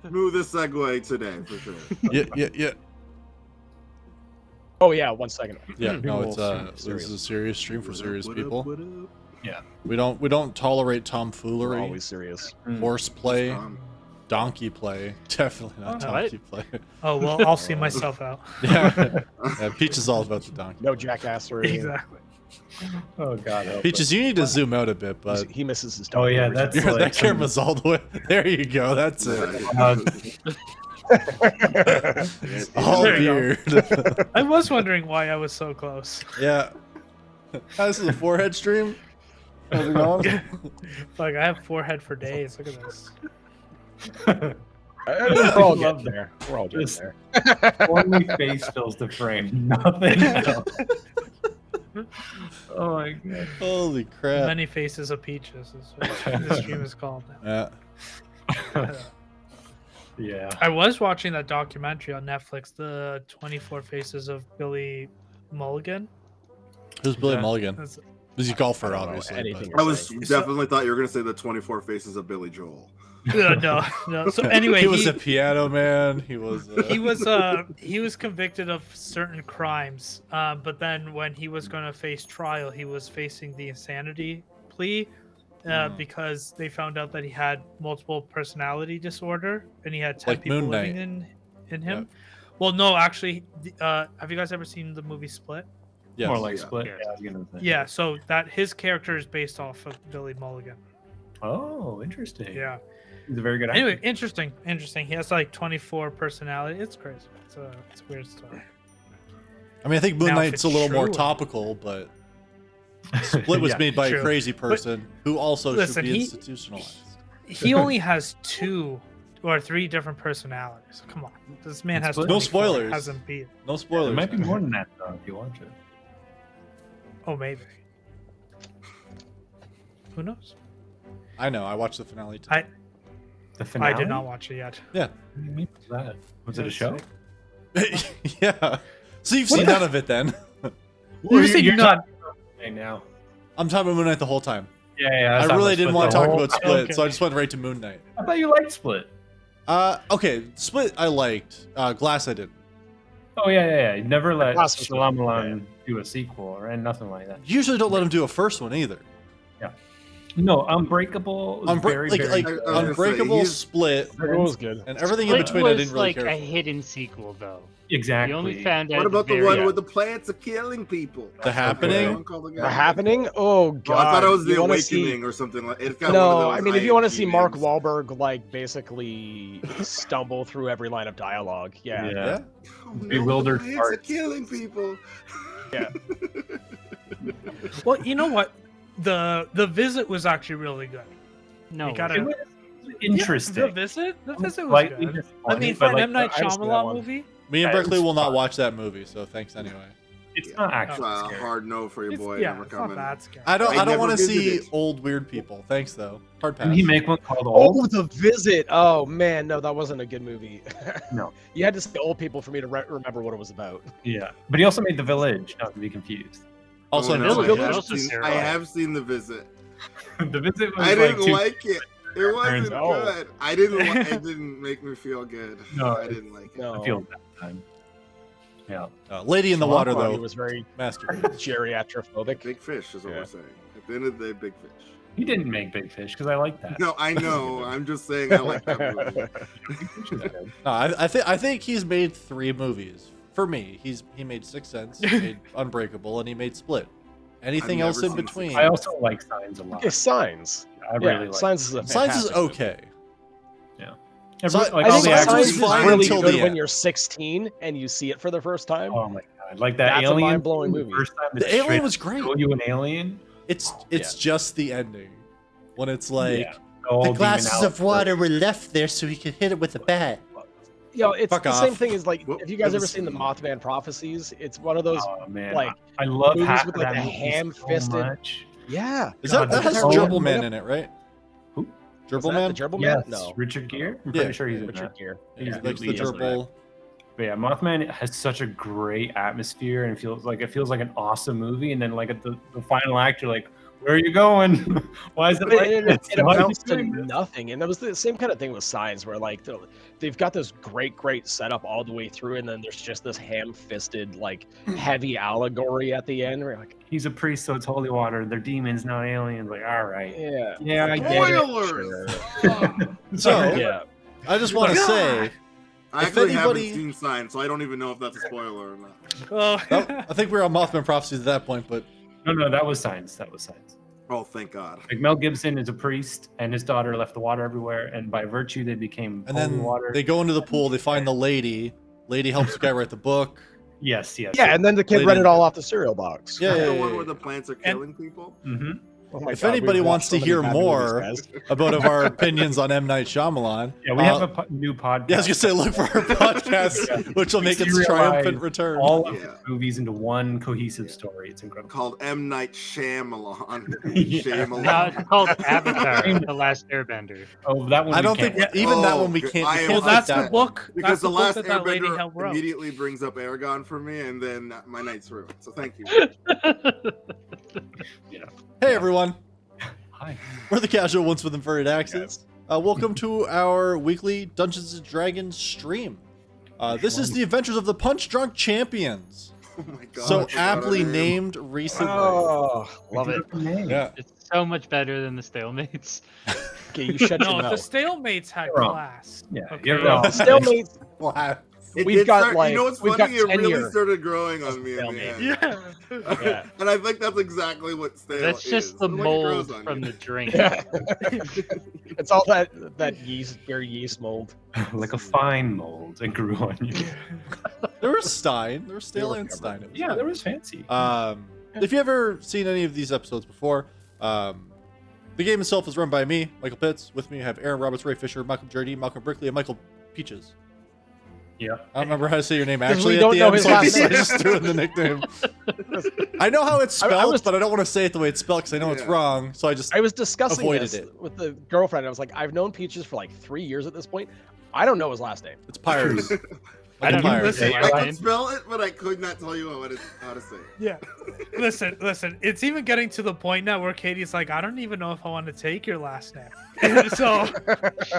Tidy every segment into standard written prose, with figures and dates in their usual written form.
Smoothest segue today, for sure. Yeah. Oh yeah, 1 second. Yeah, no, People this is a serious stream for serious What people. What up? Yeah. We don't tolerate We're tomfoolery, always serious. horseplay, Um, donkey play. Definitely not donkey play. Oh well, I'll see myself out. Yeah. Peach is all about the donkey. No jackassery. Exactly. Oh God. help Peaches, us. you need to zoom out a bit, but He misses his Oh donkey yeah, every that's time. yeah, like that camera's all the way. There you go. That's it. All There you weird. I was wondering why I was so close. Yeah. This is a forehead stream. How's it going? Like I have forehead for days. Look at this. We're all getting there. We're all getting Just- there. Only face fills the frame. Nothing else. Oh my God. Holy crap. Many faces of peaches is what this stream is called now. Yeah. Yeah. I was watching that documentary on Netflix, the 24 Faces of Billy Mulligan. Who's Billy Yeah. Mulligan? That's- He's a golfer, I don't know obviously. anything but- I was So- definitely thought you were gonna say the 24 Faces of Billy Joel. no. So anyway, he was a piano man. He was. he was convicted of certain crimes, but then when he was going to face trial, he was facing the insanity plea because they found out that he had multiple personality disorder and he had 10 Like people Moon living in him. Well, no, actually, have you guys ever seen the movie Split? Yes. More like Yeah. Split. Yeah, I was gonna say. Yeah, so that his character is based off of Billy Mulligan. Oh, interesting. Yeah. He's a very good actor. Anyway, interesting. He has like 24 personality. It's crazy. It's weird stuff. I mean, I think Moon Now, if Knight's it's a little more true- topical, but Split was Yeah, made by true. a crazy person who also Listen, should be he- institutionalized. He only has 2 or 3 different personalities. Come on, this man has No 24, spoilers. Hasn't beat. No There spoilers. might be man. more than that though if you watch it. Oh, maybe. Who knows? I know. I watched the finale too. The finale. I did not watch it yet. Yeah. What do you mean was that? Was it a That's show? sick. Yeah. So you've seen none of it then. You said you're not. Right now. I'm talking about Moon Knight the whole time. Yeah. I really didn't want to talk about Split, Okay. so I just went right to Moon Knight. I thought you liked Split. Okay, Split I liked. Glass I didn't. Oh yeah. You never let Glass was good. Shyamalan do a sequel or nothing like that. Usually don't let him do a first one either. No, Unbreakable. Was very, very like good. I was gonna say, Unbreakable, he's- Split, It was good. and everything in Split between I was didn't really like care a for. hidden sequel, though. Exactly. You only found out. What about the very one end. with the plants are killing people? The Happening? One called The Happening? Oh god. Oh, I thought it was You The wanna Awakening see- or something like. It's got one of No, those I mean if you want to see IMDb Mark names. Wahlberg like basically stumble through every line of dialogue, yeah. Yeah. Oh, no, Bewildered the plants are farts. killing people. Well, you know what? The Visit was actually really good. No, You gotta- It was interesting. Yeah, the Visit was Slightly good. I disappointed, mean, for but, an like, M Night I understand that Shyamalan one. movie, Me and Yeah, Berkeley it's will not fun. watch that movie, so thanks anyway. It's Yeah. not It's actually a scary. hard no for your it's, boy. yeah, Never it's not coming. that scary. I don't never want to see visited. old weird people. Thanks though. Hard pass. Didn't he make one called Old? Oh, The Visit. Oh man, no, that wasn't a good movie. No. You had to say old people for me to remember what it was about. Yeah, but he also made The Village. Not to be confused. Also, Oh, no, no, Village I, have also seen, terrible. I have seen The Visit. The Visit was I didn't like, like it. It wasn't No. good. I didn't. It didn't make me feel good. No, I didn't like it. No, I feel that time. Yeah. Lady in the Water He though. was very Masterpiece. geriatrophobic. Big fish is what Yeah. we're saying. At the end of the day, big fish. He didn't make Big Fish because I like that. No, I know. I'm just saying I like that movie. Big Fish is good. No, I think he's made 3 movies. For me, he made Sixth Sense, he made Unbreakable, and he made Split. Anything I've else never in seen between? I also like Signs a lot. Yeah, Signs. I Yeah, really like. Signs is a Science is fantastic movie. okay. Every, Si- like I all think the Signs Signs was is actors. fine really until good the when end. you're 16 and you see it for the first time. Oh my god! Like that That's a alien. mind-blowing the movie. First time The that alien straight was great. show you an alien. It's just the ending. When it's like Yeah. All the demon glasses out of water were left there so he could hit it with a bat. Yo, it's Fuck the same off. thing as like, What- have you guys what ever was- seen the Mothman Prophecies? It's one of those, Oh man, like, I love movies half with, of like, that a movie ham-fisted- so much. yeah. Is God, that has that's Gerbil so- Man in it, right? Who? Gerbil Is that Man? the Gerbil Yes, Man? No. Richard Gere. I'm Yeah. pretty sure he's in Richard that. Gere. He Yeah, likes the he is in gerbil. But yeah, Mothman has such a great atmosphere and it feels like an awesome movie. And then like at the final act, you're like, Where are you going? Why is it like this? It Why are you amounts to doing this? nothing, and that was the same kind of thing with signs, where like they've got this great setup all the way through, and then there's just this ham-fisted like heavy allegory at the end. Where you're like, He's a priest, so it's holy water. They're demons, not aliens. Like, all right. yeah, Yeah, I get it. Spoilers! So yeah. I just want to say, I If actually anybody- haven't seen Signs, so I don't even know if that's a spoiler or not. Oh. I think we're on Mothman Prophecies at that point, but No, that was science. That was science. Oh, thank God. Like Mel Gibson is a priest, and his daughter left the water everywhere, and by virtue they became and holy then water. they go into the pool, they find the lady. Lady helps the guy write the book. Yes. Yeah, and then the kid Lady- read it all off the cereal box. Yeah, The yeah, one yeah, where the plants are And- killing people? Mm-hmm. Oh my If God, anybody we've wants watched to so many hear bad movies, more guys. about our opinions on M. Night Shyamalan. Yeah, we have a new podcast. Yeah, I was gonna say, look for our podcast, which will make its Serialize triumphant return. all of Yeah. the movies into one cohesive story. It's incredible. Called M. Night Shyamalan. Yeah. Shyamalan. No, it's called Avatar: The Last Airbender. Oh, that one. I we don't can't. think even that Oh, one we good. can't. I we am- can't Well, fit that's the that. book. Because That's the the last book that lady Airbender helped wrote. immediately brings up Aragon for me, and then my night's ruined. So thank you. Hey everyone, Hi. we're the Casual Ones with Inverted Axes. Welcome to our weekly Dungeons and Dragons stream. This is the adventures of the Punch Drunk Champions, Oh my God. so I forgot aptly her name. named recently. Oh, love it. Yeah, It's so much better than the Stalemates. Okay, you shut your No, the mouth. stalemates had You're wrong. class. Yeah, Okay? you're wrong. Stalemate. It We've did got, start, like- you know what's we've funny? got It really tenure started growing on me in the stalemate. end. Yeah. Yeah. And I think that's exactly what stale That's is. just the It's like it grows mold on from you. the drink. Yeah. It's all that yeast, very yeast mold. Like a fine mold, it grew on you. there was Stein, there was Stale were and covered. Stein. Yeah, that was fancy. If you ever seen any of these episodes before, the game itself is run by me, Michael Pitts. With me, I have Aaron Roberts, Ray Fisher, Malcolm Jardine, Malcolm Brickley, and Michael Peaches. Yeah. I don't remember how to say your name 'Cause actually we at don't the know end, his so I last just, I name. just threw in the nickname. I know how it's spelled, was- but I don't want to say it the way it's spelled because I know it's Yeah. wrong. So I just I was discussing Avoided this it. with the girlfriend. I was like, I've known Peaches for like 3 years at this point. I don't know his last name. it's Pyres. I don't know Pyres. his I last could name. spell it, but I could not tell you how to say it. Yeah. Listen. It's even getting to the point now where Katie's like, I don't even know if I want to take your last name. So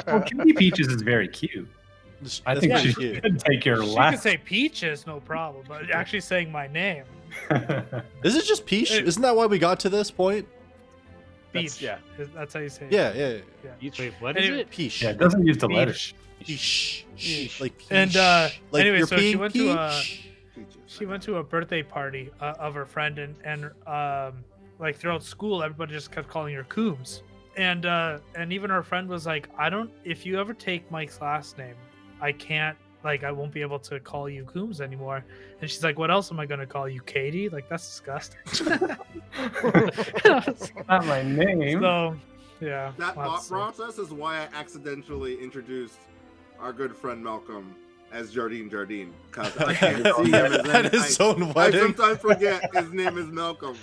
Well, Cutie Peaches is very cute. I think That's she pretty cute. should take your she could last. say Peaches, no problem. But actually saying my name, Is it just Peach? Isn't that why we got to this point? That's- Peach. yeah. That's how you say it. Yeah. Wait, what is Anyway, it? Peach. Yeah, it doesn't use the letter. Peach. Peach. Peach. Like peach. And, like anyway, you're so she peeing went to a- peach? Peaches. She went to a birthday party of her friend, and like throughout school, everybody just kept calling her Coombs, and even her friend was like, I don't. If you ever take Mike's last name, I can't. Like, I won't be able to call you Coombs anymore. And she's like, what else am I gonna call you, Katie? Like, that's disgusting. Not my name. So, yeah. That thought that's- process is why I accidentally introduced our good friend Malcolm as Jardine, because I can't see him as At his own I wedding. sometimes forget his name is Malcolm.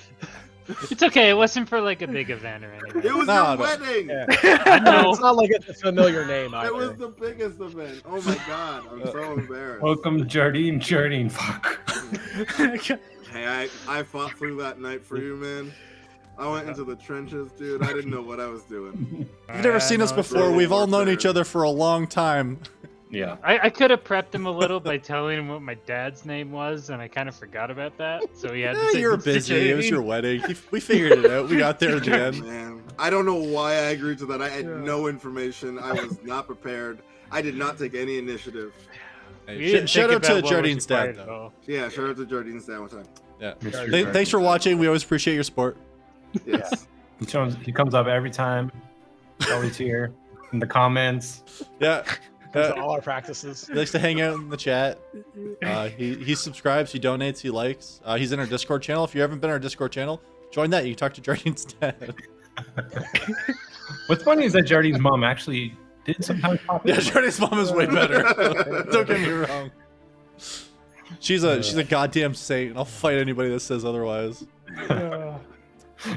It's okay. It wasn't for like a big event or anything. It was No, your no. wedding. Yeah. I know. It's not like it's a familiar name It was either. the biggest event. Oh my God, I'm so embarrassed. Welcome, Jardine. Fuck. Hey, I fought through that night for you, man. I went into the trenches, dude. I didn't know what I was doing. You've never seen us no, it's before. really We've all known warfare. each other for a long time. Yeah. I could have prepped him a little by telling him what my dad's name was, and I kind of forgot about that. So he had to say You were Mr. busy. It was Jardine. your wedding. We figured it out. We got there in the end. Man, I don't know why I agreed to that. I had Yeah. no information. I was not prepared. I did not take any initiative. Hey, We didn't shout think out to about what was Jardine's dad, required at though. all. Yeah, shout out to Jardine's dad one time. Yeah. Mr. Th- thanks for watching. We always appreciate your support. Yes. He comes up every time. He's always here in the comments. Yeah. Comes to all our practices. He likes to hang out in the chat. He subscribes, he donates, he likes. He's in our Discord channel. If you haven't been in our Discord channel, join that. You can talk to Jardine's dad. What's funny is that Jardine's mom actually did sometimes pop in. Yeah, Jardine's mom is way better. Don't get me wrong. She's a goddamn saint, and I'll fight anybody that says otherwise.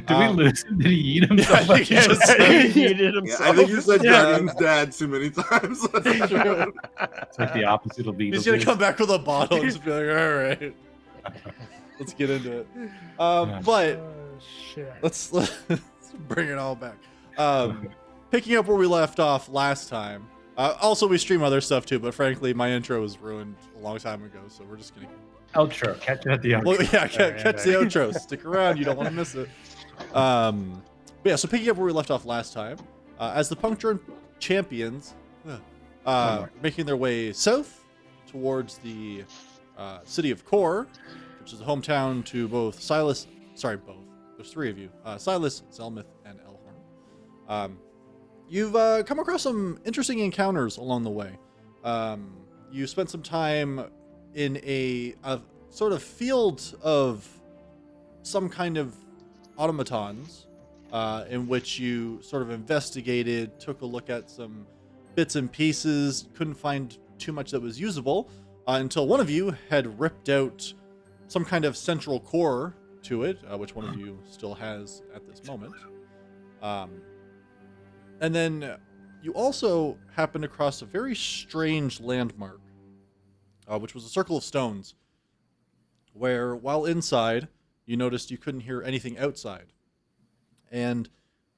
Did we lose him? Did he eat Yeah, I himself? think he just He did Yeah, himself. I think you said Yeah. Jardine's dad too many times. It's like the opposite of He's gonna come back with a bottle and just be like, all right, let's get into it. But shit. Let's bring it all back. Picking up where we left off last time. Also, we stream other stuff too, but frankly, my intro was ruined a long time ago, so we're just gonna. Outro. Catch it at the outro. Well, yeah, catch Alright. the outro. Stick around, you don't want to miss it. But yeah, so picking up where we left off last time, as the Puncture champions, making their way south towards the city of Kor, which is the hometown to both Silas. Sorry, both. There's three of you. Silas, Zelmith, and Elhorn. You've come across some interesting encounters along the way. You spent some time in a sort of field of some kind of automatons, in which you sort of investigated, took a look at some bits and pieces, couldn't find too much that was usable, until one of you had ripped out some kind of central core to it, which one of you still has at this moment. And then you also happened across a very strange landmark, which was a circle of stones, where while inside, you noticed you couldn't hear anything outside. And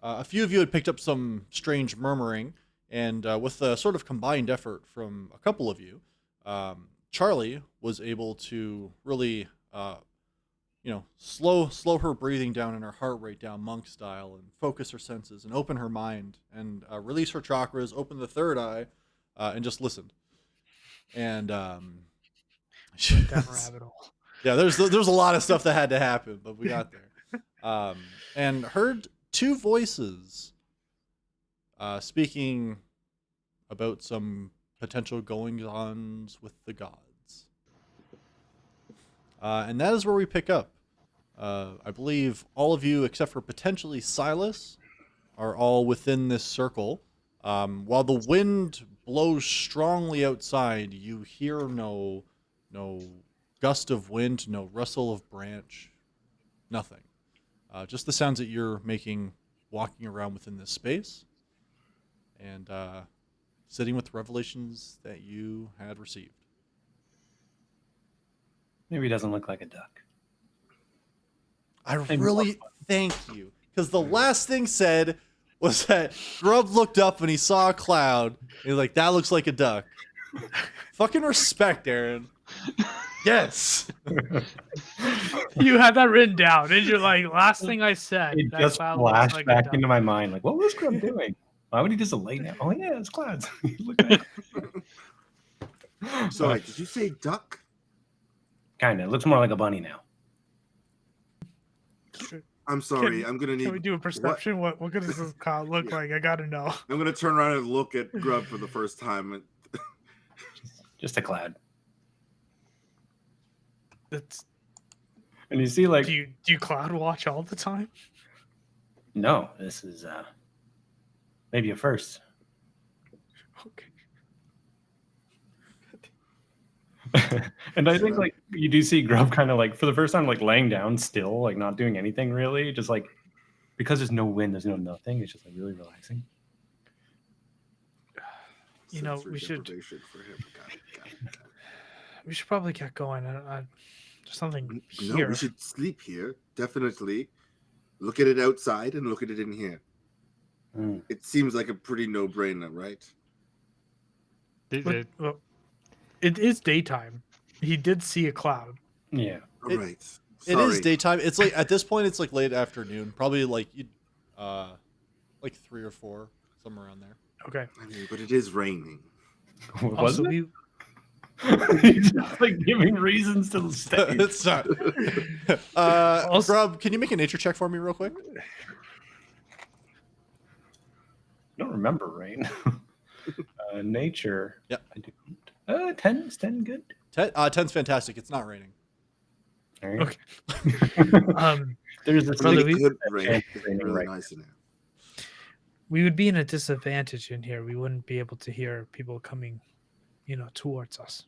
a few of you had picked up some strange murmuring, and with a sort of combined effort from a couple of you, Charlie was able to really slow her breathing down and her heart rate down monk style, and focus her senses and open her mind and release her chakras, open the third eye, and just listened. And Down rabbit hole. yeah, there's a lot of stuff that had to happen, but we got there. And heard two voices speaking about some potential goings-ons with the gods. And that is where we pick up. I believe all of you, except for potentially Silas, are all within this circle. While the wind blows strongly outside, you hear no gust of wind, no rustle of branch, nothing. Just the sounds that you're making walking around within this space, and sitting with the revelations that you had received. Maybe he doesn't look like a duck. I really thank you, because the last thing said was that Grub looked up and he saw a cloud, and he was like, that looks like a duck. Fucking respect, Aaron. Yes. You had that written down, and you're like, last thing I said. It that just cloud looks flashed like a back duck. into my mind. Like, what was Grub doing? Why would he just lay down? Oh yeah, it's clouds. Look at it. Sorry, did you say duck? Kind of. Looks more like a bunny now. I'm sorry. I'm gonna need. Can we do a perception? What does this cloud look like? I gotta know. I'm gonna turn around and look at Grub for the first time. Just a cloud. That's, And you see, like, do you cloud watch all the time? no, this is maybe a first. Okay. And I think, like, you do see Grub kind of, like, for the first time, like, laying down still, like, not doing anything really, just like, because there's no wind, there's no nothing, it's just like really relaxing. You know, Sensory we should deprivation for him. Got it. we should probably get going. There's something No, here. we should sleep here. Definitely. Look at it outside and look at it in here. Mm. It seems like a pretty no-brainer, right? Well, it is daytime. He did see a cloud. Yeah. All right. It is Sorry. daytime. It's like, at this point, it's like late afternoon. Probably like like 3 or 4, somewhere around there. Okay. I mean, but it is raining. Was Also, it? He's just like giving reasons to stay. It's not. Also- Grub, can you make a nature check for me real quick? I don't remember rain. Nature. Yep. I do. 10 is 10 good. 10's fantastic. It's not raining. All right. Okay. There's this Brother, Really we- good rain. chance It's of raining really right nice in here. We would be in a disadvantage in here. We wouldn't be able to hear people coming, towards us.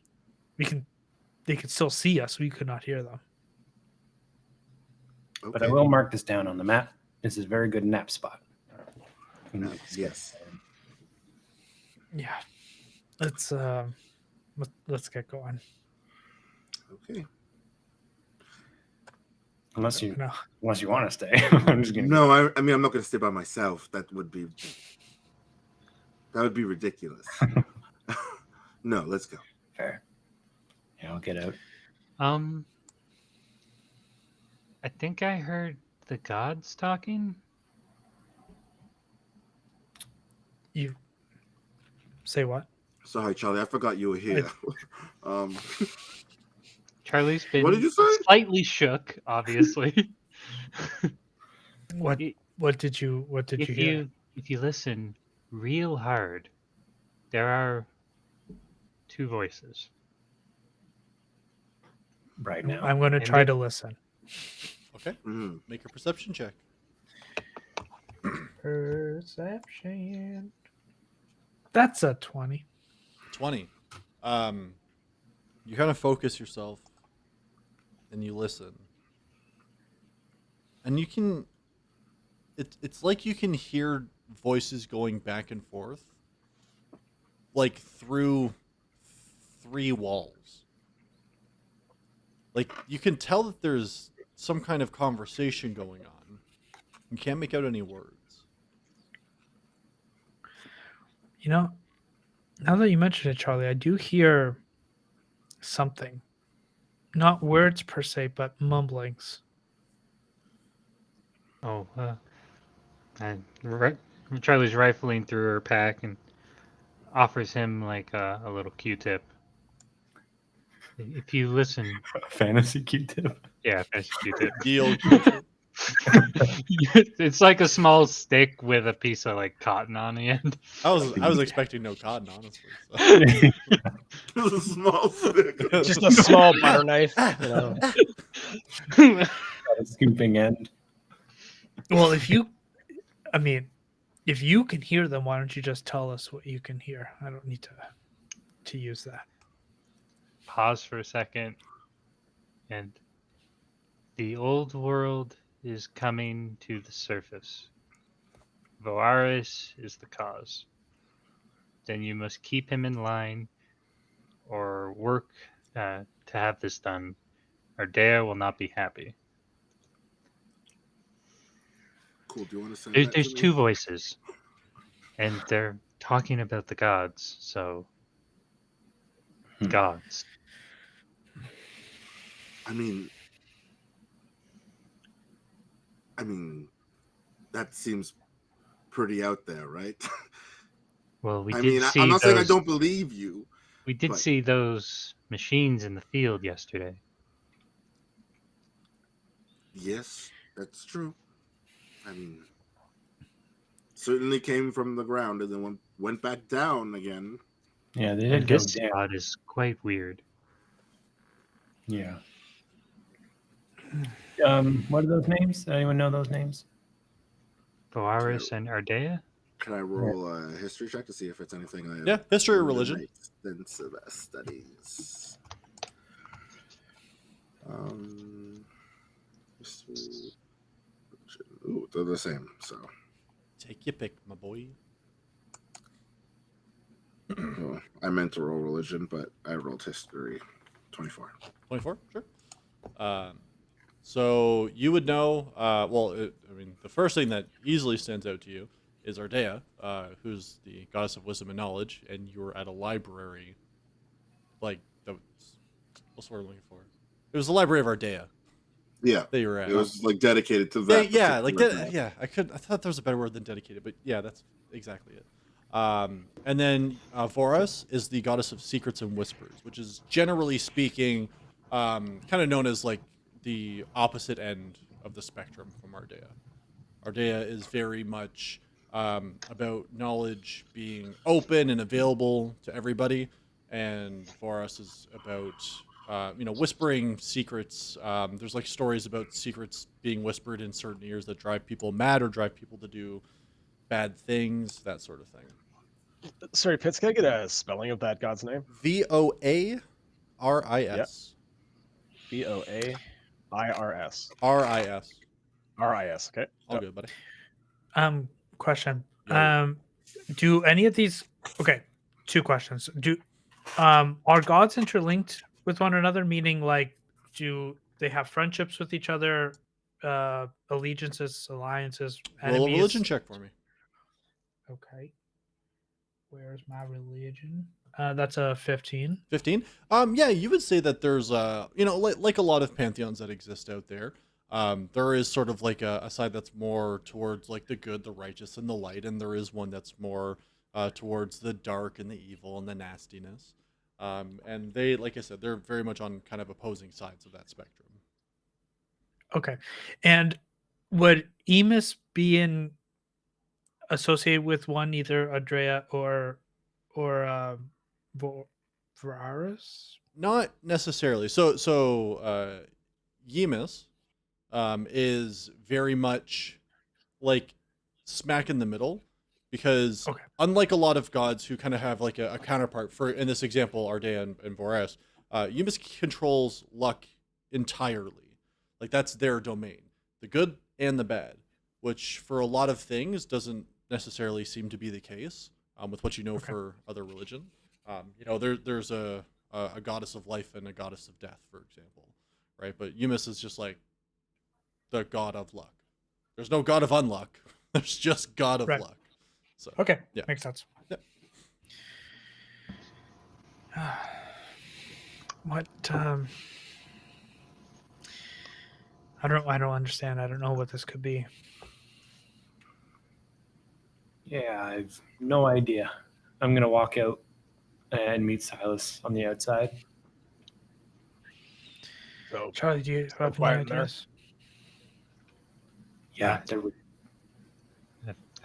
They could still see us. We could not hear them. Okay. But I will mark this down on the map. This is a very good nap spot. Yes. Yeah. Let's get going. Okay. Unless you No. want to stay. I'm just gonna. No, I mean I'm not gonna stay by myself. That would be ridiculous. No, let's go. Fair. Yeah, I'll get out. I think I heard the gods talking. You say what? Sorry, Charlie, I forgot you were here. Charlie's been What did you say? slightly shook, obviously. What Y- what did you hear? If you listen real hard, there are two voices. Right now. I'm going to And try it- to listen. Okay. Mhm. Make a perception check. Perception. That's a 20. 20. You kind of focus yourself and you listen. And you can it's like you can hear voices going back and forth like through 3 walls. Like you can tell that there's some kind of conversation going on. You can't make out any words. You know, now that you mention it, Charlie, I do hear something. Not words per se, but mumblings. Oh, and Charlie's rifling through her pack and offers him like a little Q-tip. If you listen, Fantasy Q-tip. yeah, fancy Q-tip. Deal. Q-tip. It's like a small stick with a piece of like cotton on the end. I was expecting no cotton, honestly. So. It was a small stick. Just a small butter knife. You know. Got a scooping end. Well, if you can hear them, why don't you just tell us what you can hear? I don't need to use that. Pause for a second, and the old world is coming to the surface. Voaris is the cause. Then you must keep him in line or work to have this done. Ardea will not be happy. Cool. Do you want to say that? There's to me? 2 voices, and they're talking about the gods, so gods. I mean, that seems pretty out there, right? Well, we I did mean, see I'm not saying I those- don't believe you. We did but- see those machines in the field yesterday. Yes, that's true. I mean, certainly came from the ground and then went back down again. Yeah, they And did go this down. god is quite weird. Yeah. What are those names? Anyone know those names? Voaris and Ardea? Can I roll a history check to see if it's anything I have? Yeah, history or in my religion. extensive studies. History, religion. Ooh, they're the same. So Take your pick, my boy. well, I meant to roll religion, but I rolled history. 24. 24, sure. So you would know. The first thing that easily stands out to you is Ardea, who's the goddess of wisdom and knowledge, and you were at a library. Like what's the word I'm looking for? It was the library of Ardea Yeah, that you were at. it was like dedicated to that. Yeah, like particular that. god. Yeah, I thought there was a better word than dedicated, but yeah, that's exactly it. And then Voras is the goddess of secrets and whispers, which is generally speaking, kind of known as like the opposite end of the spectrum from Ardea. Ardea is very much about knowledge being open and available to everybody, and Voras is about whispering secrets. There's like stories about secrets being whispered in certain ears that drive people mad or drive people to do bad things, that sort of thing. Sorry, Pitts, can I get a spelling of that god's name? Voaris. Voairs. RIS. RIS. Okay. All good, buddy. Question. Yeah. Do any of these? Okay, 2 questions. Are gods interlinked with one another? Meaning, like, do they have friendships with each other, allegiances, alliances, Roll a enemies. religion check for me. Okay. Where's my religion? That's a 15. 15. Yeah, you would say that there's like a lot of pantheons that exist out there. There is sort of like a side that's more towards like the good, the righteous, and the light, and there is one that's more towards the dark and the evil and the nastiness. And they, like I said, they're very much on kind of opposing sides of that spectrum. Okay. And would Emus be associated with one, either Andrea or Veraris? Not necessarily. So Yemus is very much like smack in the middle, because Okay. unlike a lot of gods who kind of have like a counterpart, for in this example Ardea and Voraris, Yemus controls luck entirely. Like that's their domain, the good and the bad, which for a lot of things doesn't necessarily seem to be the case with what you know for other religion. There's a goddess of life and a goddess of death, for example, right? But Yemus is just like the god of luck. There's no god of unluck. There's just god of Right. luck. So Okay. yeah. Makes sense. Yep. What I don't understand. I don't know what this could be. Yeah, I've no idea. I'm gonna walk out and meet Silas on the outside. So Charlie, do you have any quiet in there. ideas? Yeah, there we-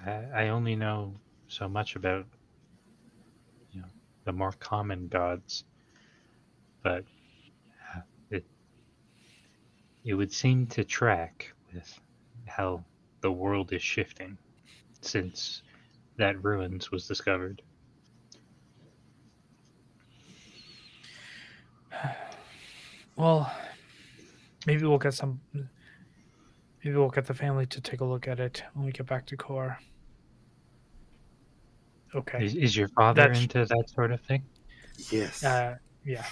I only know so much about the more common gods, but it would seem to track with how the world is shifting since that ruins was discovered. Well, maybe we'll get some. Maybe we'll get the family to take a look at it when we get back to Core. Okay. Is your father That's- into that sort of thing? Yes. Yeah.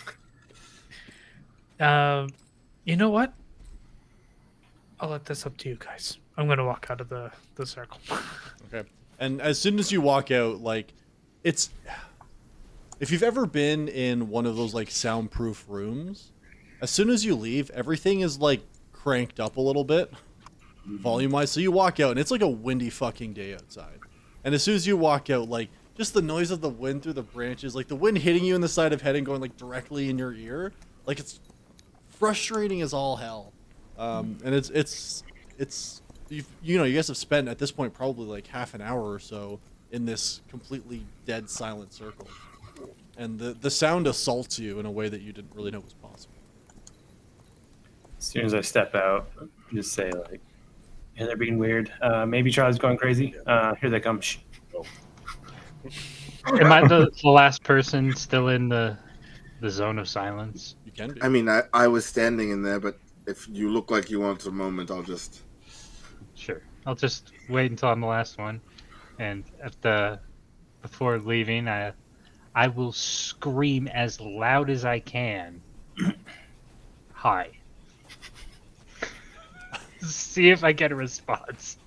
You know what? I'll let this up to you guys. I'm gonna walk out of the circle. Okay. And as soon as you walk out, like, it's, if you've ever been in one of those like soundproof rooms, as soon as you leave, everything is like cranked up a little bit, volume wise. So you walk out and it's like a windy fucking day outside. And as soon as you walk out, like, just the noise of the wind through the branches, like the wind hitting you in the side of head and going like directly in your ear, like it's frustrating as all hell. And it's you guys have spent at this point probably like half an hour or so in this completely dead silent circle, and the sound assaults you in a way that you didn't really know was possible. as soon as I step out, just say like, "Yeah, they're being weird. Maybe Charlie's going crazy. Here they come." Shh. Am I the last person still in the zone of silence? You can be. I mean, I was standing in there, but if you look like you want a moment, I'll just. Sure. I'll just wait until I'm the last one, and before leaving, I will scream as loud as I can. Hi. See if I get a response.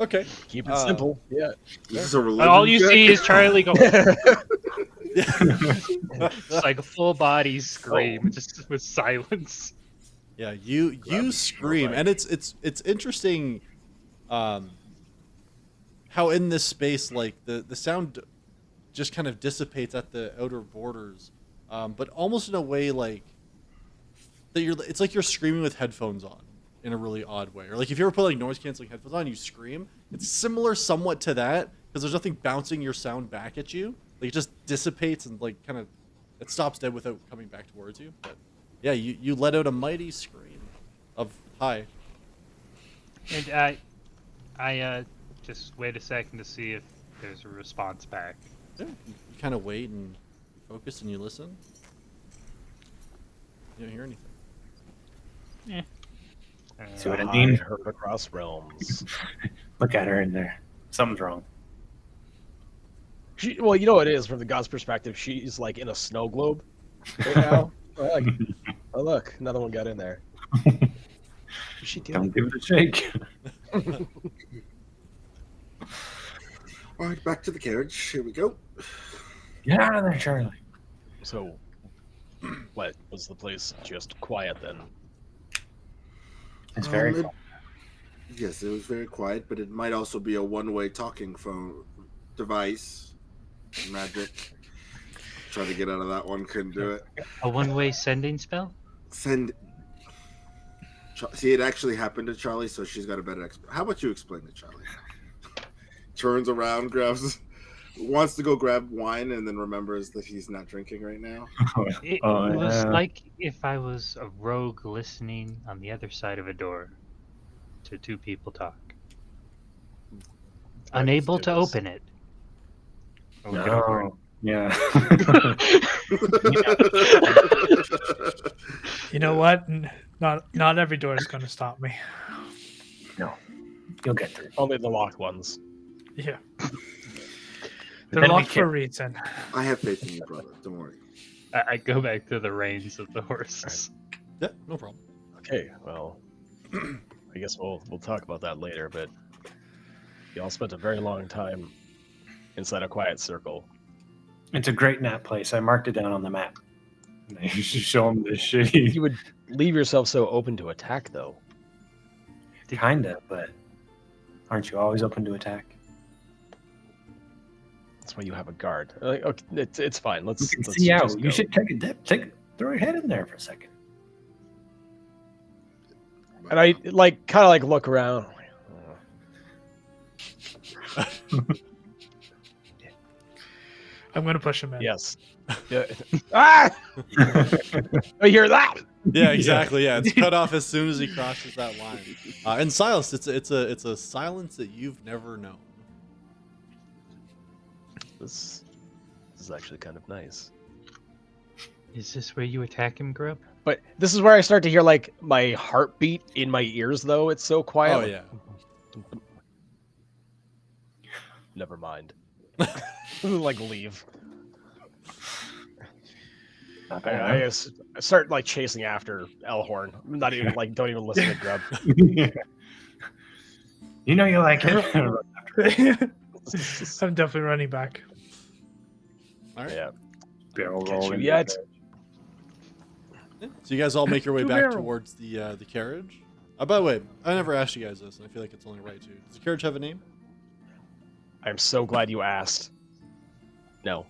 Okay. Keep it simple. Yeah. This is a religion All you check? see is Charlie go. Yeah. It's like a full body scream, just with silence. Yeah, you scream, and it's interesting, how in this space, like the sound just kind of dissipates at the outer borders, but almost in a way like that it's like you're screaming with headphones on in a really odd way, or like if you ever put like noise canceling headphones on, you scream. It's similar somewhat to that because there's nothing bouncing your sound back at you. Like it just dissipates and like kind of it stops dead without coming back towards you. But yeah, you let out a mighty scream of hi. And I just wait a second to see if there's a response back. Yeah, you kind of wait and focus and you listen. You don't hear anything. See what I I mean? heard across realms. Look at her in there. Something's wrong. Well, you know what it is from the god's perspective. She's like in a snow globe right now. Oh look, another one got in there. What's she doing? Don't give it a shake. All right, back to the carriage. Here we go. Get out of there, Charlie. So, what was the place just quiet then? It's very. Yes, it was very quiet, but it might also be a one-way talking phone device. Magic. Tried to get out of that one, couldn't do it. A one-way sending spell? Send. See, it actually happened to Charlie, so she's got a better. How about you explain to Charlie? Turns around, wants to go grab wine, and then remembers that he's not drinking right now. It Oh, was yeah. like if I was a rogue listening on the other side of a door to two people talk. Unable to open it. Oh, No. Yeah. You know what? Not every door is going to stop me. No. You'll get through. Only the locked ones. Yeah. But They're then we locked for a can't- reason. I have faith in you, brother. Don't worry. I go back to the reins of the horses. Yeah, no problem. Okay, well, I guess we'll talk about that later. But y'all spent a very long time inside a quiet circle. It's a great nap place. I marked it down on the map. And I used to show him this shitty. You would leave yourself so open to attack, though. Kinda, but aren't you always open to attack? That's why you have a guard. Okay, it's fine. You Let's can let's see out. just You go. should take a dip. Throw your head in there for a second. And I kind of look around. I'm going to push him in. Yes. Yeah. Ah! I hear that. Yeah, exactly. Yeah, it's cut off as soon as he crosses that line. And Silas, it's a silence that you've never known. This is actually kind of nice. Is this where you attack him, Grub? But this is where I start to hear my heartbeat in my ears, though. It's so quiet. Oh yeah. Never mind. Leave. Not I bad. just start chasing after Elhorn. Not even don't even listen to Grub. You know you like it. I'm definitely running back. All right. Yeah. Barrel Catch roll you in yet. Yeah. So you guys all make your way Two back barrel. towards the carriage. By the way, I never asked you guys this, and I feel like it's only right to. Does the carriage have a name? I'm so glad you asked. No.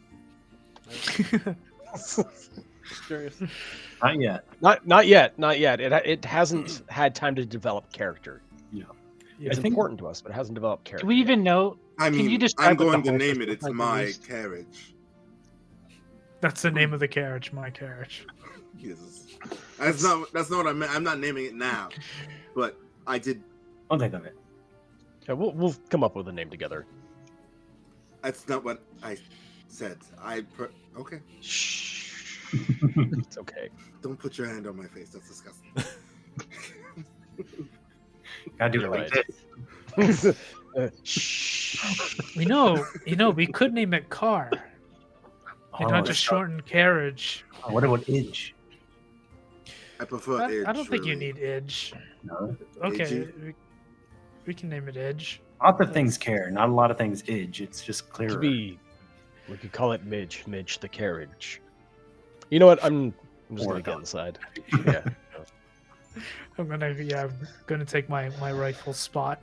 Just curious. Not yet. Not yet. Not yet. It hasn't had time to develop character. Yeah. It's I think- important to us, but it hasn't developed character. Do we even know? I Can you mean, describe I'm what the going to horse name is it. It's like at my least? carriage. That's the name of the carriage. My carriage. Jesus. That's not what I meant. I'm not naming it now, but I did. I'll think of it. Yeah, we'll come up with a name together. That's not what I said. Okay. Shh. It's okay. Don't put your hand on my face. That's disgusting. Gotta do it You're like right. this. Shh. We we could name it car. And not just shorten carriage. What about Idge? I prefer I edge. don't think you really. need Edge. No. Okay, Edgy? we can name it Edge. Lots of things care. Not a lot of things Idge. It's just clearer. We could call it Midge the carriage. You know what? I'm just Or gonna get not. inside. Yeah. I'm gonna take my rightful spot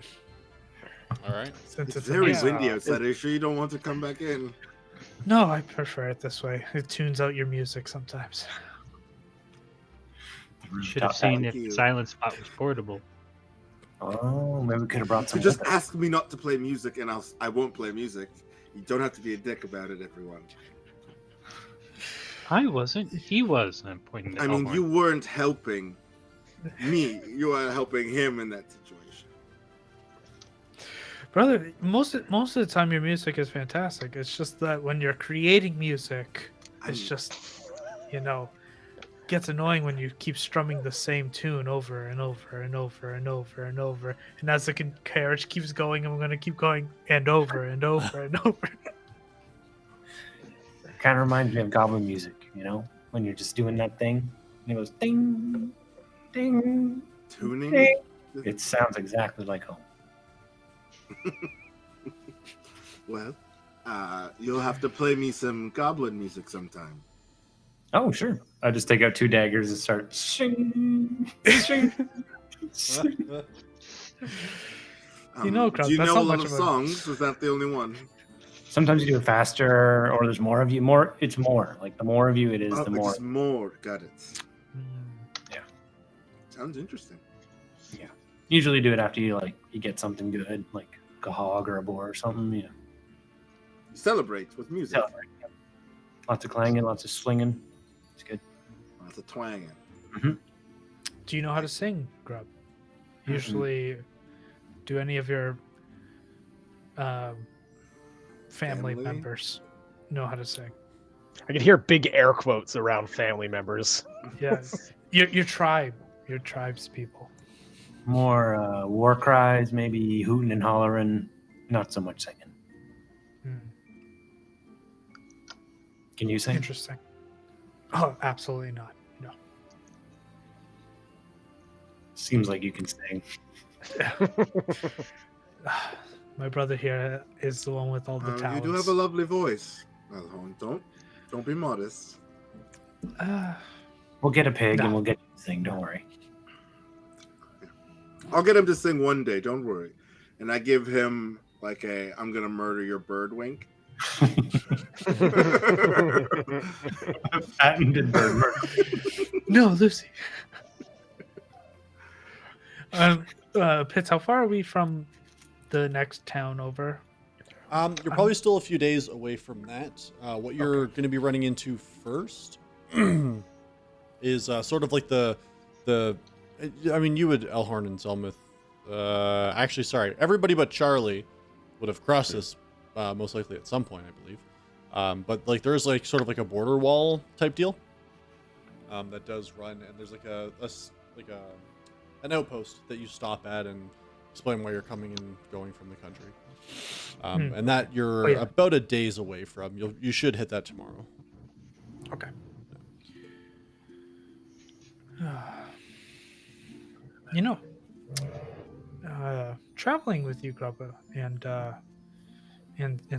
All right. since It's it's very a- windy outside. Are you sure you don't want to come back in? No, I prefer it this way. It tunes out your music sometimes. Should have Top seen down. if Thank you. Silent Spot was portable. Oh, maybe we could have brought So some. just with us. ask me not to play music, and I won't play music. You don't have to be a dick about it, everyone. I wasn't. He was. I'm pointing. I mean, you weren't helping me. You were helping him in that situation. Brother, most of the time your music is fantastic. It's just that when you're creating music, it's I'm- just gets annoying when you keep strumming the same tune over and over and over and over and over. And as the carriage keeps going, I'm gonna keep going and over and over and over. Kind of reminds me of goblin music, when you're just doing that thing he goes ding, ding, Tuning. ding. It sounds exactly like home. Well, you'll have to play me some goblin music sometime. Oh, sure. I just take out 2 daggers and start shing, shing, shing. You know, do you that's know not a lot much of of a- songs? Was that the only one? Sometimes you do it faster, or there's more of you. More, it's more. Like the more of you it is, Oh, the more. it's more. Got it. Mm. Sounds interesting. Usually do it after you get something good, like a hog or a boar or something. Yeah. Celebrate with music. Celebrate. Lots of clanging, lots of swinging. It's good. Lots of twanging. Do you know how to sing, Grub? Usually, do any of your family members know how to sing? I could hear big air quotes around family members. Yes. Your tribe's people. More war cries, maybe hooting and hollering. Not so much singing. Hmm. Can you sing? Interesting. Oh, absolutely not. No. Seems like you can sing. My brother here is the one with all the You talents. do have a lovely voice. Alhorn. Don't be modest. We'll get a pig No. and we'll get you to sing. Don't worry. I'll get him to sing one day. Don't worry. And I give him like a "I'm gonna murder your bird" wink. Patented bird murder. No, Lucy. Pitts, how far are we from the next town over? You're probably still a few days away from that. What you're going to be running into first is sort of like the. I mean, you would Elhorn and Zelmuth. Actually, sorry, everybody but Charlie would have crossed this most likely at some point, I believe. But like, there's like sort of like a border wall type deal that does run, and there's like an outpost that you stop at and explain why you're coming and going from the country. And that you're about a day's away from. You should hit that tomorrow. Okay. You know, traveling with you, Grubba, and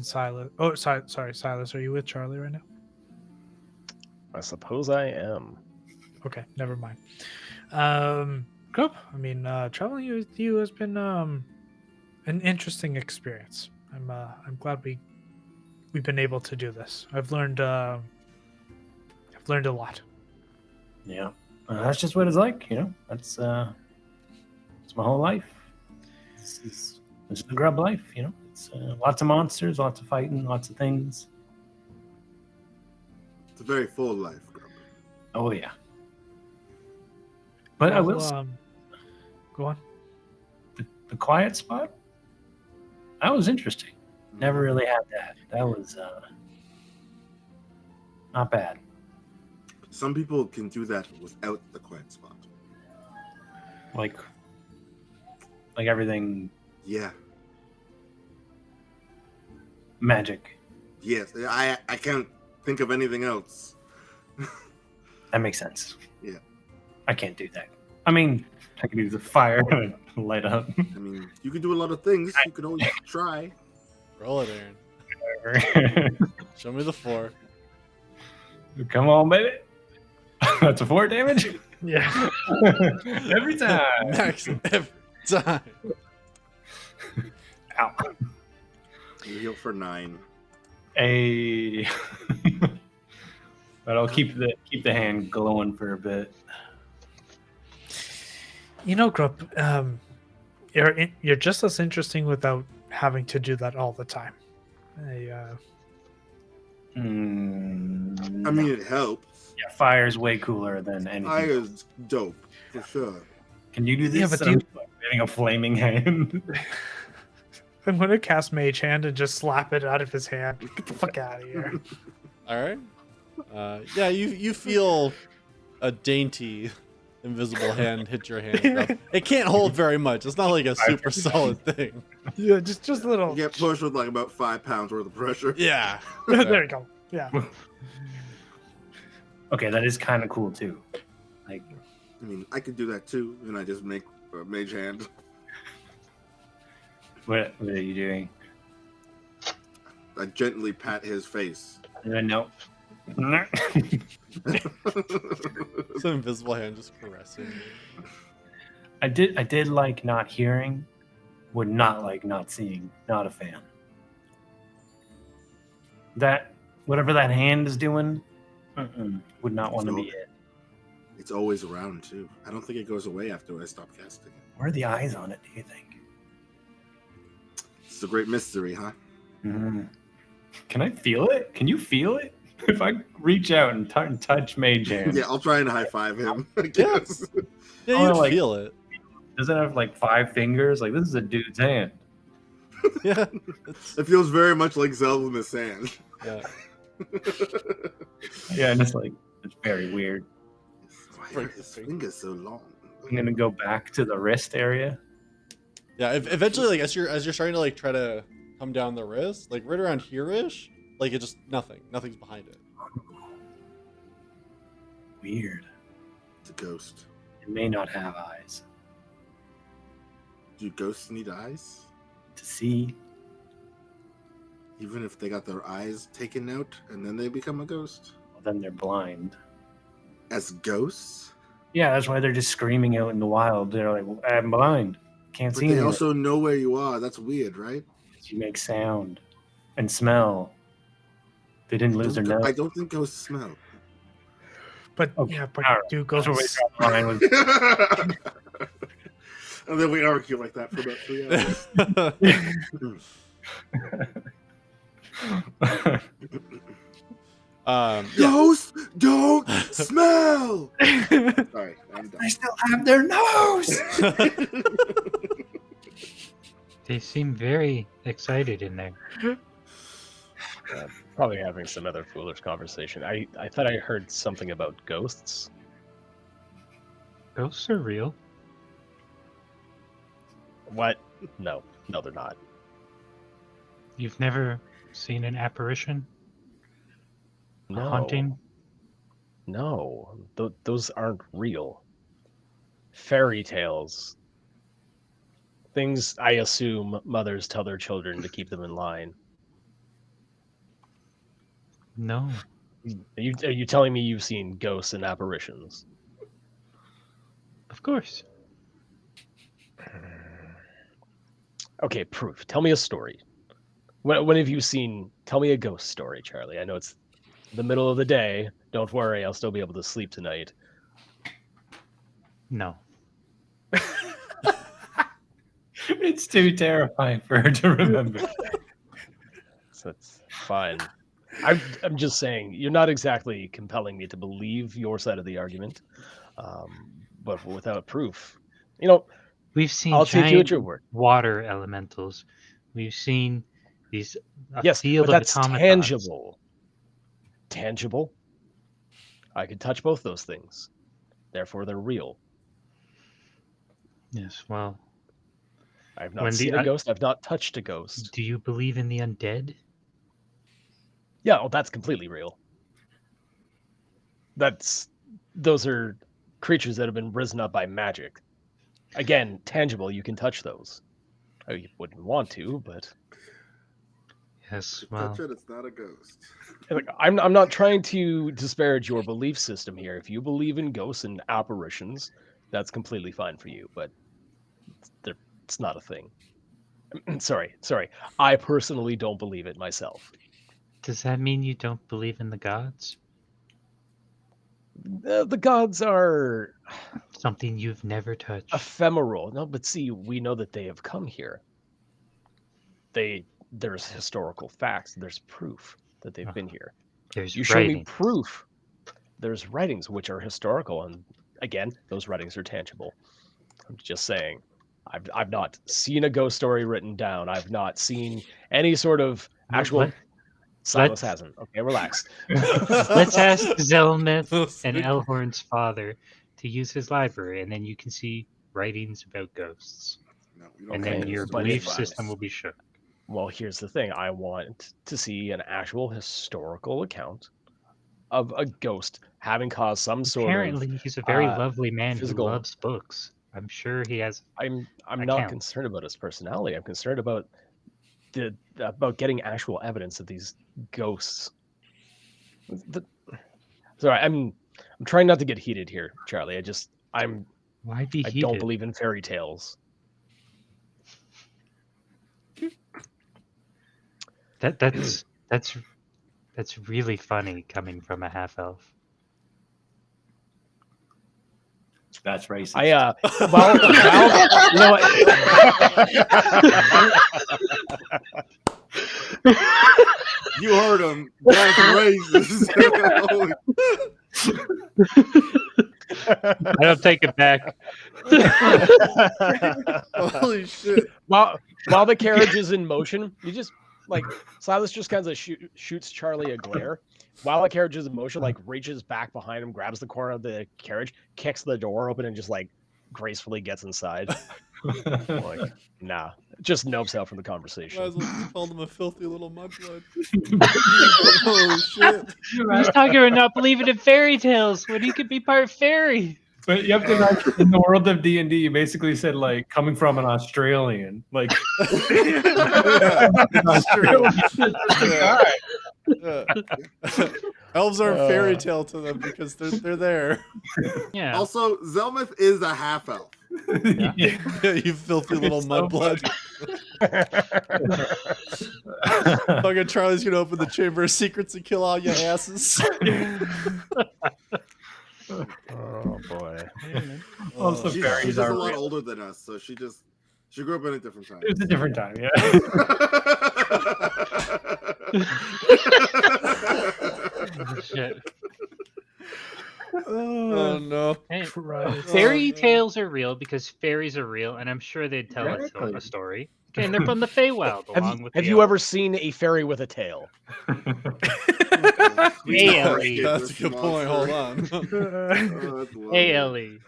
Silas. Oh, sorry, Silas. Are you with Charlie right now? I suppose I am. Okay, never mind. Grub, I mean, traveling with you has been an interesting experience. I'm glad we've been able to do this. I've learned a lot. Yeah. That's just what it's like, you know. That's my whole life. This is the grub life, you know. It's lots of monsters, lots of fighting, lots of things. It's a very full life. Oh yeah. But I will say, Go on. the quiet spot, that was interesting. Never really had that. That was not bad. Some people can do that without the quiet spot. Like everything Yeah. magic. Yes. I can't think of anything else. That makes sense. Yeah. I can't do that. I mean, I can use the fire and light up. I mean, you can do a lot of things. You can always try. Roll it, Aaron. Whatever. Show me the 4. Come on, baby. That's a 4 damage? Yeah. Every time. Max every time. Ow. You heal for 9. But I'll keep the hand glowing for a bit. You know, Grub, you're just as interesting without having to do that all the time. I mean, it helps. Yeah, fire's way cooler than anything. Fire's dope, for sure. Can you do this? Yeah, but I'm getting a flaming hand. I'm gonna cast Mage Hand and just slap it out of his hand. Get the fuck out of here. All right. Yeah, you feel a dainty invisible hand hit your hand. Grub. It can't hold very much. It's not like a super solid thing. Yeah, just a little. You get pushed with like about 5 pounds worth of pressure. Yeah. There you go. Yeah. Okay, that is kind of cool too. Like, I mean, I could do that too, and I just make a mage hand. what are you doing? I gently pat his face. No. Some invisible hand just caressing you. I did like not hearing, would not like not seeing. Not a fan. That whatever that hand is doing, would not want to be it. It's always around too. I don't think it goes away after I stop casting it. Where are the eyes on it? Do you think? It's a great mystery, huh? Can I feel it? Can you feel it? If I reach out and touch Mage Hand, Yeah, I'll try and high five him. I guess. Yeah, Oh, you like- feel it. does it have like 5 fingers? Like this is a dude's hand. Yeah. It's, It feels very much like Zelda's hand. yeah. Yeah, and it's like it's very weird. Why are his fingers so long? I'm gonna go back to the wrist area. Yeah, eventually, like as you're starting to like try to come down the wrist, like right around here-ish, like it just nothing's behind it. Weird. It's a ghost. It may not have eyes Do ghosts need eyes? to see. Even if they got their eyes taken out and then they become a ghost? Well, then they're blind. As ghosts? Yeah, that's why they're just screaming out in the wild. They're like, "I'm blind, can't But see they anything." also know where you are. That's weird, right? You make sound and smell. They didn't lose their I nose. don't think ghosts smell. But Okay, yeah, but all right. do That's where we ghosts? draw the line with- And then we argue like that for about 3 hours. Yeah. Ghosts don't smell! Sorry, I'm done. They still have their nose. They seem very excited in there. Probably having some other foolish conversation. I thought I heard something about ghosts. Ghosts are real. What? No, they're not. You've never seen an apparition? A No, haunting? no, those aren't real. Fairy tales. Things I assume mothers tell their children to keep them in line. No. Are you telling me you've seen ghosts and apparitions? Of course. Okay, proof. Tell me a story. When have you seen? Tell me a ghost story, Charlie. I know it's the middle of the day. Don't worry, I'll still be able to sleep tonight. No. It's too terrifying for her to remember. So that's fine. I'm just saying, you're not exactly compelling me to believe your side of the argument, but without proof. You know, We've seen I'll take you at giant your word. water elementals. We've seen these Yes, field but of that's automatons. tangible. Tangible? I can touch both those things. Therefore, they're real. Yes, well, I've not When the seen a un- ghost. I've not touched a ghost. do you believe in the undead? Yeah, well, that's completely real. Those are creatures that have been risen up by magic. Again, tangible, you can touch those. Oh, you wouldn't want to, but Yes, well, Touch it, it's not a ghost. like, I'm not trying to disparage your belief system here. If you believe in ghosts and apparitions, that's completely fine for you, but it's not a thing. Sorry. I personally don't believe it myself. does that mean you don't believe in the gods? The gods are Something you've never touched. ephemeral. No, but see, we know that they have come here. There's historical facts. There's proof that they've been here. There's You show me writing. proof. There's writings which are historical, and again, those writings are tangible. I'm just saying, I've not seen a ghost story written down. I've not seen any sort of Well, actual. Silas let's- hasn't. Okay, relax. Let's ask Zelmith Let's and see. Elhorn's father to use his library, and then you can see writings about ghosts. No, we don't And Okay, then your but belief if- system will be shook. Well, here's the thing. I want to see an actual historical account of a ghost having caused some sort Apparently, of he's a very uh, lovely man physical. who loves books. I'm sure he has. I'm not accounts. concerned about his personality. I'm concerned about getting actual evidence of these ghosts. Sorry, I'm trying not to get heated here, Charlie. Why be I heated? don't believe in fairy tales. That's really funny coming from a half elf. That's racist. Well, you know what? You heard him. That's racist. I don't take it back. Holy shit! while the carriage is in motion, you just like Silas just kind of shoots Charlie a glare. While the carriage is in motion, like reaches back behind him, grabs the corner of the carriage, kicks the door open, and just like gracefully gets inside. Like, nah, just nopes out from the Might conversation. as well just call him a filthy little mudblood. Holy shit! He's talking about not believing in fairy tales when he could be part fairy. But you have to imagine, in the world of D&D, you basically said, like, coming from an Australian. Like, It's true. guy. Yeah. Elves aren't fairy tale to them because they're there. Yeah. Also, Zelmuth is a half elf. Yeah. Yeah, you filthy little So mudblood. Fucking Charlie's gonna open the chamber of secrets and kill all your asses. Oh boy. Also, She's fairies just a are lot real. older than us, so she grew up in a different time. It was a different time, yeah. Oh, shit. Oh no. Hey, Christ. fairy no. tales are real because fairies are real, and I'm sure they'd tell Exactly. a story. Okay, and they're from the Feywild, along with Have the you ever elves. seen a fairy with a tail? Hey, Oh, Ellie. shit, That's a this good point. Hold monster. on. Oh, that's lovely. Hey, Ellie.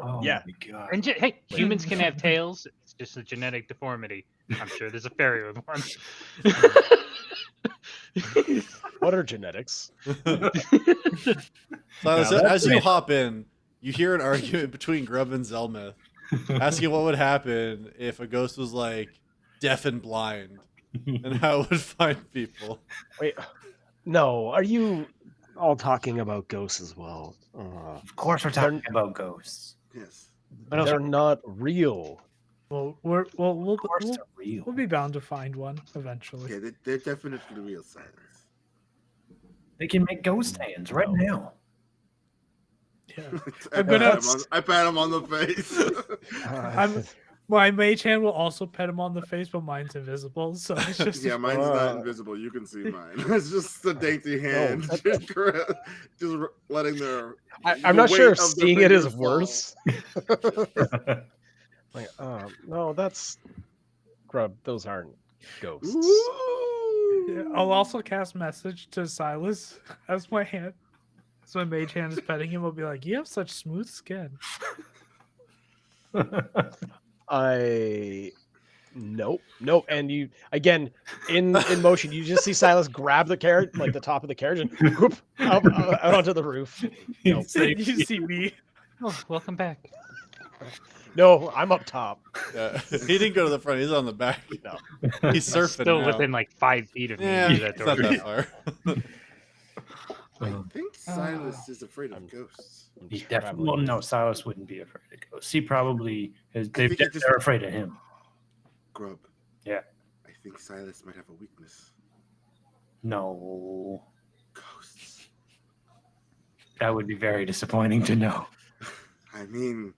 Oh, Yeah. my God. And hey, humans can have tails. It's just a genetic deformity. I'm sure there's a fairy with one. What are genetics? Silas, Now, as you that's- hop in, you hear an argument between Grub and Zelmeth, asking what would happen if a ghost was like deaf and blind, and how it would find people. Wait, no, are you all talking about ghosts as well? Of course, we're talking about ghosts. Yes. But They're of not real. We'll course, they're real. be bound to find one eventually. Okay, they're definitely real silence. They can make ghost hands right now. Yeah. I gonna- pat him on the face. My mage hand will also pet him on the face, but mine's invisible, so it's just Yeah, mine's not invisible. You can see mine. It's just a dainty hand, just letting their. I'm the not sure weight if of their seeing it is fingers fall. worse. Like, no, that's Grub. Those aren't ghosts. Ooh. Yeah, I'll also cast message to Silas as my hand. So my mage hand is petting him. I'll be like, "You have such smooth skin." Nope. And you again in motion. You just see Silas grab the carriage, like the top of the carriage, and whoop out onto the roof. Nope. You see me. Oh, welcome back. No, I'm up top. He didn't go to the front. He's on the back. No. He's surfing Still now. within like 5 feet of me Yeah, through that it's door. not that far. I think Silas is afraid of ghosts. He definitely. Well, no, Silas wouldn't be afraid of ghosts. He probably is. think he just- They're afraid of him. Grub. Yeah. I think Silas might have a weakness. No, Ghosts. that would be very disappointing to know. I mean,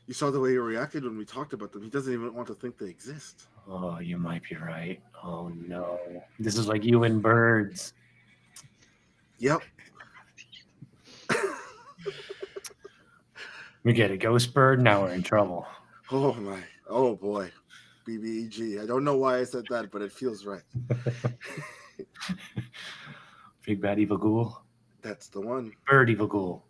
you saw the way he reacted when we talked about them. He doesn't even want to think they exist. Oh, you might be right. Oh no, this is like you and birds. Yep. We get a ghost bird. Now we're in trouble. Oh my. Oh boy. BBEG. I don't know why I said that, but it feels right. Big bad evil ghoul. That's the one. Bird evil ghoul.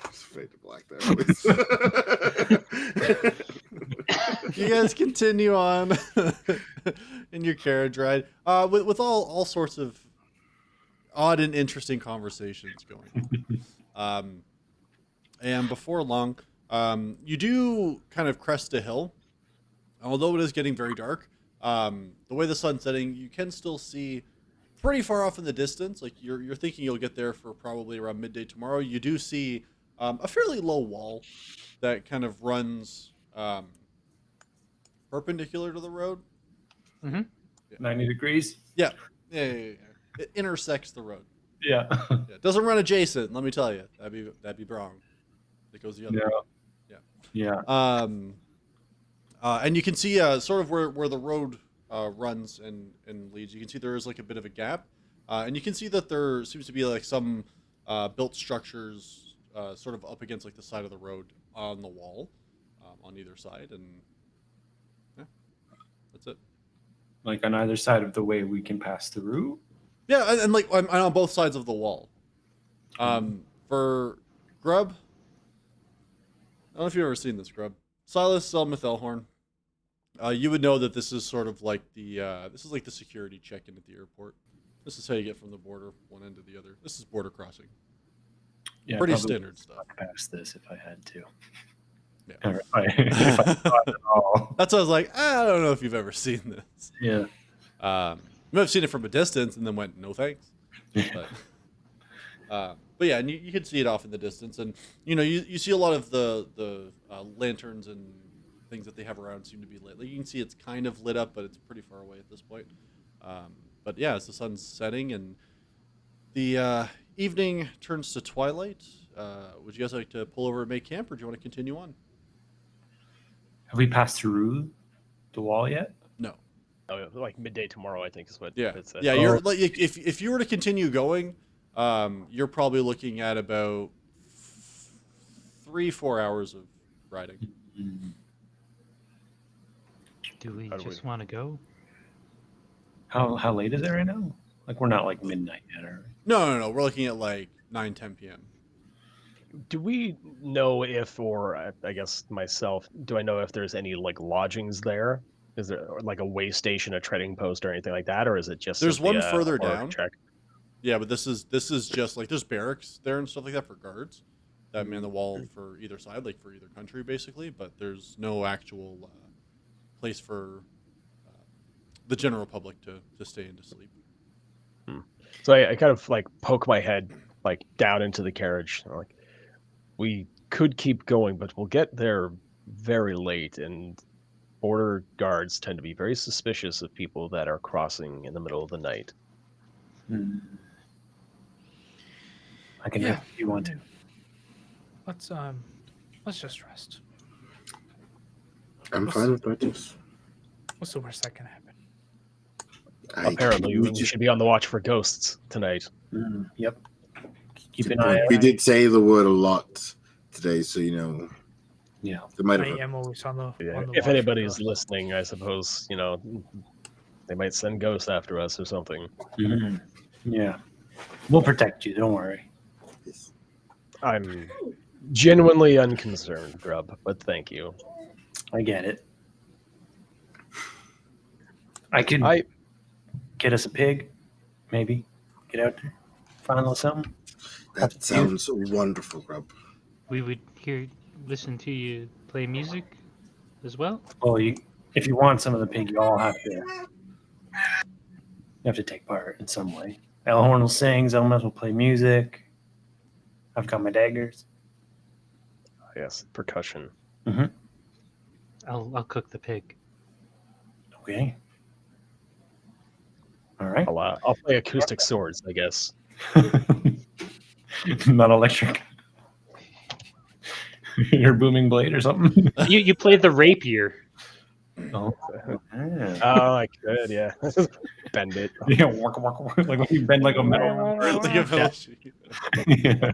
It's fade to black there. You guys continue on in your carriage ride with all sorts of odd and interesting conversations going on. And before long, you do kind of crest a hill. Although it is getting very dark, the way the sun's setting, you can still see pretty far off in the distance. Like you're thinking you'll get there for probably around midday tomorrow. You do see a fairly low wall that kind of runs perpendicular to the road. 90 degrees. Yeah. Yeah. It intersects the road. Yeah. Yeah. It doesn't run adjacent. Let me tell you, that'd be wrong. It goes the other way. Yeah. And you can see sort of where the road runs and leads. You can see there is like a bit of a gap, and you can see that there seems to be like some built structures sort of up against like the side of the road on the wall on either side, and yeah, that's it. Like on either side of the way we can pass through. Yeah, and like on both sides of the wall. For Grub, I don't know if you've ever seen this, Grub. Silas Elmith-Elhorn. You would know that this is sort of like the security check-in at the airport. This is how you get from the border one end to the other. This is border crossing. Yeah, Pretty probably standard stuff. walk past this if I had to. Yeah. Or if I thought at all. That's why I was like, I don't know if you've ever seen this. Yeah. You might have seen it from a distance and then went, no thanks. But yeah, and you can see it off in the distance, and you see a lot of the lanterns and things that they have around seem to be lit. Like, you can see it's kind of lit up, but it's pretty far away at this point. But yeah, as the sun's setting and the evening turns to twilight, would you guys like to pull over and make camp, or do you want to continue on? Have we passed through the wall yet? No. Oh, like midday tomorrow, I think is what Yeah. it said. Yeah, you're like if you were to continue going, you're probably looking at about 3-4 hours of riding. Do we How do just we- want to go? How late is it right now? Like we're not like midnight yet, are we? No. We're looking at like 9-10 p.m. Do we know if, or I guess myself, do I know if there's any like lodgings there? Is there like a way station, a trading post, or anything like that, or is it just There's simply one a further org down. check? Yeah, but this is just like there's barracks there and stuff like that for guards that man the wall for either side, like for either country basically. But there's no actual place for the general public to stay and to sleep. So I kind of like poke my head like down into the carriage. Like, we could keep going, but we'll get there very late, and border guards tend to be very suspicious of people that are crossing in the middle of the night. I can Yeah. make if you want to. Let's just rest. I'm fine with that. Yes. What's the worst that can happen? Apparently, we should be on the watch for ghosts tonight. Yep. Keep an eye out. We did say the word a lot today, so Yeah. they might I have. am always on the. Yeah, on the if watch for anybody's ghosts. listening, I suppose they might send ghosts after us or something. Yeah. We'll protect you. Don't worry. I'm genuinely unconcerned, Grub, but thank you. I get it. I could get us a pig, maybe. Get out there, find a little something. That sounds wonderful, Grub. We would listen to you play music as well. Well, if you want some of the pig, you all have to take part in some way. Elhorn will sing, Zelmas will play music. I've got my daggers. Yes, percussion. I'll cook the pig. Okay. All right. I'll play acoustic swords, I guess. Not electric. Your booming blade or something. You played the rapier. Oh. Oh, I could, yeah. Bend it. Yeah, walk, like when you bend like a metal. Like a metal sheet. Yeah.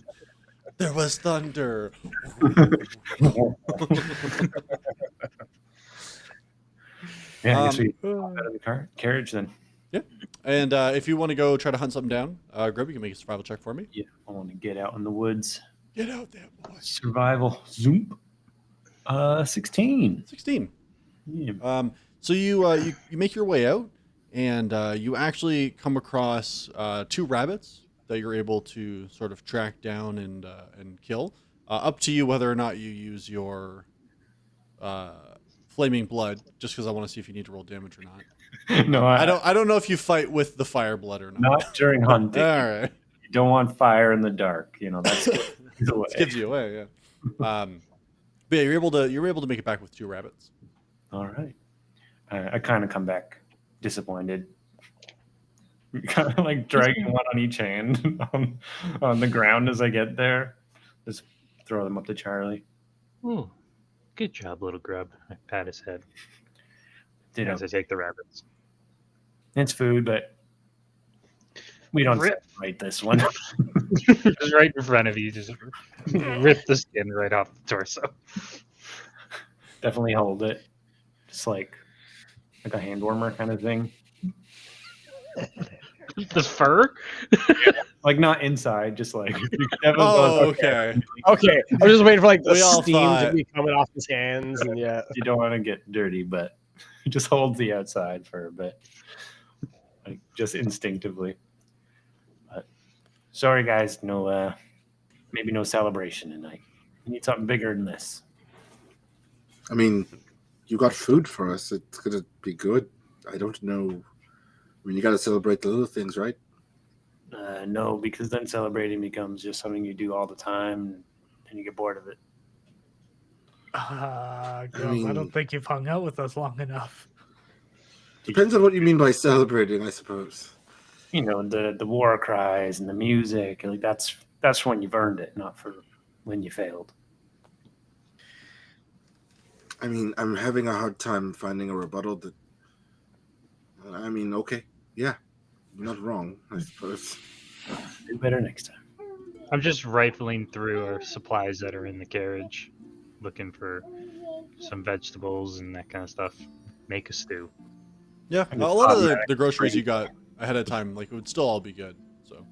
There was thunder. Yeah, I guess we hop out of the carriage then. Yeah. And if you want to go try to hunt something down, Grub, you can make a survival check for me. Yeah, I want to get out in the woods. Get out there, boy. Survival. Zoom. 16. 16. Yeah. So you make your way out, and you actually come across 2 rabbits that you're able to sort of track down and kill. Up to you whether or not you use your flaming blood, just because I want to see if you need to roll damage or not. No, I don't know if you fight with the fire blood or not. not during hunting. All right. You don't want fire in the dark. You know, that's the way. It gives you away, yeah. But yeah, you're able to make it back with 2 rabbits. All right. I kind of come back disappointed. Kind of like dragging one on each hand on the ground as I get there. Just throw them up to Charlie. Ooh, good job, little grub. I pat his head You know, as I take the rabbits. it's food, but we don't Rip. separate this one. Just right in front of you, just rip the skin right off the torso. Definitely hold it. Just like a hand warmer kind of thing. The fur? Like not inside, just like Oh, okay. Okay, I'm just waiting for like the We all steam to thought- be coming off his hands, and yeah. you don't want to get dirty, but just holds the outside for a bit. Like just instinctively. But sorry guys, no maybe no celebration tonight. We need something bigger than this. I mean, you got food for us. It's gonna be good. I don't know. I mean, you got to celebrate the little things, right? No, because then celebrating becomes just something you do all the time and you get bored of it. Grub, I mean- don't think you've hung out with us long enough. Depends on what you mean by celebrating, I suppose. You know, the war cries and the music, like that's when you've earned it, not for when you failed. I mean, I'm having a hard time finding a rebuttal that. I mean, okay, yeah, you're not wrong, I suppose. Do better next time. I'm just rifling through our supplies that are in the carriage, looking for some vegetables and that kind of stuff. Make a stew. Yeah, a lot of the groceries you got ahead of time, like it would still all be good. So.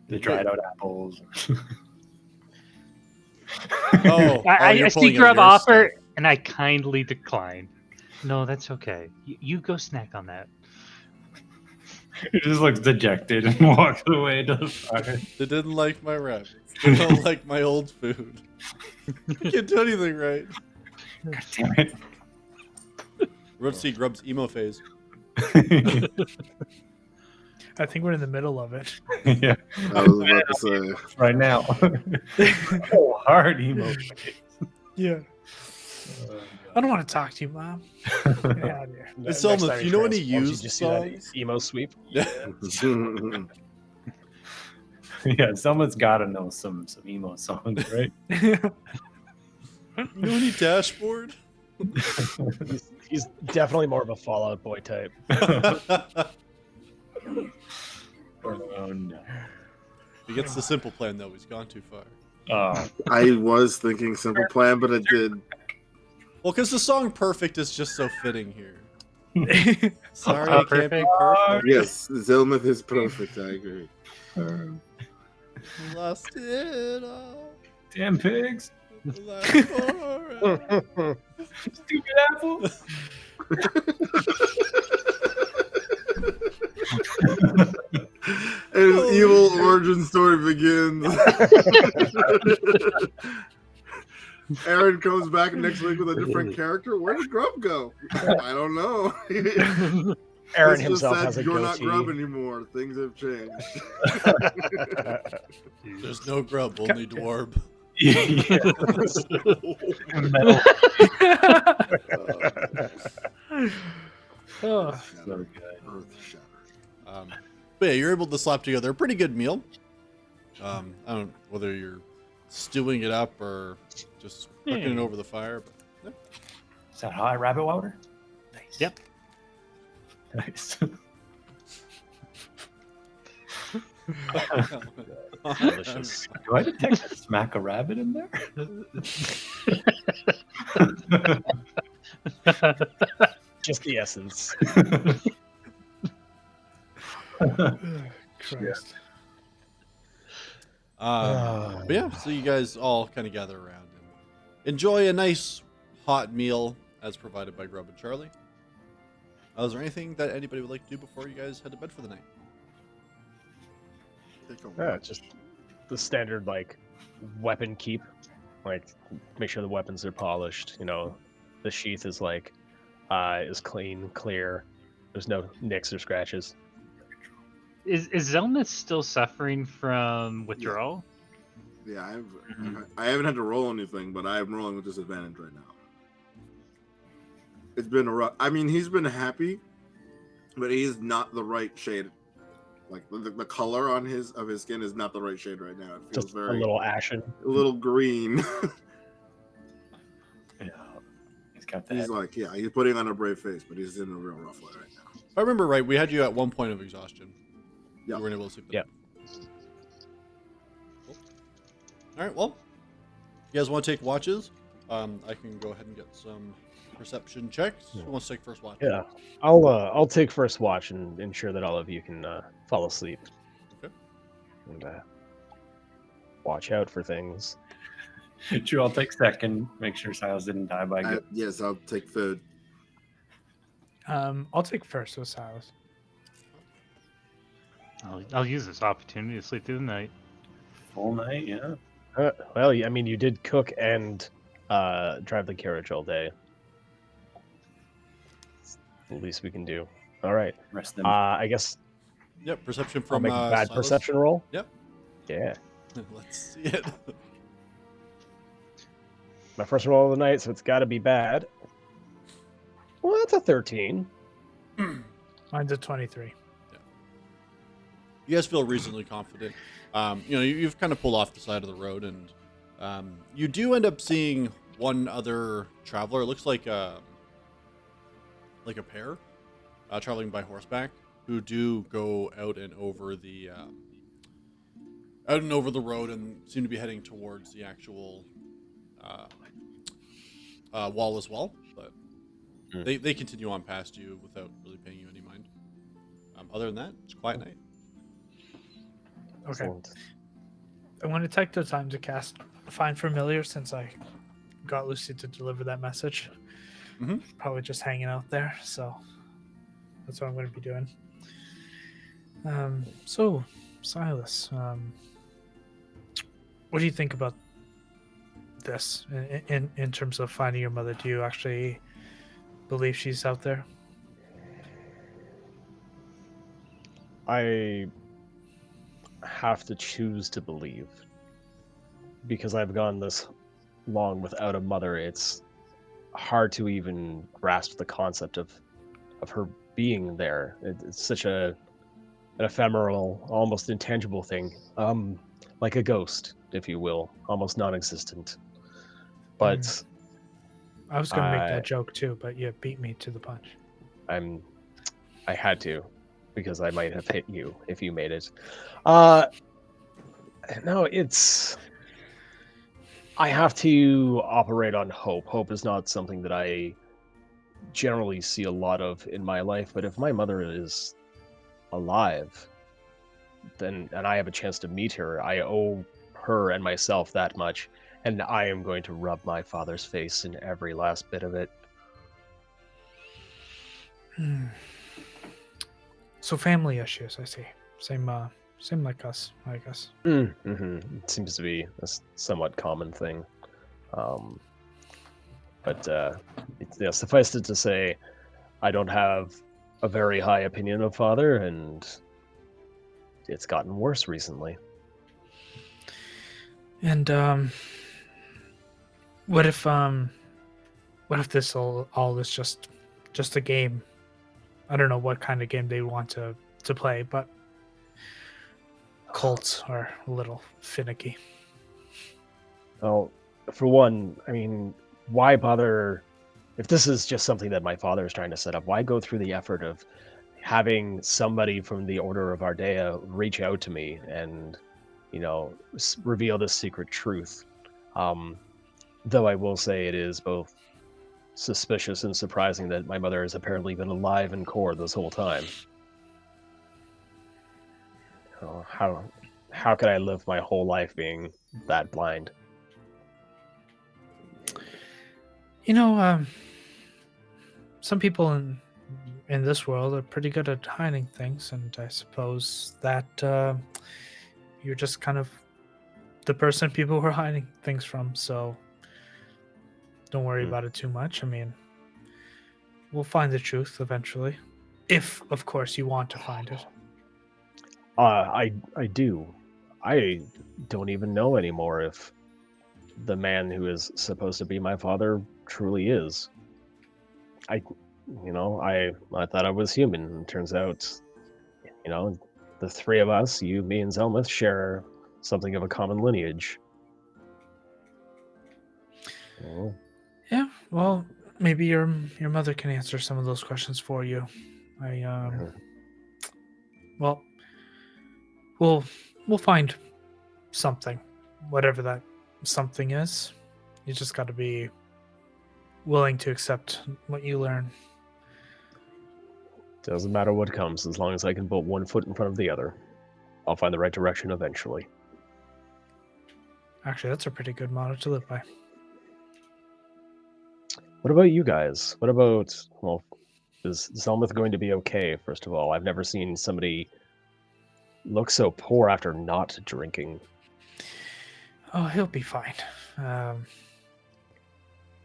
The dried out apples. Oh, I you're see pulling out grub your offer, stuff. and I kindly decline. No, that's okay. You go snack on that. He just looks dejected and walks away to the fire. They didn't like my rabbits. They don't like my old food. You can't do anything right. God damn it. We're about to see Grub's emo phase. I think we're in the middle of it. Yeah, I was about to say. right now. Oh, hard emo. Yeah. I don't want to talk to you, Mom. Get out of here. It's Next almost- time you know any transforms, used just do that songs? emo sweep. Yeah, someone's got to know some emo songs, right? You know any dashboard? He's definitely more of a Fallout Boy type. Oh no. He gets the simple plan though. He's gone too far. Oh, I was thinking simple plan, but I did. Well, because the song "Perfect" is just so fitting here. Sorry, Oh, I can't be perfect. perfect. Yes, Zilmuth is perfect. I agree. Lost it all. damn pigs! Last forever. Stupid apple! And his evil origin story begins. Aaron comes back next week with a different character. Where did Grub go? I don't know. Aaron It's just himself that has a you're not goatee. Grub anymore. Things have changed. There's no Grub, only Dwarb. Yeah. Oh, So good. Earth shattered. But yeah, you're able to slap together a pretty good meal. I don't know whether you're stewing it up or just cooking it over the fire. But Is that hot rabbit water? Nice. Yep. Nice. Delicious. Do I detect a smack a rabbit in there? Just the essence. Christ. But yeah, so you guys all kind of gather around and enjoy a nice hot meal as provided by Grub and Charlie. Is there anything that anybody would like to do before you guys head to bed for the night? Take a Yeah, watch. just the standard like weapon keep. Like make sure the weapons are polished. You know, the sheath is like is clean, clear. There's no nicks or scratches. Is Zelna still suffering from withdrawal? Yeah, I haven't had to roll anything, but I'm rolling with disadvantage right now. It's been a rough. I mean, he's been happy, but he's not the right shade. Like the color on his skin is not the right shade right now. It feels Just very a little ashen. a little green. Yeah. He's got that. He's like, yeah, he's putting on a brave face, but he's in a real rough way right now. If I remember right, we had you at one point of exhaustion. Yeah. You weren't able to sleep. Yep. Cool. All right. Well, you guys want to take watches? I can go ahead and get some perception checks. Who wants to take first watch? Yeah, I'll take first watch and ensure that all of you can fall asleep. Okay. And watch out for things. Drew, I'll take second. Make sure Silas didn't die by good. Yes, I'll take third. I'll take first with Silas. I'll use this opportunity to sleep through the night. Full night, yeah. Well, I mean, you did cook and drive the carriage all day. It's the least we can do. All right. Rest them. I guess Yep. Perception I'll from make a bad Silas. perception roll. Yep. Yeah. Let's see it. My first roll of the night, so it's got to be bad. Well, that's a 13. Mine's a 23. You guys feel reasonably confident. You've kind of pulled off the side of the road, and you do end up seeing one other traveler. It looks like a pair traveling by horseback who do go out and over the road and seem to be heading towards the actual wall as well. But they continue on past you without really paying you any mind. Other than that, it's a quiet night. Okay. Excellent. I'm going to take the time to cast Find Familiar since I got Lucy to deliver that message. Mhm. Probably just hanging out there, so that's what I'm going to be doing. So, Silas, what do you think about this in terms of finding your mother? Do you actually believe she's out there? I have to choose to believe because I've gone this long without a mother. It's hard to even grasp the concept of her being there. It's such an ephemeral, almost intangible thing, like a ghost, if you will, almost non-existent. But I was going to make that joke too, but you beat me to the punch. I had to, because I might have hit you if you made it. No, I have to operate on hope. Hope is not something that I generally see a lot of in my life, but if my mother is alive, and I have a chance to meet her, I owe her and myself that much, and I am going to rub my father's face in every last bit of it. So family issues, I see. Same like us, I guess. Mm-hmm. It seems to be a somewhat common thing. Suffice it to say, I don't have a very high opinion of father, and it's gotten worse recently. And what if this all is just a game? I don't know what kind of game they want to play, but cults are a little finicky. Well, for one, I mean, why bother? If this is just something that my father is trying to set up, why go through the effort of having somebody from the Order of Ardea reach out to me and, reveal this secret truth? Though I will say it is both suspicious and surprising that my mother has apparently been alive and core this whole time. How could I live my whole life being that blind? Some people in this world are pretty good at hiding things, and I suppose that you're just kind of the person people were hiding things from. So don't worry about it too much. I mean, we'll find the truth eventually, if of course you want to find it. I do. I don't even know anymore if the man who is supposed to be my father truly is. I thought I was human. And turns out, the three of us, you, me, and Zelmuth, share something of a common lineage. Oh, Yeah, well, maybe your mother can answer some of those questions for you. Well, we'll find something, whatever that something is. You just got to be willing to accept what you learn. doesn't matter what comes, as long as I can put one foot in front of the other. I'll find the right direction eventually. Actually, that's a pretty good motto to live by. What about you guys? What about, well, is Zelmuth going to be okay, first of all? I've never seen somebody look so poor after not drinking. Oh, he'll be fine.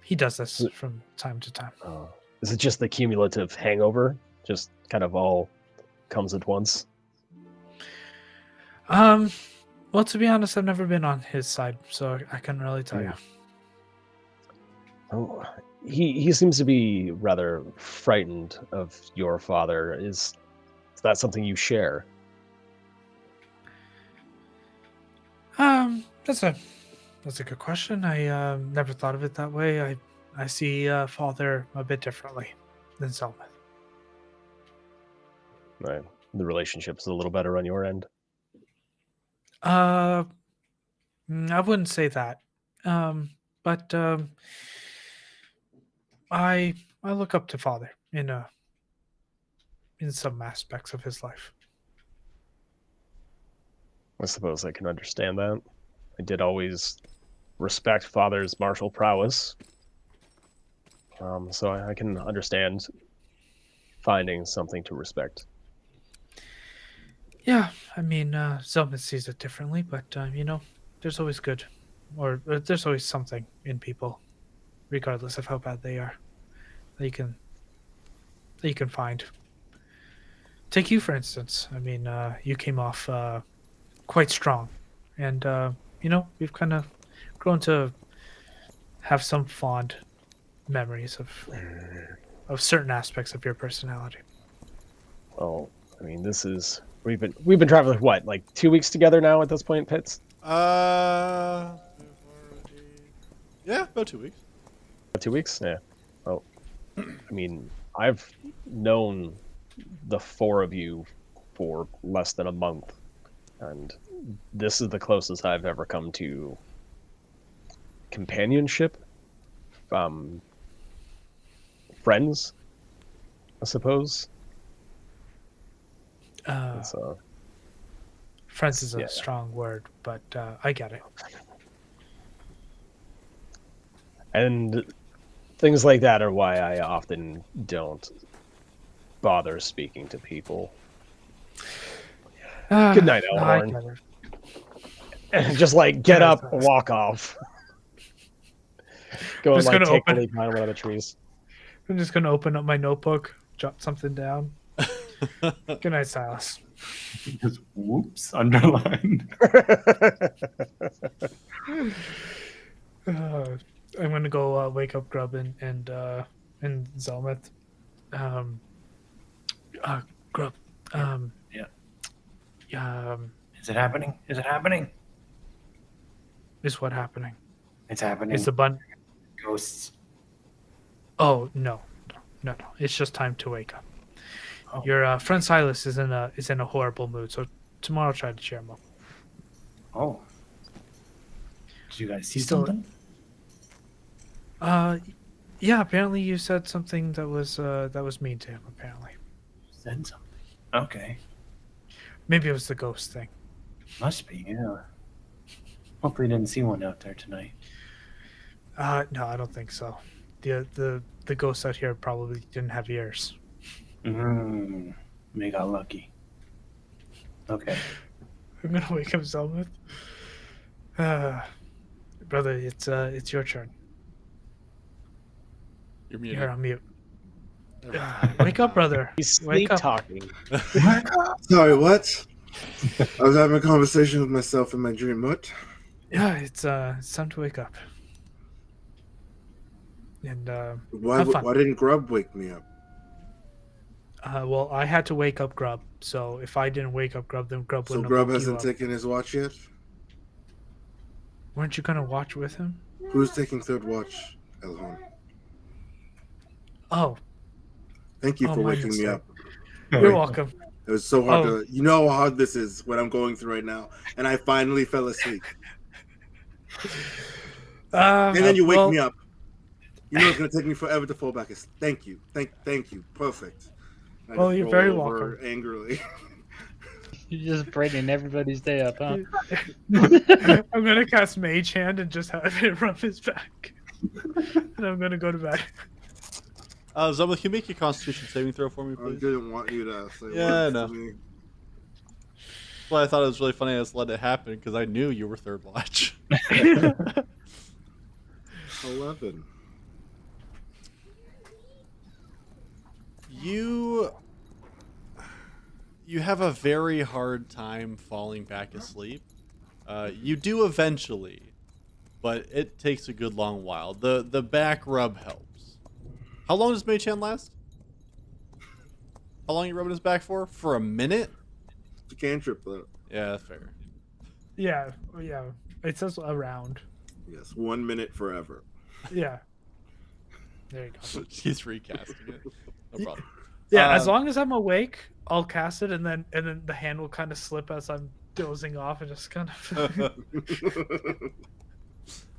He does this from time to time. Is it just the cumulative hangover? Just kind of all comes at once? Well, to be honest, I've never been on his side, so I couldn't really tell you. Oh, he seems to be rather frightened of your father. Is that something you share? That's a good question. I never thought of it that way. I see father a bit differently than Zelmuth. Right. The relationship's a little better on your end. I wouldn't say that. But I look up to father in some aspects of his life. I suppose I can understand that. I did always respect father's martial prowess. So I can understand finding something to respect. Yeah, I mean, Zelmuth sees it differently, but there's always good, or there's always something in people, regardless of how bad they are, that you can find. Take you for instance. I mean, you came off quite strong, and we've kind of grown to have some fond memories of certain aspects of your personality. Well, I mean, we've been traveling what, like 2 weeks together now at this point, Pitts? Yeah, about 2 weeks. 2 weeks? Yeah. Well, I mean, I've known the four of you for less than a month, and this is the closest I've ever come to companionship. Friends, I suppose. Friends is a strong word, but I get it. And things like that are why I often don't bother speaking to people. Good night, Elhorn. And just get up, and walk off. Go and take the leap behind one of the trees. I'm just gonna open up my notebook, jot something down. Good night, Silas. Just whoops, underlined. I'm gonna go wake up Grub and Zelmuth. Grub. Yeah. Is it happening? Is it happening? Is what happening? It's happening. Is the bun Ghosts. Oh no. It's just time to wake up. Oh. Your friend Silas is in a horrible mood, so tomorrow try to cheer him up. Oh. Did you guys see something? Yeah. Apparently, you said something that was mean to him. Apparently. Said something. Okay. Maybe it was the ghost thing. Must be, yeah. Hopefully, you didn't see one out there tonight. No, I don't think so. The ghosts out here probably didn't have ears. They got lucky. Okay. I'm gonna wake up Zelmuth. Brother, it's your turn. You're muted. You're on mute. Wake up, brother. He's Wake sleep up. talking. Sorry, what? I was having a conversation with myself in my dream. What? Yeah, it's time to wake up. And Why? have fun. Why didn't Grub wake me up? Well, I had to wake up Grub. So if I didn't wake up Grub, then Grub So wouldn't Grub have woke you hasn't up. taken his watch yet. Weren't you gonna watch with him? Who's taking third watch, Elhorn? Oh, Thank you Oh, for my waking me mistake. up. you're welcome. It was so hard Oh. to. You know how hard this is. What I'm going through right now, and I finally fell asleep. And then you wake me up. You know it's gonna take me forever to fall back. Thank you, thank you, perfect. I Well, just you're roll very over welcome. angrily. You're just brightening everybody's day up, huh? I'm gonna cast Mage Hand and just have it rub his back, and I'm gonna go to bed. Zelmuth, can you make your Constitution saving throw for me, I please? didn't want you to say Yeah, I words know. to me. That's why I thought it was really funny I just let it happen because I knew you were third watch. 11. You have a very hard time falling back asleep. You do eventually, but it takes a good long while. The back rub helps. How long does Mage Hand last? How long are you rubbing his back for? For a minute? It's a cantrip, though. Yeah, that's fair. Yeah. It says around. Yes, 1 minute forever. Yeah. There you go. He's recasting it. No problem. Yeah, as long as I'm awake, I'll cast it, and then the hand will kind of slip as I'm dozing off, and just kind of.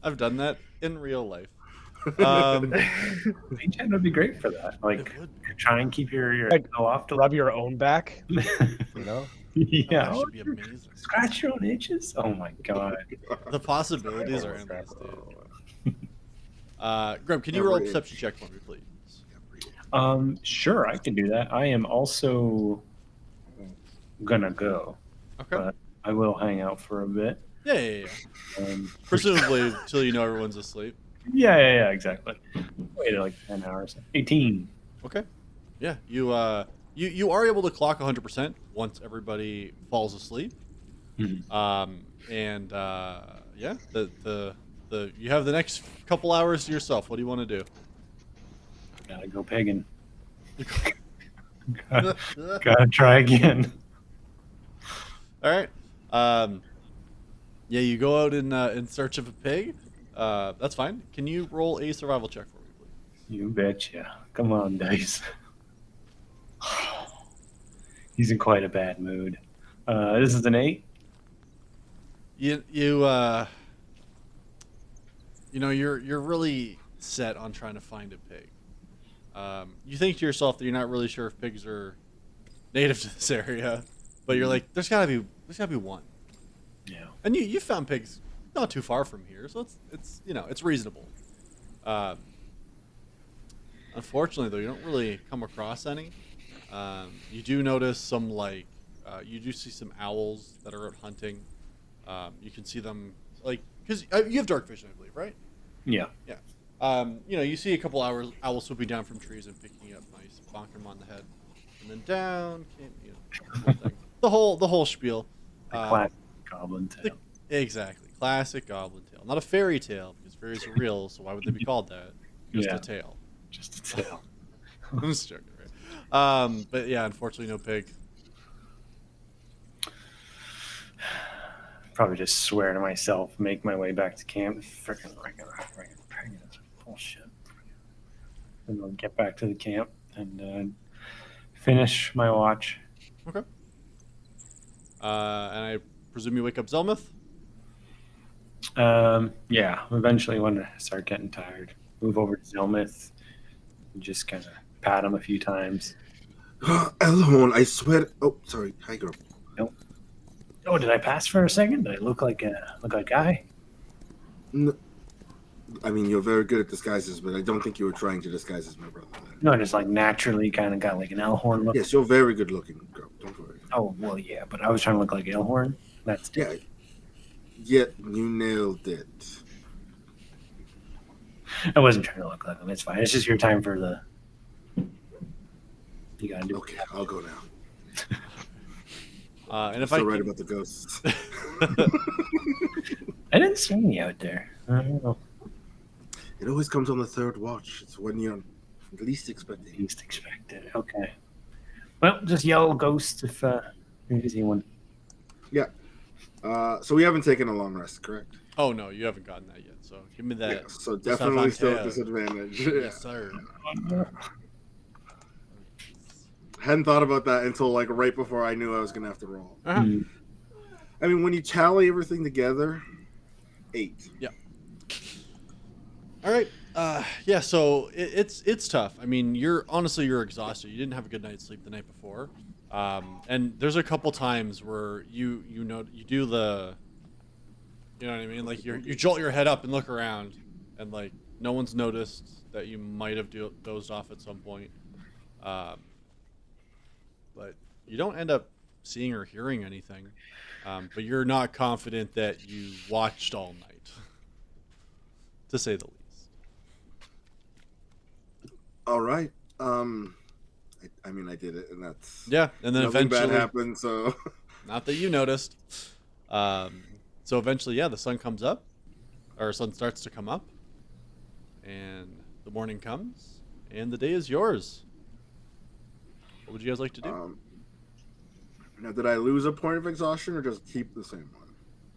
I've done that in real life. Mage Hand would be great for that. Like, It would be. try and keep your Like, go off to Rub your own back. You know. That yeah. should be amazing. Scratch your own itches. Oh my god. The possibilities are endless, dude. Grub, can you roll a perception check for me, please? Sure, I can do that. I am also gonna go, Okay. but I will hang out for a bit. Yeah. Um, Presumably until you know everyone's asleep. yeah, exactly. Wait, like 10 hours. 18. Okay. Yeah, you are able to clock 100% once everybody falls asleep. Mhm. Yeah, the you have the next couple hours to yourself. What do you want to do? Gotta go pagan. Gotta try again. All right. Yeah, you go out in search of a pig. That's fine. Can you roll a survival check for me, please? You betcha. Come on, dice. He's in quite a bad mood. This is an 8. You're really set on trying to find a pig. You think to yourself that you're not really sure if pigs are native to this area, but you're like, there's gotta be one. Yeah. And you found pigs not too far from here, so it's reasonable. Unfortunately, though, you don't really come across any. You do notice some you do see some owls that are out hunting. You can see them because you have dark vision, I believe, right? Yeah. You see a couple owls swooping down from trees and picking you up nice, bonking them on the head, and then down. The whole spiel. Classic goblin tale. Exactly, classic goblin tale. Not a fairy tale because fairies are real, so why would they be called that? Just Yeah. a tale. Just a tale. I'm just joking, right? But yeah, unfortunately, no pig. Probably just swear to myself, make my way back to camp. Freaking pregnant. Bullshit. And I'll get back to the camp and finish my watch. Okay. And I presume you wake up Zelmuth? Yeah, eventually when I start getting tired, move over to Zelmuth and just kind of pat him a few times. Elhorn, I swear. Oh, sorry. Hi, girl. Oh, did I pass for a second? Did I look like a guy? No, I mean, you're very good at disguises, but I don't think you were trying to disguise as my brother. No, I just like naturally kind of got like an Elhorn look. Yes, you're very good looking, girl. Don't worry. Oh, well, yeah, but I was trying to look like Elhorn. That's Yeah. Yet you nailed it. I wasn't trying to look like them. It's fine. It's just your time for the. You gotta do. Okay, I'll go now. And I'm if I still right can... about the ghosts. I didn't see any out there. I don't know. It always comes on the third watch. It's when you're least expecting. Least expected. Okay. Well, just yell ghost if you see one. So we haven't taken a long rest, correct? Oh no, you haven't gotten that yet. So give me that. Yeah. So definitely still at disadvantage. disadvantage. Yes, sir. Hadn't thought about that until like right before I knew I was gonna have to roll. Uh-huh. Mm. I mean, when you tally everything together, 8. All right. Yeah. So it's tough. I mean, you're exhausted. You didn't have a good night's sleep the night before, and there's a couple times where you do the, you know what I mean? Like you jolt your head up and look around, and like no one's noticed that you might have dozed off at some point, but you don't end up seeing or hearing anything. But you're not confident that you watched all night, to say the least. All right. I mean, I did it, and that's Yeah, and then nothing eventually, bad happened. So not that you noticed. So eventually, yeah, the sun comes up, or sun starts to come up, and the morning comes, and the day is yours. What would you guys like to do? Now, did I lose a point of exhaustion or just keep the same one?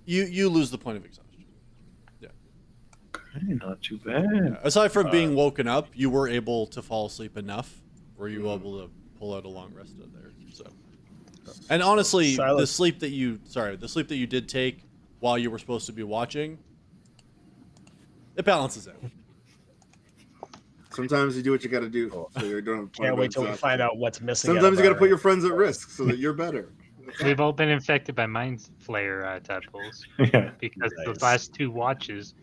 You lose the point of exhaustion. Okay, not too bad. Aside from being woken up, you were able to fall asleep enough where you were able to pull out a long rest in there. So, and honestly, the sleep that you did take while you were supposed to be watching, it balances out. Sometimes you do what you got to do. So you don't. Can't wait till we find out what's missing. Sometimes you got to put your friends at risk so that you're better. We've all been infected by mind flayer tadpoles Yeah. because Nice. the last 2 watches,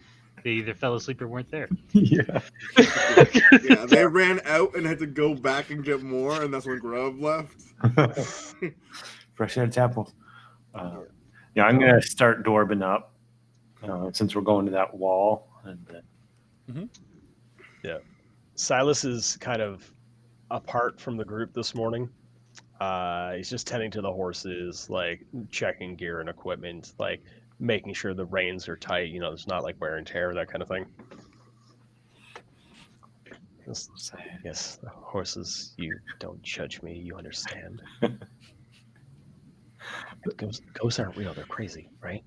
they either fell asleep or weren't there. Yeah. Yeah, they ran out and had to go back and get more, and that's when Grub left. Fresh out of tadpole. Yeah, I'm gonna start doorbing up since we're going to that wall. And Yeah. Silas is kind of apart from the group this morning. He's just tending to the horses, like checking gear and equipment, like making sure the reins are tight. You know, there's not like wear and tear, that kind of thing. Yes, the horses, you don't judge me, you understand. Ghosts aren't real, they're crazy, right?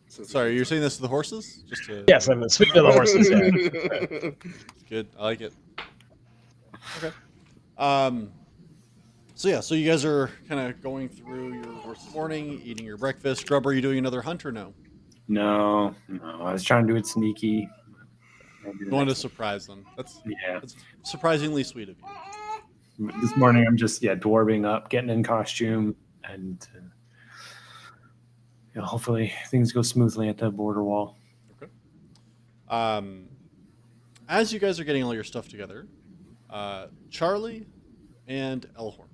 Sorry, you're saying this to the horses? Just to... Yes, I'm speaking to the horses. Yeah. Good, I like it. Okay. So you guys are kind of going through your horse morning, eating your breakfast. Grub, are you doing another hunt or no? No. I was trying to do it sneaky. You want to surprise them. That's surprisingly sweet of you. This morning I'm just dwarving up, getting in costume, and hopefully things go smoothly at the border wall. Okay. As you guys are getting all your stuff together, Charlie and Elhorn,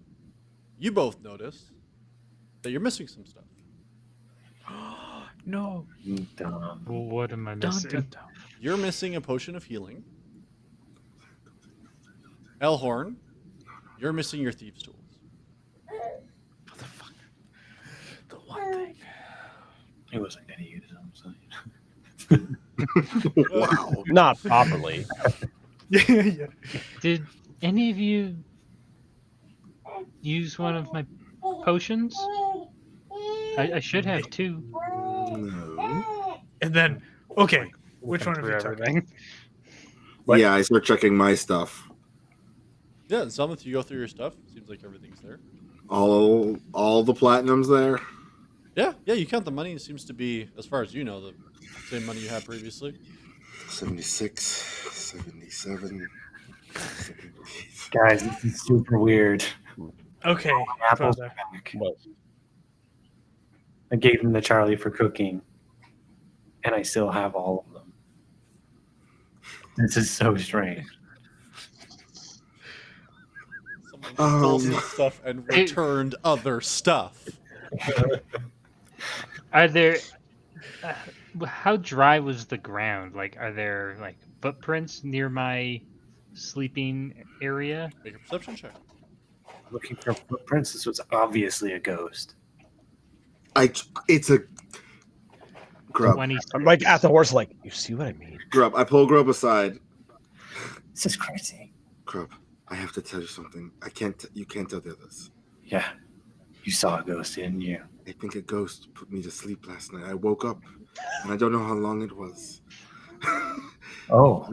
you both notice that you're missing some stuff. No. Dumb. Well, what am I missing? Dun, dun, dun. You're missing a potion of healing. Elhorn, you're missing your thieves' tools. Motherfucker. The one thing. He wasn't gonna use them. So. Wow. Not properly. Yeah. Did any of you use one of my potions? I should have 2. No. And then, okay, which one Looking of you for took? everything. What? Yeah, I start checking my stuff. Yeah, Zelmuth, you go through your stuff. Seems like everything's there. All the platinums there. Yeah, you count the money. It seems to be, as far as you know, the same money you had previously. 76, 77. 78. Guys, this is super weird. Okay. Apples so back. What? I gave them to Charlie for cooking, and I still have all of them. This is so strange. Someone stole some stuff and returned other stuff. Are there? How dry was the ground? Like, are there like footprints near my sleeping area? Make a perception check. Looking for footprints. This was obviously a ghost. It's a Grub. 26. I'm like at the horse, like, you see what I mean? Grub. I pull Grub aside. This is crazy. Grub, I have to tell you something. You can't tell the others. Yeah. You saw a ghost, didn't you? I think a ghost put me to sleep last night. I woke up, and I don't know how long it was. Oh.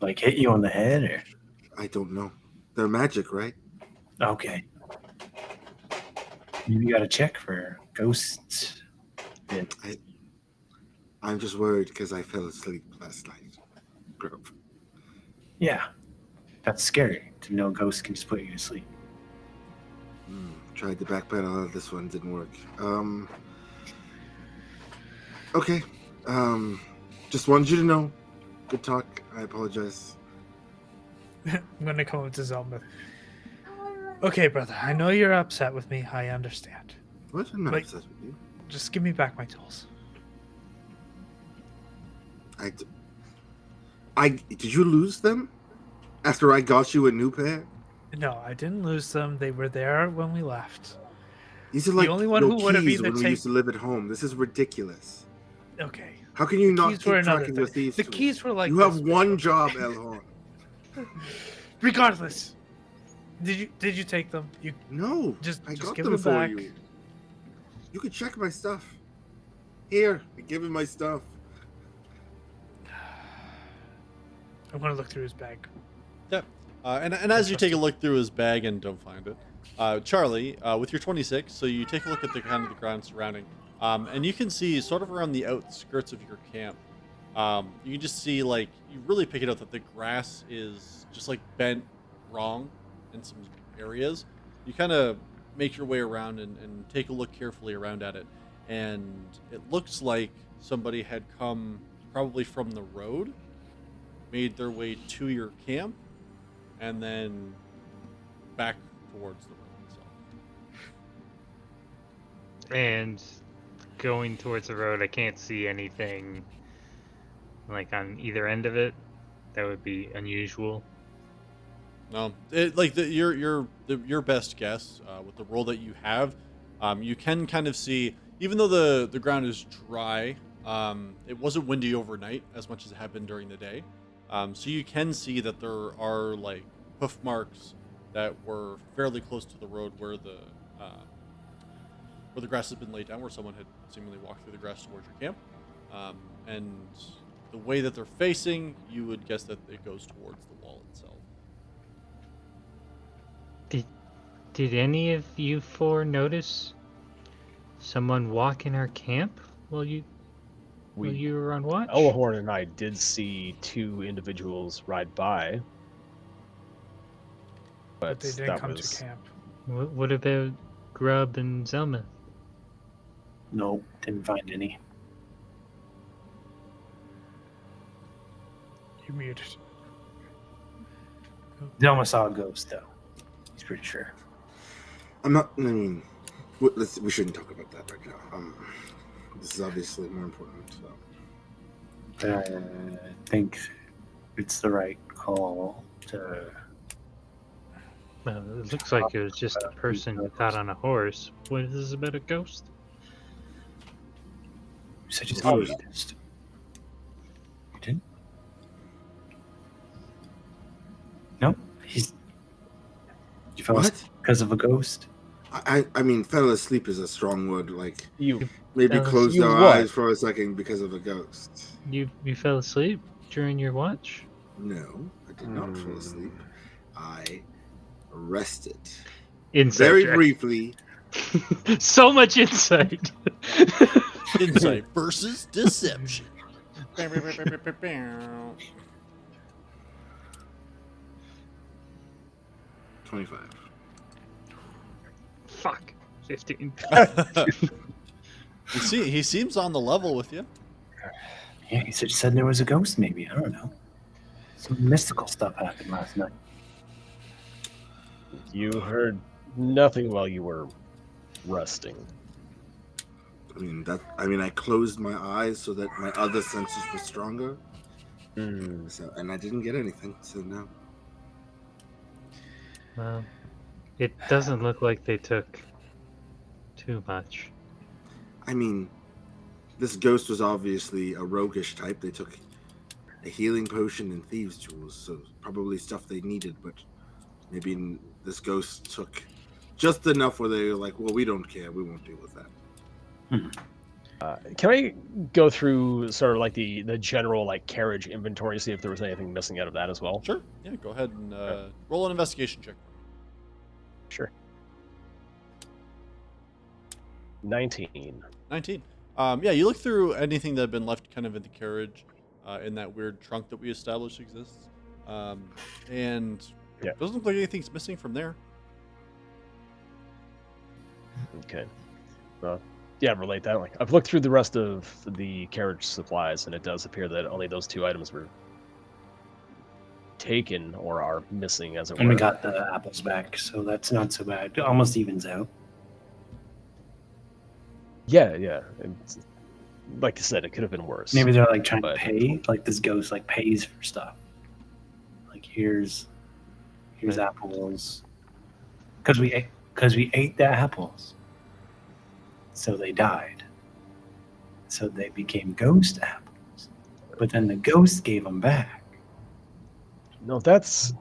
Like hit you on the head, or? I don't know. They're magic, right? Okay. Maybe you got to check for ghosts. I'm just worried because I fell asleep last night. Grub. Yeah. That's scary to know ghosts can just put you to sleep. Tried to backpedal. This one didn't work. Okay. Just wanted you to know. Good talk. I apologize. I'm gonna come up to Zelma. Okay, brother. I know you're upset with me. I understand. What? I'm not Wait. upset with you. Just give me back my tools. Did you lose them after I got you a new pair? No, I didn't lose them. They were there when we left. These are like only one your who would have keys either when we used to live at home. This is ridiculous. Okay. How can you not Keys keep were another tracking your thing. thieves? The tools? keys were like You have this. one job, Elhorn. Regardless, did you take them? You No, just I got give them them for back. you. You can check my stuff. Here, I give him my stuff. I'm gonna look through his bag. Yep. And as you take a look through his bag and don't find it, Charlie, with your 26, so you take a look at the kind of the ground surrounding, and you can see sort of around the outskirts of your camp. You can just see, like, you really pick it out that the grass is just like bent wrong in some areas. You kind of make your way around and take a look carefully around at it, and it looks like somebody had come probably from the road, made their way to your camp, and then back towards the road itself. And going towards the road, I can't see anything like on either end of it. That would be unusual. No, your best guess with the roll that you have, you can kind of see, even though the ground is dry, it wasn't windy overnight as much as it had been during the day. So you can see that there are like hoof marks that were fairly close to the road where the grass has been laid down, where someone had seemingly walked through the grass towards your camp. And the way that they're facing, you would guess that it goes towards the wall itself. Did any of you four notice someone walk in our camp while you were on watch? Elahorn and I did see two individuals ride by, But they didn't that come was to camp. What about Grub and Zelma? Nope, didn't find any. You muted. Zelma saw a ghost, though. He's pretty sure. I'm not. I mean, we shouldn't talk about that right now. This is obviously more important. So. I think it's the right call to. Well, it looks like it was just a person who got on a horse. What is this about a ghost? You said you Oh, saw a ghost. You didn't? No, you fell What? asleep because of a ghost. I mean, fell asleep is a strong word. Like you. maybe Fell closed asleep our what? eyes for a second because of a ghost. You fell asleep during your watch? No, I did not fall asleep. I rested Insight very check. briefly. So much insight. Insight versus deception. 25. Fuck. 15. He seems on the level with you. Yeah, you said there was a ghost. Maybe, I don't know. Some mystical stuff happened last night. You heard nothing while you were resting. I closed my eyes so that my other senses were stronger. Hmm. So, and I didn't get anything. So no. Well, it doesn't look like they took too much. I mean, this ghost was obviously a roguish type. They took a healing potion and thieves' tools, so probably stuff they needed. But maybe this ghost took just enough where they were like, "Well, we don't care. We won't deal with that." Can I go through sort of like the general like carriage inventory, see if there was anything missing out of that as well? Sure. Yeah, go ahead and roll an investigation check. Sure. 19. 19. Yeah, you look through anything that had been left kind of in the carriage, in that weird trunk that we established exists. And Yeah. it doesn't look like anything's missing from there. Okay. Well, yeah, relate that. Like, I've looked through the rest of the carriage supplies, and it does appear that only those 2 items were taken or are missing, as it And were. we got the apples back, so that's not so bad. It almost evens out. Yeah, yeah. It's, like I said, it could have been worse. Maybe they're like trying But- to pay. Like this ghost like pays for stuff. Like here's apples. Because we ate the apples. So they died. So they became ghost apples. But then the ghost gave them back. No, that's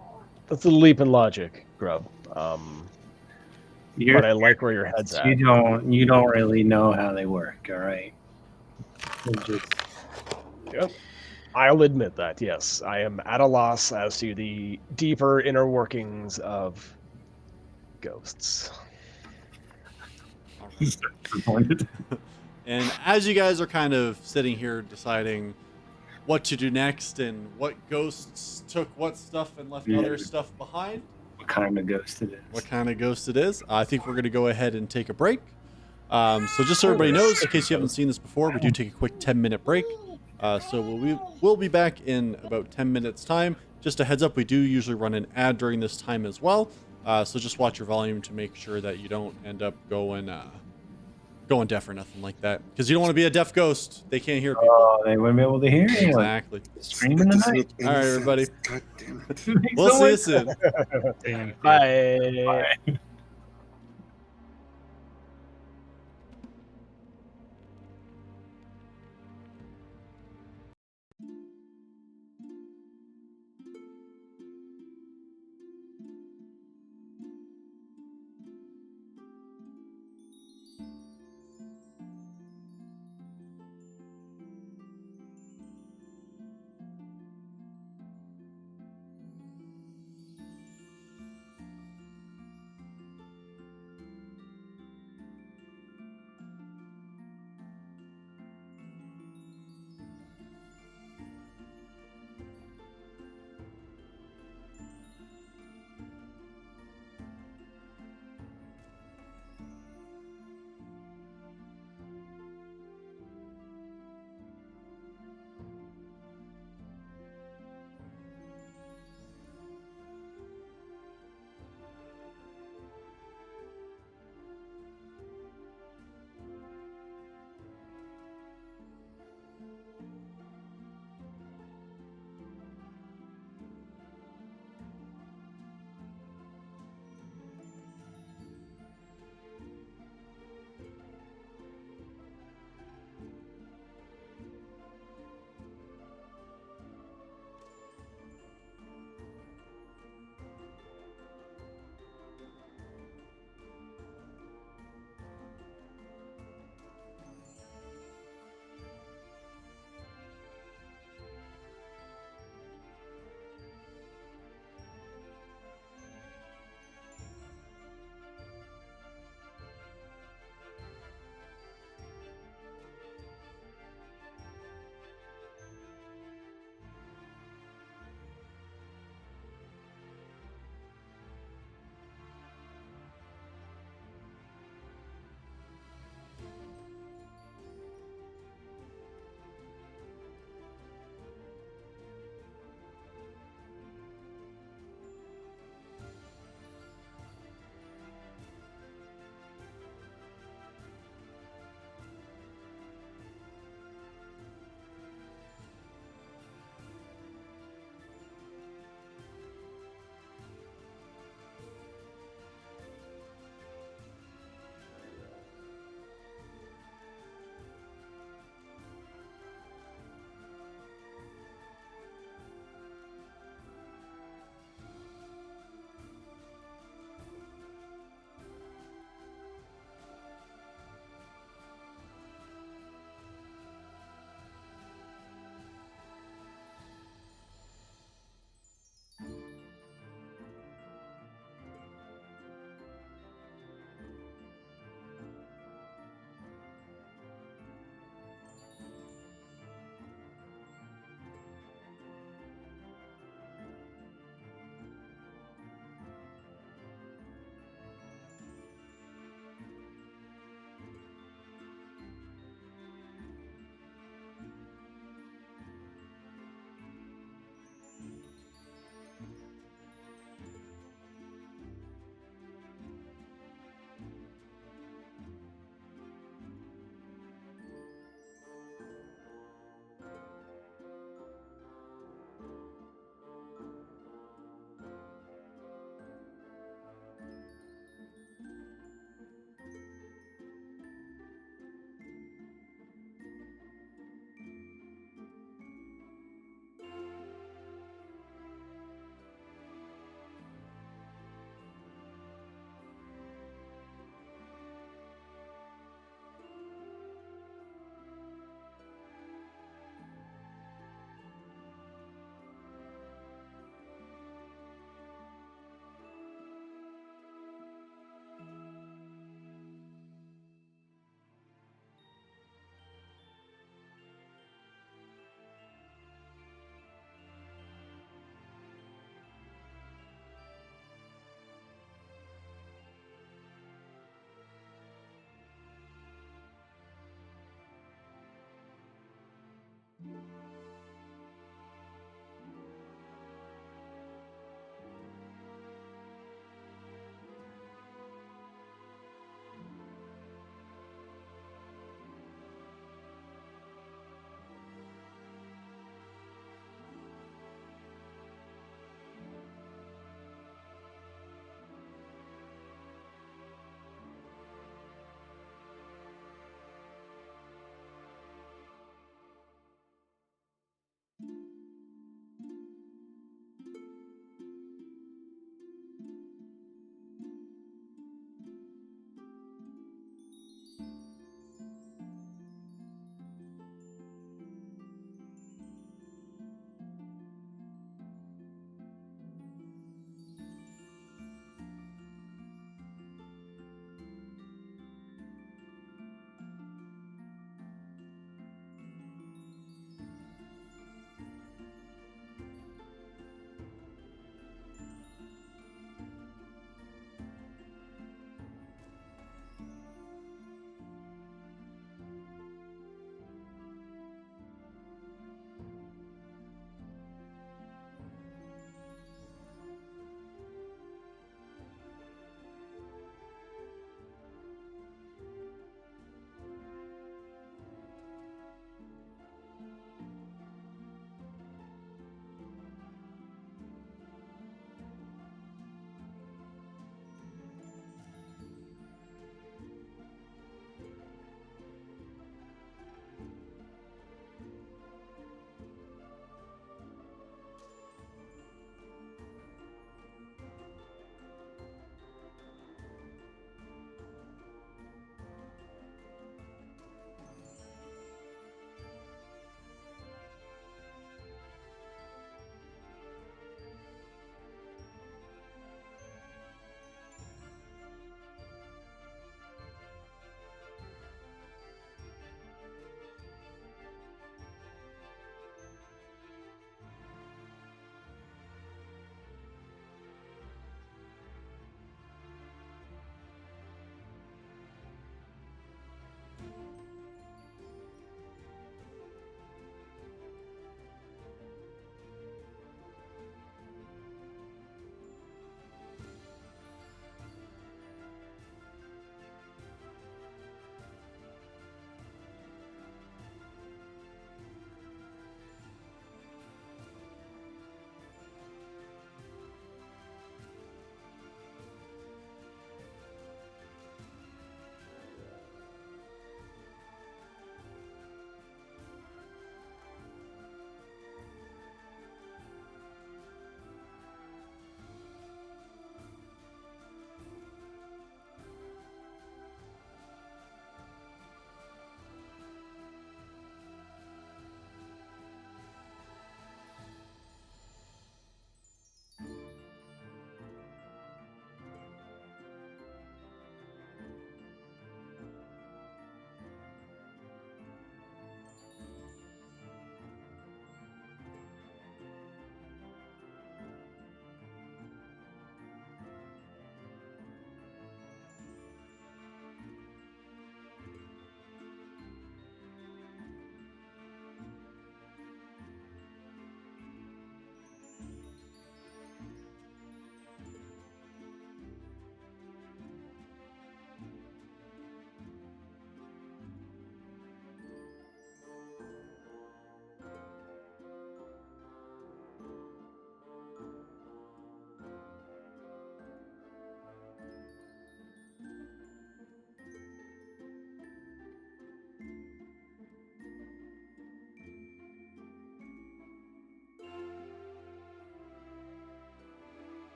a leap in logic, Grub. But I like where your head's at. You don't really know how they work, all right? Yep. I'll admit that, yes. I am at a loss as to the deeper inner workings of ghosts. Disappointed. And as you guys are kind of sitting here deciding what to do next and what ghosts took what stuff and left Yeah. other stuff behind, What kind of ghost it is? what kind of ghost it is, I think we're going to go ahead and take a break. So just so everybody knows, in case you haven't seen this before, we do take a quick 10-minute break. So we'll be back in about 10 minutes time. Just a heads up, we do usually run an ad during this time as well. So just watch your volume to make sure that you don't end up going deaf or nothing like that. Because you don't want to be a deaf ghost. They can't hear people. Oh, they wouldn't be able to hear you. Exactly. Scream in the night. All right, everybody. God damn it. We'll see you soon. Bye. Bye.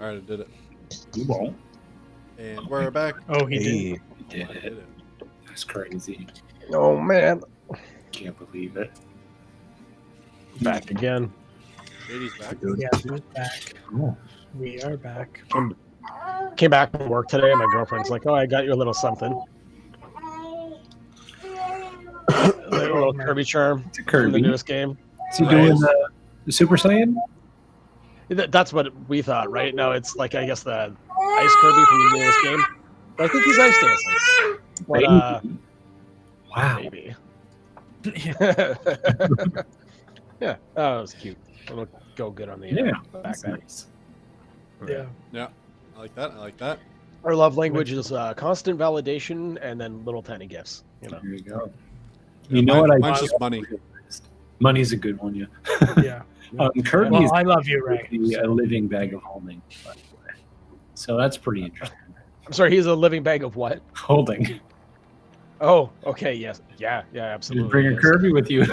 All right, I did it. You won't. And we're back. Oh, he did. You I did did it. it. That's crazy. Oh man, Can't believe it. back again. JD's back. Yeah, he was back. Oh. We are back. Came back from work today, and my girlfriend's like, "Oh, I got you a little something, a little Kirby charm It's a from the Kirby. newest game." Is he doing the Super Saiyan? That's what we thought, right? No, it's like I guess the Ice Kirby from the newest game. But I think he's ice dancing. But Baby. Wow. maybe. Yeah, that was cute. It'll go good on the Yeah. backpack. Nice. Yeah. Yeah, I like that. I like that. Our love language is constant validation and then little tiny gifts. You know. There you go. Yeah, You know what? mine's just money. Money's a good one, yeah. Yeah. Kirby Well, is I love you, Ray. a living bag of holding, by the way. So that's pretty interesting. I'm sorry. He's a living bag of what? Holding. Oh, okay. Yes. Yeah. Yeah. You Absolutely. bring a yes. Kirby with you.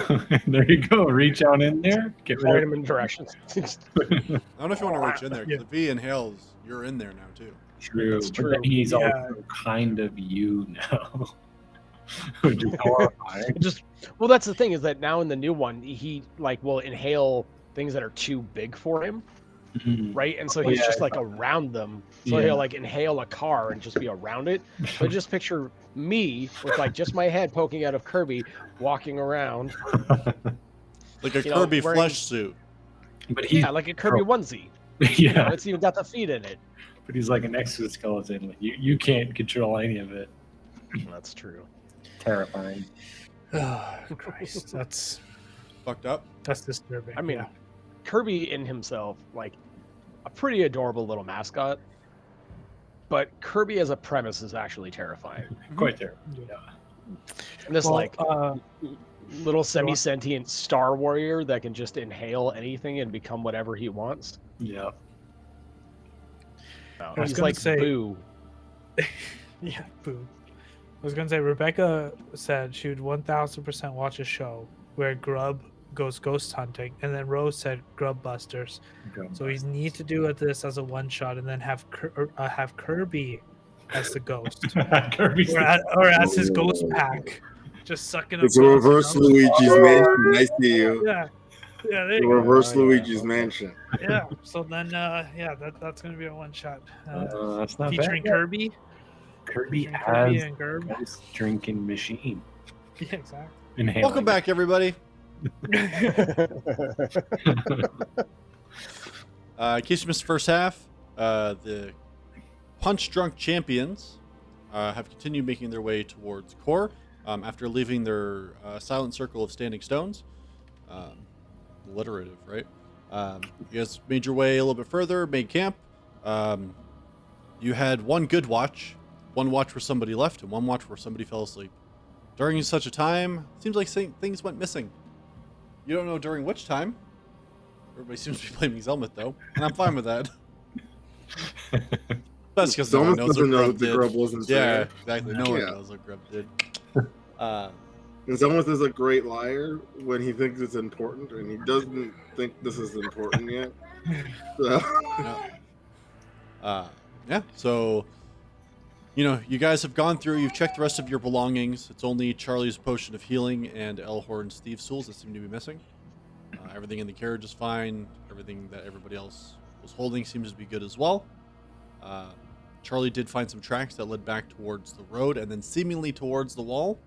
There you go. Reach on in there. Get Point rid him in directions. I don't know if you want to reach in there. 'Cause Yeah. if he inhales, you're in there now too. True. That's But then true. he's Yeah. also kind of you now. Which is horrifying. Just well, that's the thing is that now in the new one, he like will inhale things that are too big for him, right? And so he's Yeah. just like around them. So Yeah. he'll like inhale a car and just be around it. So just picture me with like just my head poking out of Kirby, walking around. Like a You know, Kirby wearing- flesh suit. But he's Yeah, like a Kirby onesie. You know, yeah. it's even got the feet in it. But he's like an exoskeleton. Like you can't control any of it. That's true. Terrifying. Oh, Christ, that's Fucked up. disturbing. I mean, yeah. Kirby in himself, like a pretty adorable little mascot. But Kirby as a premise is actually terrifying. Quite terrible. And this Well, like little semi-sentient star warrior that can just inhale anything and become whatever he wants. Yeah. I was He's gonna like say- Boo. Yeah, boo. I was gonna say Rebecca said she would 1000% watch a show where Grub goes ghost hunting, and then Rose said Grub Busters. So we need to do this as a one shot, and then have Kirby as the ghost, Kirby's or as his ghost pack, just sucking up. It's a ghosts, reverse you know? Luigi's Mansion. I see you. Yeah, yeah, there The you go. reverse Oh, yeah. Luigi's Mansion. Yeah. So then, that's gonna be a one shot that's not featuring bad. Kirby. Kirby Featuring Kirby has and Gerb. a ghost drinking machine. Yeah, exactly. Inhaling. Welcome back, everybody. In case you missed the first half, the Punch Drunk Champions have continued making their way towards Core after leaving their silent circle of standing stones. Alliterative, right? You guys made your way a little bit further, made camp. You had one good watch, one watch where somebody left, and one watch where somebody fell asleep. During such a time, seems like things went missing. You don't know during which time. Everybody seems to be blaming Zelmith, though, and I'm fine with that. That's because no one Zelmith knows doesn't what know Grub that the did. Grub wasn't Yeah, there. exactly. No one Yeah. knows what Grub did. And Zelmith is a great liar when he thinks it's important, and he doesn't think this is important yet. So, Yeah, so, you guys have gone through, you've checked the rest of your belongings. It's only Charlie's potion of healing and Elhorn's thieves' tools that seem to be missing. Everything in the carriage is fine. Everything that everybody else was holding seems to be good as well. Charlie did find some tracks that led back towards the road and then seemingly towards the wall.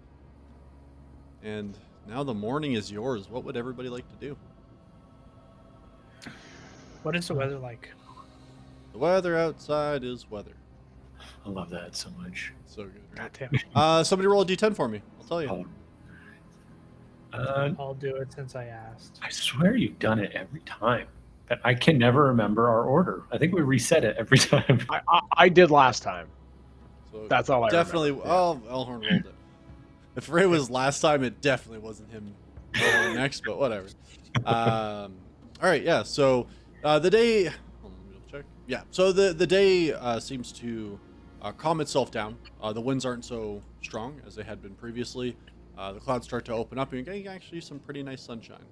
And now the morning is yours. What would everybody like to do? What is the weather like? The weather outside is weather. I love that so much. So good. God Right? damn. Somebody roll a d10 for me. I'll tell you. I'll do it since I asked. I swear you've done it every time. But I can never remember our order. I think we reset it every time. I did last time. So That's all I definitely. remember. Oh, Elhorn rolled it. If Ray was last time, it definitely wasn't him rolling next, but whatever. All right, yeah. So the day. Hold on, let me double check. Yeah. So the day seems to calm itself down. The winds aren't so strong as they had been previously. The clouds start to open up, and you're getting actually some pretty nice sunshine.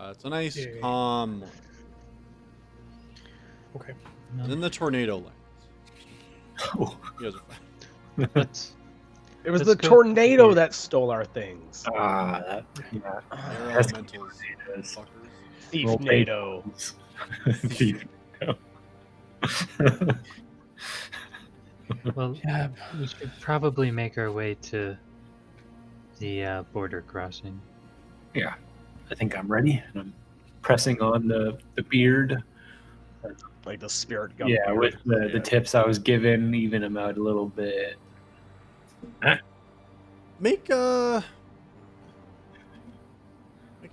It's a nice, Yeah. calm morning. Okay. And then the tornado lands. Oh, You guys are fine. Let's It was Let's the go. tornado that stole our things. yeah. Air That's elementals, tornadoes. fuckers. Thief Roll NATO. Thief. well, Yeah. we should probably make our way to the border crossing. Yeah, I think I'm ready. And I'm pressing on the beard. Like the spirit gun. Yeah, beard. with the Yeah. tips I was given, even them out a little bit. Make a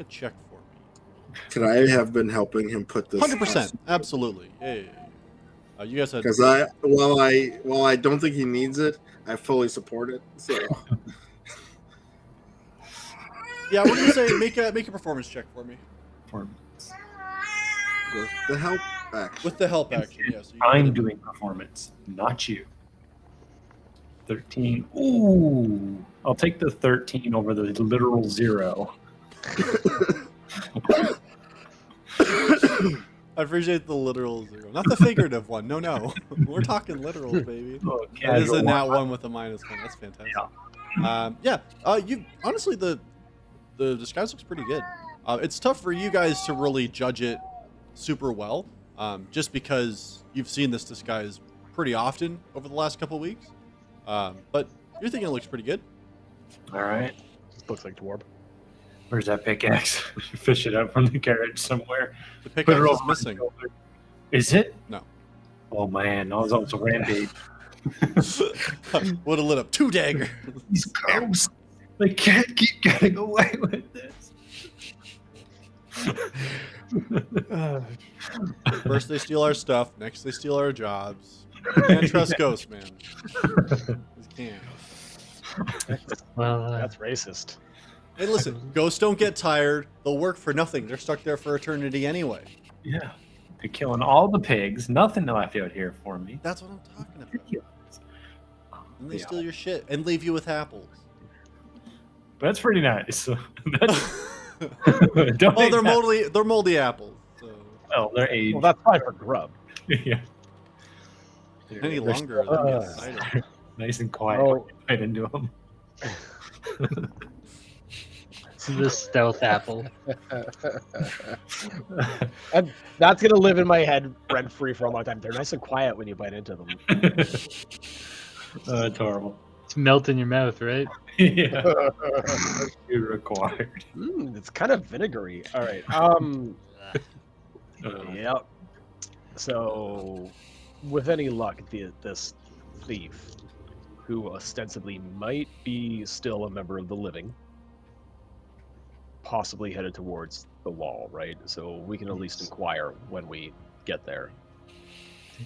check for me. Could I have been helping him put this? 100%, absolutely. Yeah. You guys had Because while I don't think he needs it, I fully support it. So yeah. We're gonna say make a performance check for me with the help action. with the help action. Yeah. So you I'm get it. doing performance, not you. 13. Ooh, I'll take the 13 over the literal 0. I appreciate the literal 0, not the figurative one. No, we're talking literals, baby. Oh, That is a casual nat one. 1 with a -1. That's fantastic. Yeah. You honestly the disguise looks pretty good. It's tough for you guys to really judge it super well, just because you've seen this disguise pretty often over the last couple weeks. But you're thinking it looks pretty good. All right. This looks like Dwarb. Where's that pickaxe? Fish it out from the carriage somewhere. The Put it pickaxe over is my missing. shoulder. Is it? No. Oh man, that was also rampage. Would have lit up 2 daggers. These ghosts, they can't keep getting away with this. First they steal our stuff, next they steal our jobs. You can't trust ghosts, man. You can't. Well, That's racist. Hey, listen, ghosts don't get tired. They'll work for nothing. They're stuck there for eternity anyway. Yeah, they're killing all the pigs. Nothing left out here for me. That's what I'm talking about. Ridiculous. And they Yeah. steal your shit and leave you with apples. That's pretty nice. That's, Oh, don't make they're that- moldy apples. So Oh, they're aged. Well, that's fine for grub. Yeah. any They're longer, still, they'd get cider. nice and quiet. Oh. Right into them. the stealth apple. And that's gonna live in my head rent free for a long time. They're nice and quiet when you bite into them. It's horrible. It's melt in your mouth, right? Yeah. You're required. It's kind of vinegary. All right. Yep. So, with any luck, this thief, who ostensibly might be still a member of the living, possibly headed towards the wall, right? So we can at least inquire when we get there.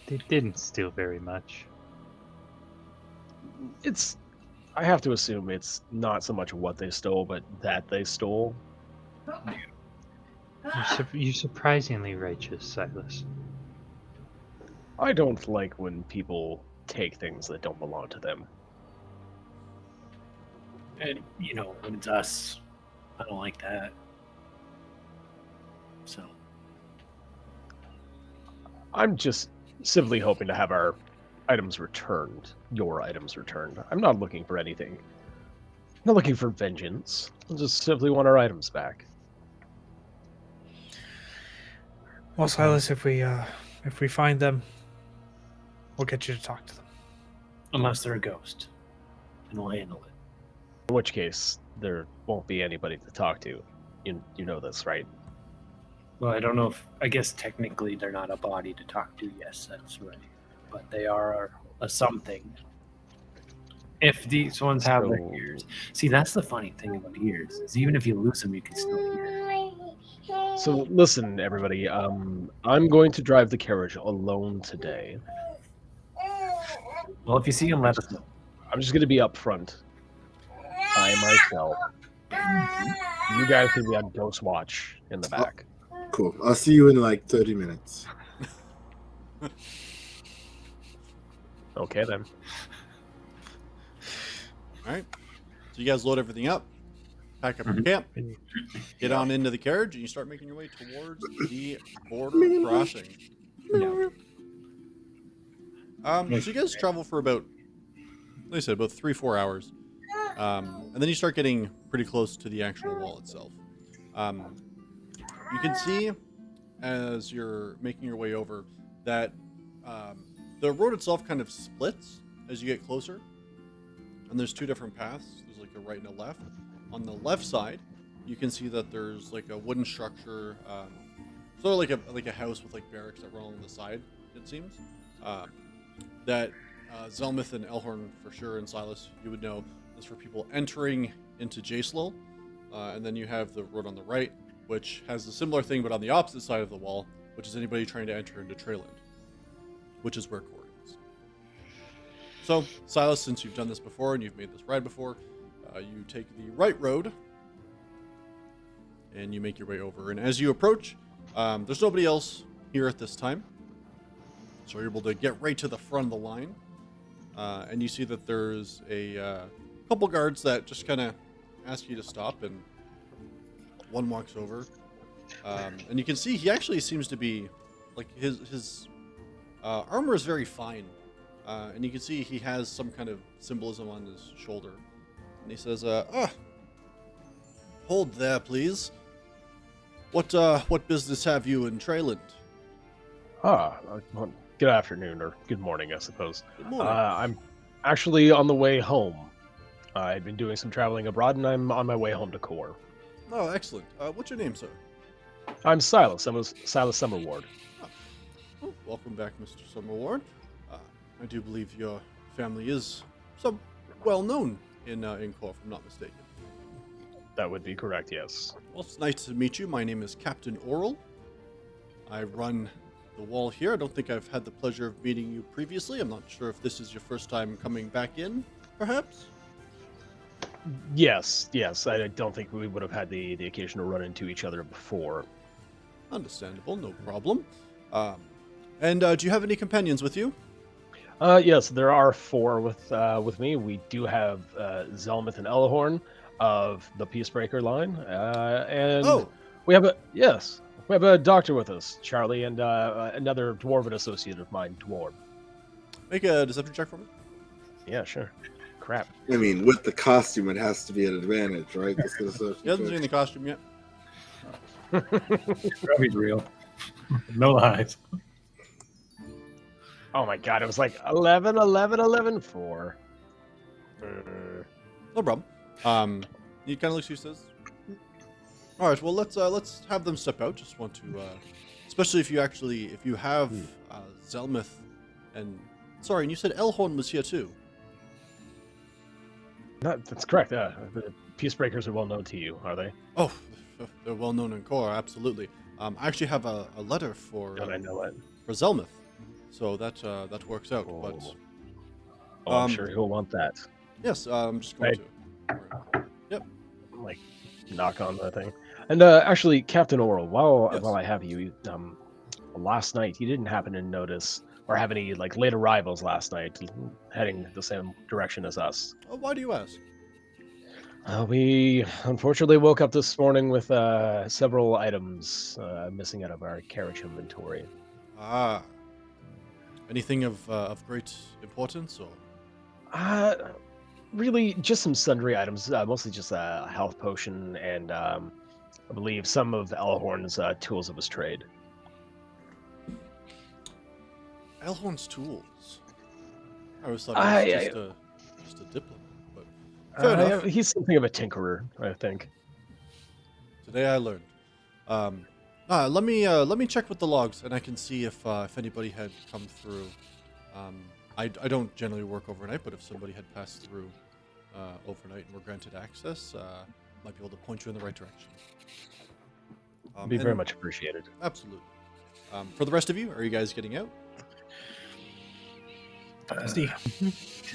They didn't steal very much. I have to assume it's not so much what they stole, but that they stole. You're surprisingly righteous, Silas. I don't like when people take things that don't belong to them. And, you know, when it's us, I don't like that. So, I'm just simply hoping to have our items returned, your items returned. I'm not looking for anything. I'm not looking for vengeance. I just simply want our items back. Well, Silas, if we find them, we'll get you to talk to them. unless they're a ghost, and we'll handle it. In which case, there won't be anybody to talk to. You know this, right? Well, I don't know if, I guess technically they're not a body to talk to. Yes, that's right. But they are a something. If these ones have their So- ears. See, that's the funny thing about ears, is even if you lose them, you can still hear. So listen, everybody. I'm going to drive the carriage alone today. Well, if you see them, let us know. I'm just going to be up front by myself. You guys can be on ghost watch in the back. Cool. I'll see you in like 30 minutes. Okay then. All right. So you guys load everything up, pack up your camp, get on into the carriage, and you start making your way towards the border crossing. Yeah. So you guys travel for about, like I said, about 3-4 hours. And then you start getting pretty close to the actual wall itself. You can see as you're making your way over that the road itself kind of splits as you get closer. And there's two different paths. There's like a right and a left. On the left side, you can see that there's like a wooden structure, sort of like a house with like barracks that run along the side. It seems that Zelmith and Elhorn for sure, and Silas, you would know, is for people entering into Jacelil. And then you have the road on the right, which has a similar thing, but on the opposite side of the wall, which is anybody trying to enter into Treyland, which is where Corey is. So, Silas, since you've done this before and you've made this ride before, you take the right road and you make your way over. And as you approach, there's nobody else here at this time, so you're able to get right to the front of the line. And you see that there's a couple guards that just kind of ask you to stop, and one walks over, and you can see he actually seems to be like his armor is very fine, and you can see he has some kind of symbolism on his shoulder, and he says, hold there, please. What business have you in Treyland? Well, good afternoon, or good morning, I suppose. Good morning. I'm actually on the way home. I've been doing some traveling abroad, and I'm on my way home to Core. Oh, excellent. What's your name, sir? I'm Silas. I'm Silas Summerward. Oh, welcome back, Mr. Summerward. I do believe your family is some well known in Core, if I'm not mistaken. That would be correct, yes. Well, it's nice to meet you. My name is Captain Oral. I run the wall here. I don't think I've had the pleasure of meeting you previously. I'm not sure if this is your first time coming back in, perhaps? Yes. I don't think we would have had the occasion to run into each other before. Understandable, no problem. And do you have any companions with you? Yes, there are 4 with me. We do have Zelmith and Elhorn of the Peacebreaker line, and we have a doctor with us, Charlie, and another dwarven associate of mine, Dwarb. Make a deception check for me. Yeah, sure. Crap. I mean, with the costume, it has to be an advantage, right? He hasn't seen the costume yet. Probably real. No lies. Oh my god, it was like 11, 11, 11, 4. No problem. He kind of looks at you, says, all right, well, let's have them step out. Just want to, especially if you have Zelmith and, sorry, and you said Elhorn was here too. That's correct. The Peacebreakers are well known to you, are they? Oh, they're well known in Core, absolutely. I actually have a letter for Don't I know it? for Zelmith, so that works out. Oh. But I'm sure he'll want that. yes, I'm just going to. Yep. Like, knock on the thing. And actually, Captain Oral, while I have you, last night you didn't happen to notice or have any like late arrivals last night heading the same direction as us? Oh, why do you ask? We unfortunately woke up this morning with several items missing out of our carriage inventory. Ah. Anything of great importance, or? Really, just some sundry items, mostly just a health potion and I believe some of Elhorn's tools of his trade. Elhorn's tools. I always thought he was just a diplomat, but fair enough. He's something of a tinkerer, I think. Today I learned. Let me check with the logs, and I can see if anybody had come through. I don't generally work overnight, but if somebody had passed through overnight and were granted access, might be able to point you in the right direction. Be very much appreciated. Absolutely. For the rest of you, are you guys getting out? Do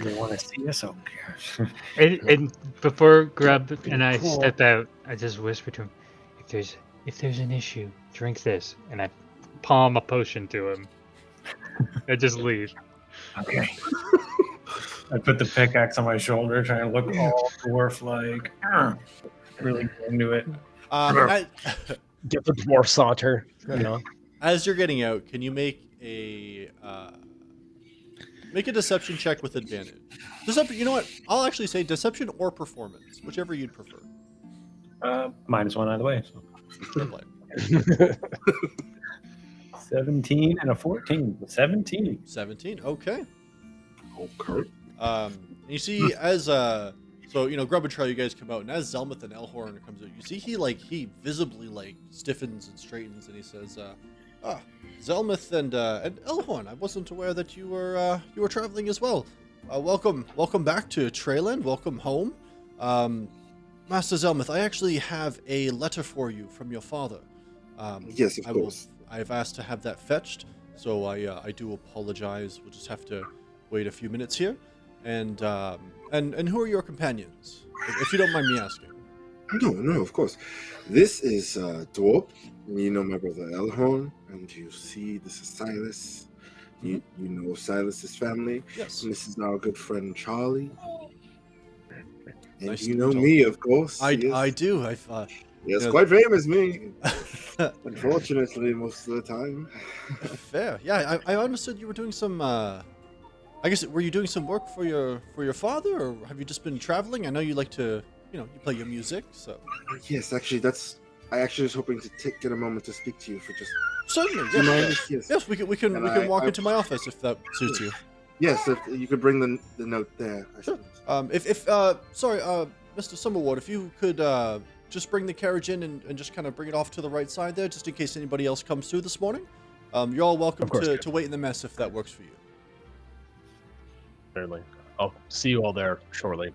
they want to see us? Okay. And before Grub and I step out, I just whisper to him, if there's an issue, drink this, and I palm a potion to him. I just leave. Okay. I put the pickaxe on my shoulder, trying to look all dwarf-like. Really get into it. Get the dwarf saunter. You know? As you're getting out, can you make a Make a deception check with advantage. Deception. You know what? I'll actually say deception or performance, whichever you'd prefer. -1 either way. So. Fair play. 17 and a 14. 17. 17. Okay. Okay. You see as so Grub and Trail, you guys come out, and as Zelmuth and Elhorn comes out, you see he visibly like stiffens and straightens, and he says, Zelmuth and Elhorn, I wasn't aware that you were traveling as well. Welcome back to Treyland. Welcome home. Master Zelmuth, I actually have a letter for you from your father. Yes, of course. I've asked to have that fetched, so I do apologize. We'll just have to wait a few minutes here. And who are your companions, if you don't mind me asking? No, of course. This is Dwarf. You know my brother Elhorn, and you see this is Silas. You know Silas's family. Yes. And this is our good friend Charlie. And Nice you to know meet me, of course. I Yes. do. I've Yes, quite famous me. Unfortunately, most of the time. fair. Yeah, I understood you were doing some. I guess were you doing some work for your father, or have you just been traveling? I know you like to, you play your music. So Yes, actually, I actually was hoping to get a moment to speak to you for just. certainly, Do you mind yes. if- Yes, we can And walk I- into my office if that suits you. Yes, if you could bring the note there. I Sure. suppose. Sorry, Mr. Summerwood, if you could just bring the carriage in and just kind of bring it off to the right side there, just in case anybody else comes through this morning. You're all welcome Of course, to wait in the mess if that works for you. Certainly. I'll see you all there shortly.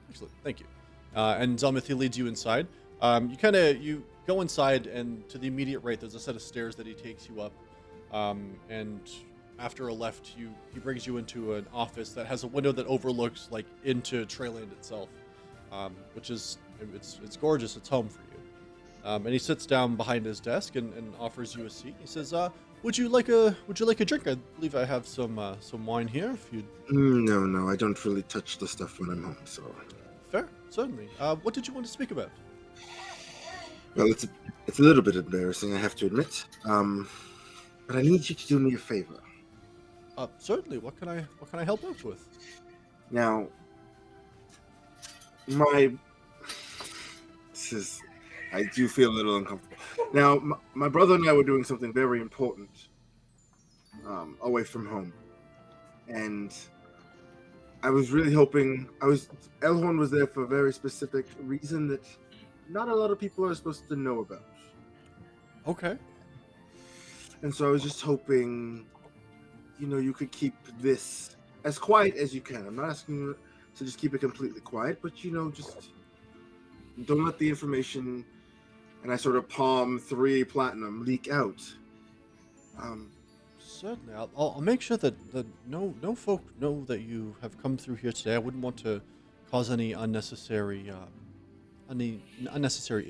Excellent, thank you. And Zelmuth, he leads you inside. You go inside, and to the immediate right, there's a set of stairs that he takes you up. And after a left, he brings you into an office that has a window that overlooks like into Treyland itself, which is it's gorgeous. It's home for you. And he sits down behind his desk and offers you a seat. He says, "Would you like a drink? I believe I have some wine here. If you No, I don't really touch the stuff when I'm home. So, fair, certainly. What did you want to speak about?" well, it's a little bit embarrassing, I have to admit. But I need you to do me a favor. Certainly. What can I help out with? Now, I do feel a little uncomfortable. Now, my brother and I were doing something very important away from home. And I was really hoping, Elhorn was there for a very specific reason that not a lot of people are supposed to know about. Okay. And so I was just hoping, you could keep this as quiet as you can. I'm not asking you to just keep it completely quiet, but, just don't let the information, and I sort of palm 3 platinum, leak out. Certainly. I'll make sure that no folk know that you have come through here today. I wouldn't want to cause any unnecessary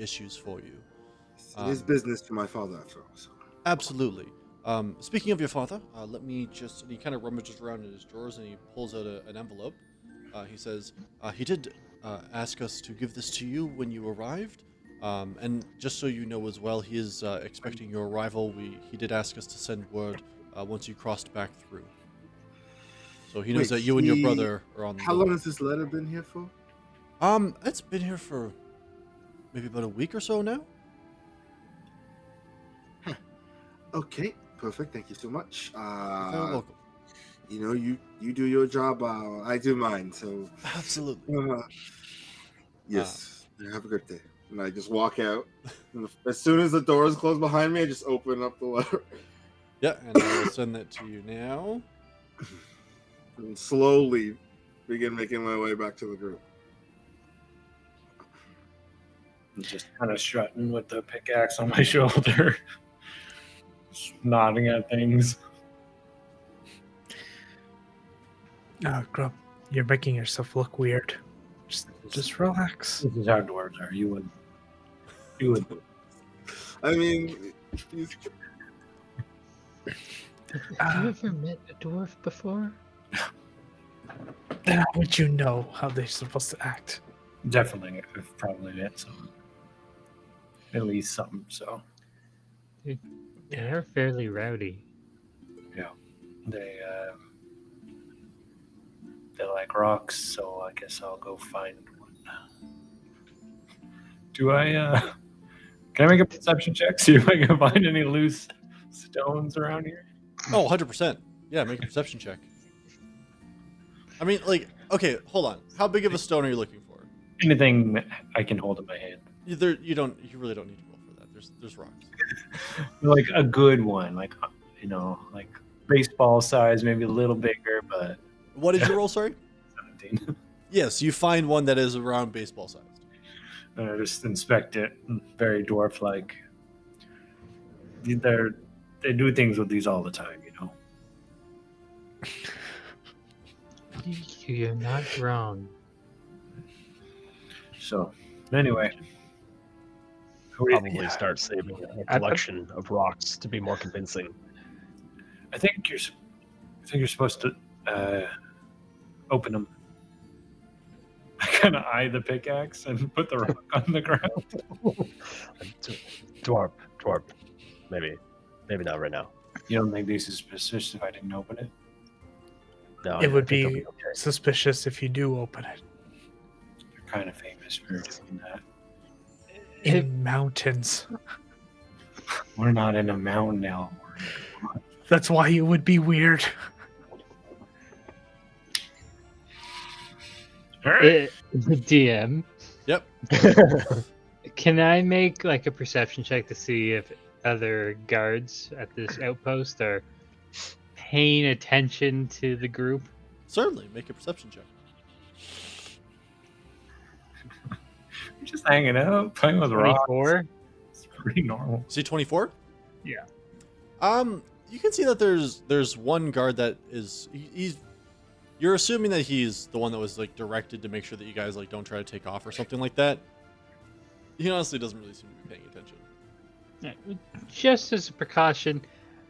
issues for you. It is business to my father, after all. So. Absolutely. Speaking of your father, let me just... And he kind of rummages around in his drawers and he pulls out an envelope. He says, he did ask us to give this to you when you arrived. And just so you know as well, he is expecting your arrival. He did ask us to send word once you crossed back through. So he knows Wait, that you and your brother are on the How long has this letter been here for? It's been here for maybe about a week or so now. Okay, perfect. Thank you so much. You're very welcome. You do your job, I do mine. So Absolutely. yes, have a good day. And I just walk out. And as soon as the doors close behind me, I just open up the letter Yeah, and I will send that to you now. and slowly begin making my way back to the group. Just kind of strutting with the pickaxe on my shoulder, just nodding at things. Grub, you're making yourself look weird. Just relax. This is how dwarves are. You would. I mean, Have you ever met a dwarf before? Then how would you know how they're supposed to act? Definitely, I've probably met some. At least some, so. They're fairly rowdy. Yeah. They, they like rocks, so I guess I'll go find one. Do I? Can I make a perception check? See if I can find any loose stones around here. Oh, 100%. Yeah, make a perception check. I mean, like, okay, hold on. How big of a stone are you looking for? Anything I can hold in my hand. You really don't need to roll for that. There's rocks. Like a good one, like like baseball size, maybe a little bigger, but What did you roll, sorry? 17. Yes, you find one that is around baseball sized. Just inspect it. Very dwarf-like. They do things with these all the time, You're not wrong. So, anyway, what do you think? Probably start saving a collection of rocks to be more convincing. I think you're supposed to open them. I kind of eye the pickaxe and put the rock on the ground. Dwarf. Maybe not right now. You don't think this is suspicious if I didn't open it? No, It I would think it'll be okay. suspicious if you do open it. You're kind of famous for doing that. In mountains. We're not in a mountain now. That's why it would be weird. The DM, Yep. can I make like a perception check to see if other guards at this outpost are paying attention to the group? Certainly, make a perception check. You're just hanging out, playing with rocks. 24? It's pretty normal. See 24? Yeah. You can see that there's one guard that is he's you're assuming that he's the one that was like directed to make sure that you guys like don't try to take off or something like that. He honestly doesn't really seem to be paying attention. Yeah, just as a precaution,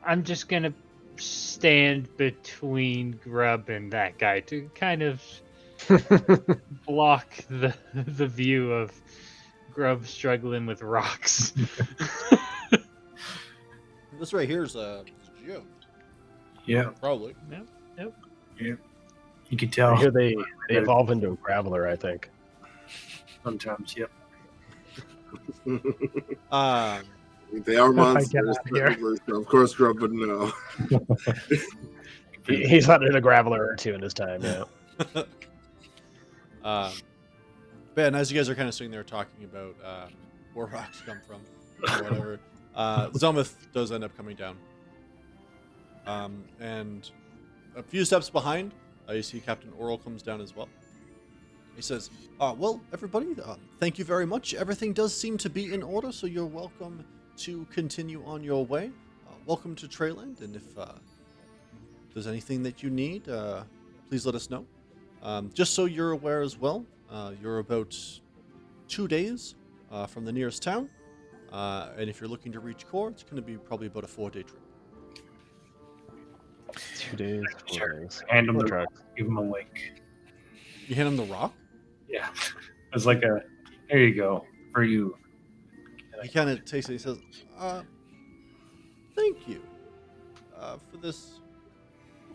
I'm just gonna stand between Grub and that guy to kind of block the view of Grub struggling with rocks. This right here is Geo, Yeah, probably. you can I tell. hear they evolve into a graveler, I think. Sometimes, yep. They are I monsters. get out of here. So of course, Grub would know. He's hunted a graveler or two in his time, yeah. Ben, as you guys are kind of sitting there talking about where rocks come from or whatever, Zelmuth does end up coming down. And a few steps behind, you see Captain Oral comes down as well. He says, well, everybody, thank you very much. Everything does seem to be in order, so you're welcome to continue on your way. Welcome to Treyland, and if there's anything that you need, please let us know. Just so you're aware as well, you're about 2 days from the nearest town, and if you're looking to reach Core, it's going to be probably about a 4-day trip. 2 days, 4 Sure. days. Hand him We'll the try. rock, give him a wink. You hand him the rock? Yeah. It's like a, there you go, for you. He kind of takes it. He says, "Thank you for this.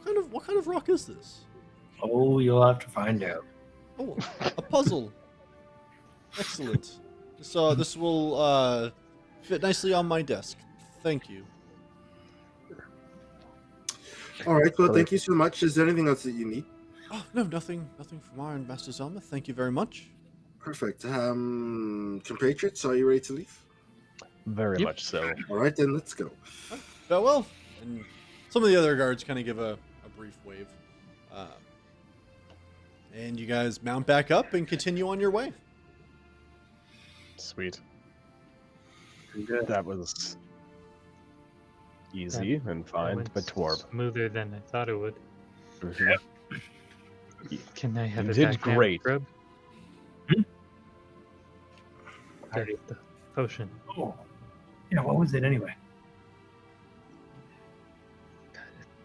What kind of rock is this? Oh, you'll have to find out. Oh, a puzzle. Excellent. So this will fit nicely on my desk. Thank you." All right. Well, thank you so much. Is there anything else that you need? Oh no, nothing from our end, Master Zelma. Thank you very much. Perfect. Compatriots, are you ready to leave? Very Yep. much so. All right, then let's go. Farewell. And some of the other guards kind of give a brief wave. And you guys mount back up and continue on your way. Sweet. Good. That was easy and fine, Went but Twarb. smoother than I thought it would. Mhm. Can I have You it did back now, great. Grub? Hmm? The potion. Oh, yeah. What was it anyway?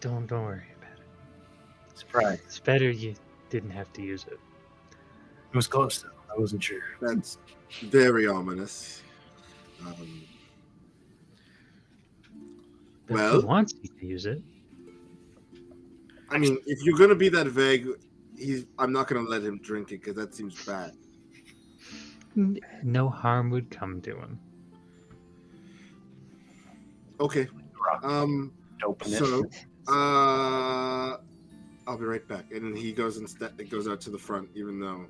Don't worry about it. Surprise. It's better you didn't have to use it. It was close though. I wasn't sure. That's very ominous. But Well- who wants you to use it? I mean, if you're gonna be that vague, I'm not gonna let him drink it because that seems bad. No harm would come to him. Okay. Open So, it. I'll be right back. And he goes goes out to the front, even though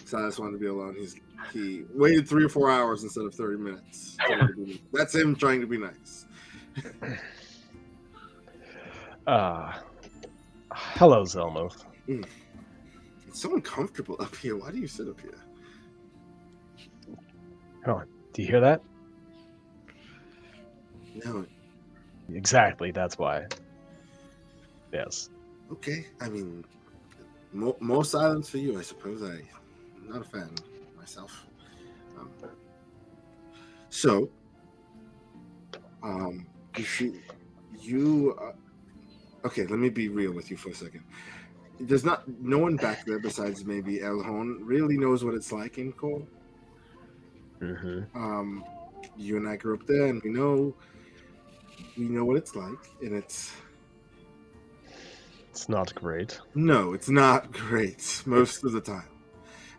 Silas wanted to be alone. He waited 3 or 4 hours instead of 30 minutes. That's him trying to be nice. Hello, Zelmoth. It's so uncomfortable up here. Why do you sit up here? Oh, do you hear that? No. Exactly, that's why. Yes. Okay. I mean, more silence for you, I suppose. I'm not a fan myself. So, you see, okay, let me be real with you for a second. There's no one back there besides maybe Elhorn really knows what it's like in Cole. Mm-hmm. You and I grew up there, and we know what it's like, and it's not great. No, it's not great most of the time.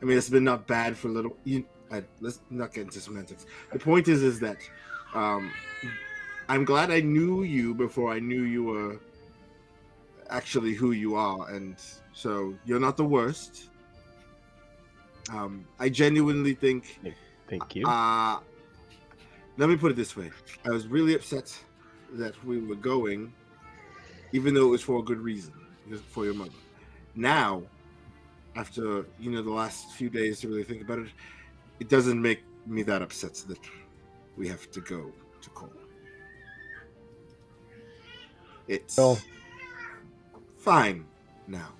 I mean, it's been not bad for a little. Let's not get into semantics. The point is that I'm glad I knew you before I knew you were actually who you are, and so you're not the worst. I genuinely think. Thank you. Let me put it this way: I was really upset that we were going, even though it was for a good reason, for your mother. Now, after the last few days to really think about it, it doesn't make me that upset that we have to go to Cole. It's fine now.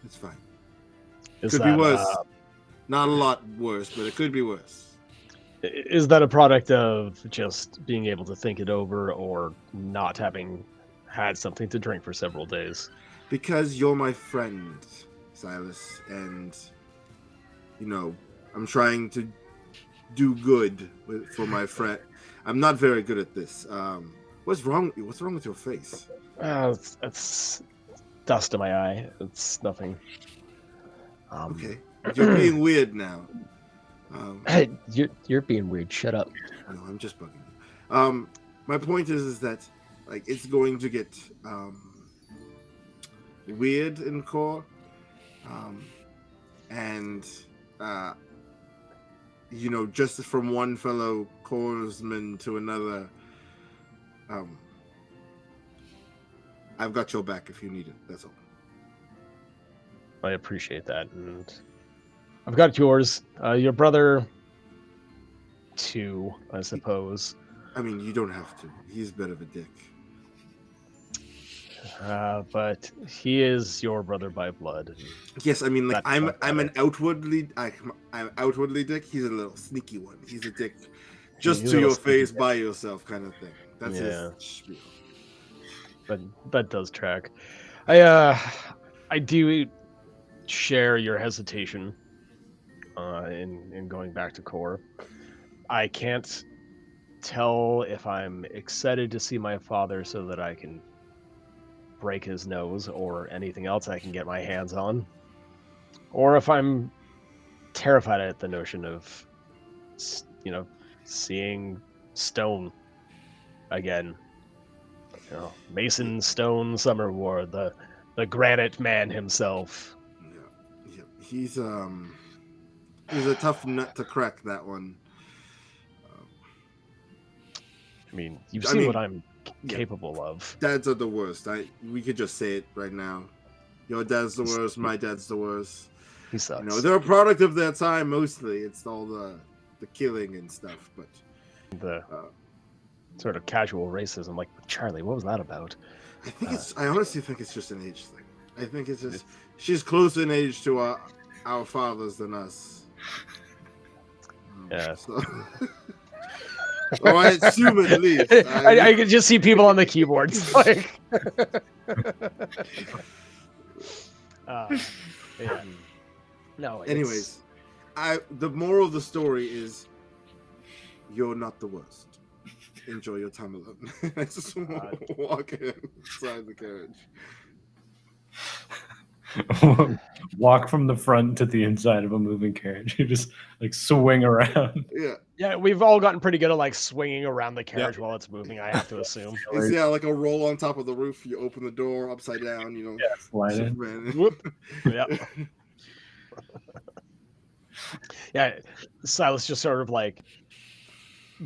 It's fine. Could be worse. Not a lot worse, but it could be worse. Is that a product of just being able to think it over, or not having had something to drink for several days? Because you're my friend, Silas, and I'm trying to do good for my friend. I'm not very good at this. What's wrong with your face? It's dust in my eye. It's nothing. Okay, you're being weird now. Hey, you're being weird. Shut up. No, I'm just bugging you. My point is that it's going to get weird in core, and just from one fellow corpsman to another. I've got your back if you need it. That's all. I appreciate that, and I've got yours. Your brother, too, I suppose. I mean, you don't have to. He's a bit of a dick. But he is your brother by blood. Yes, I mean, I'm outwardly dick. He's a little sneaky one. He's a dick, just to your face, by yourself, kind of thing. That's his spiel. But that does track. I do share your hesitation in going back to core. I can't tell if I'm excited to see my father so that I can break his nose or anything else I can get my hands on, or if I'm terrified at the notion of seeing stone again. Mason Stone Summerward, the granite man himself. Yeah. He's a tough nut to crack, that one. I mean, you've seen what I'm capable of. Dads are the worst. We could just say it right now. Your dad's the worst. My dad's the worst. He sucks. They're a product of their time mostly. It's all the killing and stuff, but the sort of casual racism, like Charlie. What was that about? I honestly think it's just an age thing. I think it's just she's closer in age to our fathers than us. Yeah. So. Well, I assume at least. I could just see people on the keyboards. Like, yeah. No. Anyways, the moral of the story is you're not the worst. Enjoy your time alone. I just walk inside the carriage. Walk from the front to the inside of a moving carriage. You just like swing around. Yeah. Yeah, we've all gotten pretty good at like swinging around the carriage while it's moving. I have to assume. It's like a roll on top of the roof. You open the door upside down, you know. Yeah, slide in. Superman. Whoop. Yep. Yeah, Silas just sort of like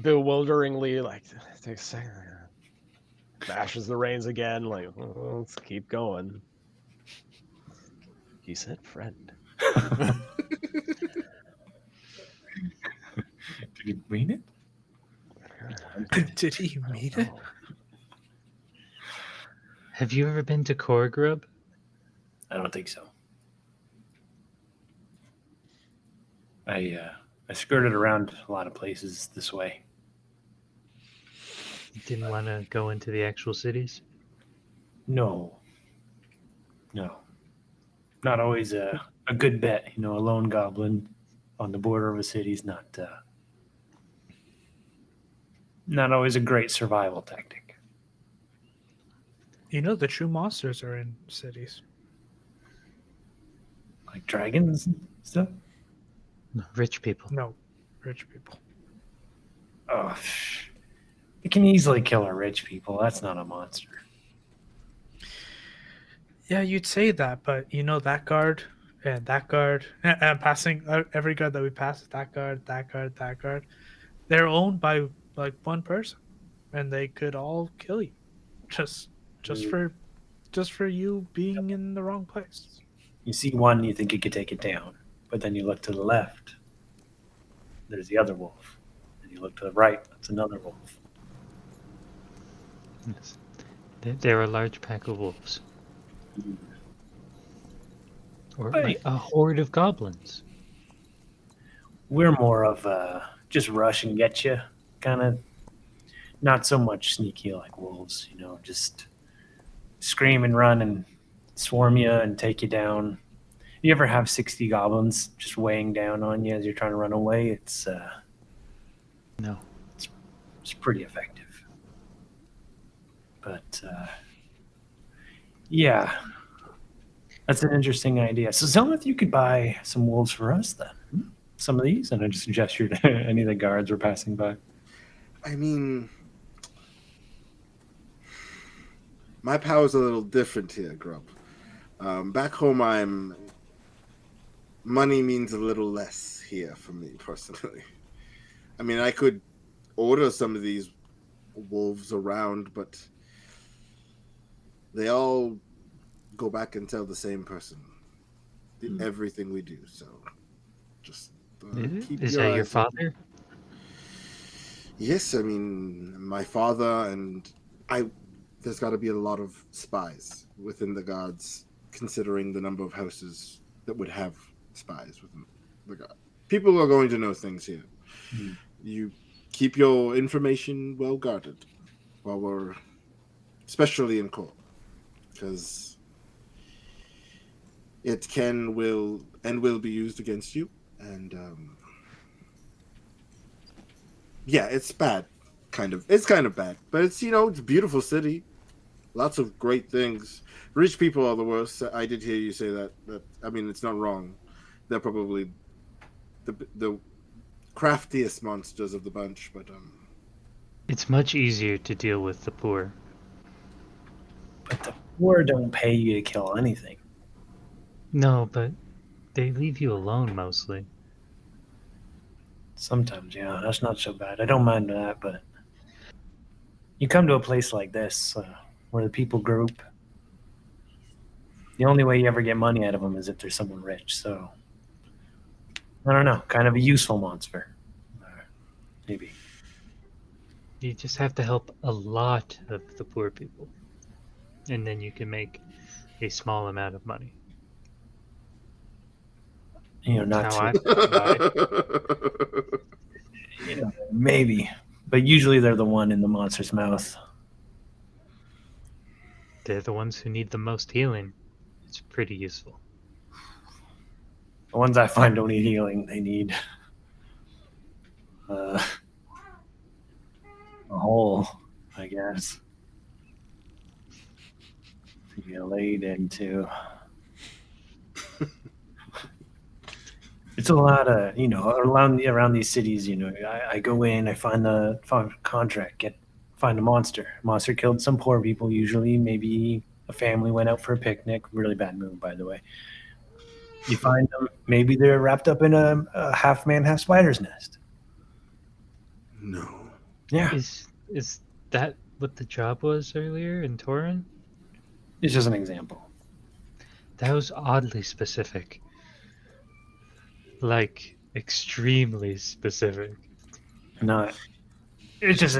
bewilderingly like takes a second, bashes the reins again, like let's keep going. He said friend. Did you mean it? Did he mean it? Have you ever been to Core Grub? I don't think so. I skirted around a lot of places this way. You didn't want to go into the actual cities? No. Not always a good bet. You know, a lone goblin on the border of a city is not always a great survival tactic. You know, the true monsters are in cities. Like dragons and stuff. No, rich people. No, rich people. Oh, you can easily kill our rich people. That's not a monster. Yeah, you'd say that, but you know that guard and that guard, and passing every guard that we pass, that guard, that guard, that guard, they're owned by like one person, and they could all kill you, just for you being in the wrong place. You see one, you think you could take it down, but then you look to the left. There's the other wolf. And you look to the right. That's another wolf. Yes. They're a large pack of wolves. Or Hey. like a horde of goblins. We're more of just rush and get you, kind of. Not so much sneaky like wolves, you know, just scream and run and swarm you and take you down. You ever have 60 goblins just weighing down on you as you're trying to run away? It's No. it's pretty effective. But yeah, that's an interesting idea. So Zelmith, you could buy some wolves for us then. Some of these, and I just gestured to any of the guards were passing by. I mean, my power's a little different here, Grub. Back home, money means a little less here for me personally. I mean, I could order some of these wolves around, but they all go back and tell the same person everything we do. So just keep Is your that your eyes open. father? Yes, I mean my father and I. There's got to be a lot of spies within the guards, considering the number of houses that would have spies within the guard. People are going to know things here. You keep your information well guarded while we're, especially in court, because it will be used against you, and yeah, it's bad. It's kind of bad, but it's it's a beautiful city, lots of great things. Rich people are the worst. I did hear you say that. I mean, it's not wrong. They're probably the craftiest monsters of the bunch, but It's much easier to deal with the poor. But the poor don't pay you to kill anything. No, but they leave you alone mostly. Sometimes, yeah, that's not so bad. I don't mind that, but you come to a place like this where the people group. The only way you ever get money out of them is if there's someone rich. So I don't know, kind of a useful monster, maybe. You just have to help a lot of the poor people. And then you can make a small amount of money. You know, not How to, maybe, but usually they're the one in the monster's mouth. They're the ones who need the most healing. It's pretty useful. The ones I find don't need healing; they need a hole, I guess, to get laid into. It's a lot of, around these cities. I go in, I find the contract, find a monster. Monster killed some poor people. Usually, maybe a family went out for a picnic. Really bad move, by the way. You find them. Maybe they're wrapped up in a half man, half spider's nest. No. Yeah, Is that what the job was earlier in Torin? it's just an example. That was oddly specific. Like extremely specific. Not. It's just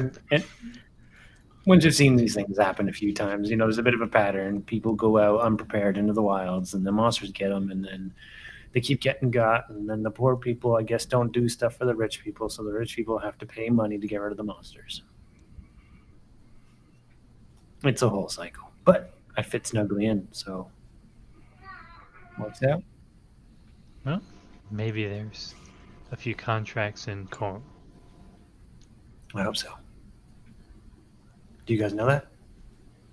once you've seen these things happen a few times, there's a bit of a pattern. People go out unprepared into the wilds, and the monsters get them, and then they keep getting got, and then the poor people, I guess, don't do stuff for the rich people, so the rich people have to pay money to get rid of the monsters. It's a whole cycle, but I fit snugly in, so works out. Well, maybe there's a few contracts in Corn. I hope so. Do you guys know that?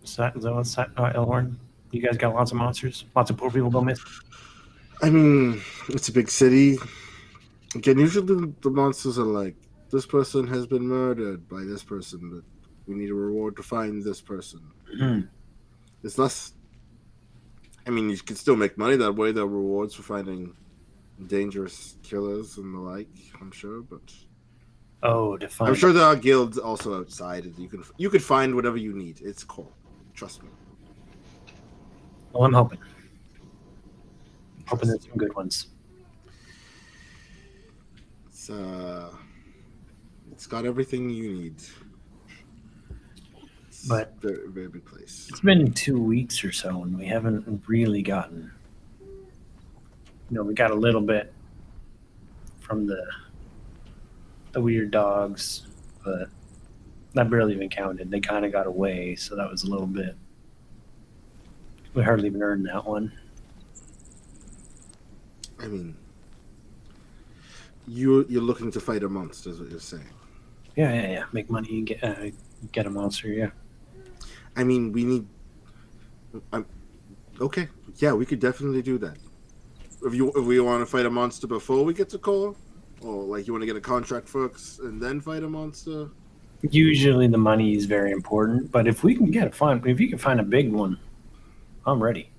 Is that what's Elhorn? You guys got lots of monsters? Lots of poor people go missing? I mean, it's a big city. Again, usually the monsters are like, this person has been murdered by this person, but we need a reward to find this person. Mm. It's less. I mean, you can still make money that way. There are rewards for finding dangerous killers and the like, I'm sure, but Oh, to find. I'm sure there are guilds also outside. And you could find whatever you need. It's cool. Trust me. Well, I'm hoping. Hoping there's some good ones. It's got everything you need. It's But- a very, very big place. It's been 2 weeks or so, and we haven't really gotten. We got a little bit from the weird dogs, but that barely even counted. They kind of got away, so that was a little bit. We hardly even earned that one. I mean, you're looking to fight a monster, is what you're saying. Yeah. Make money and get a monster. Yeah. I mean, we need. Okay, yeah, we could definitely do that. If we want to fight a monster before we get to call, or like you want to get a contract first and then fight a monster. Usually the money is very important, but if we can if you can find a big one, I'm ready.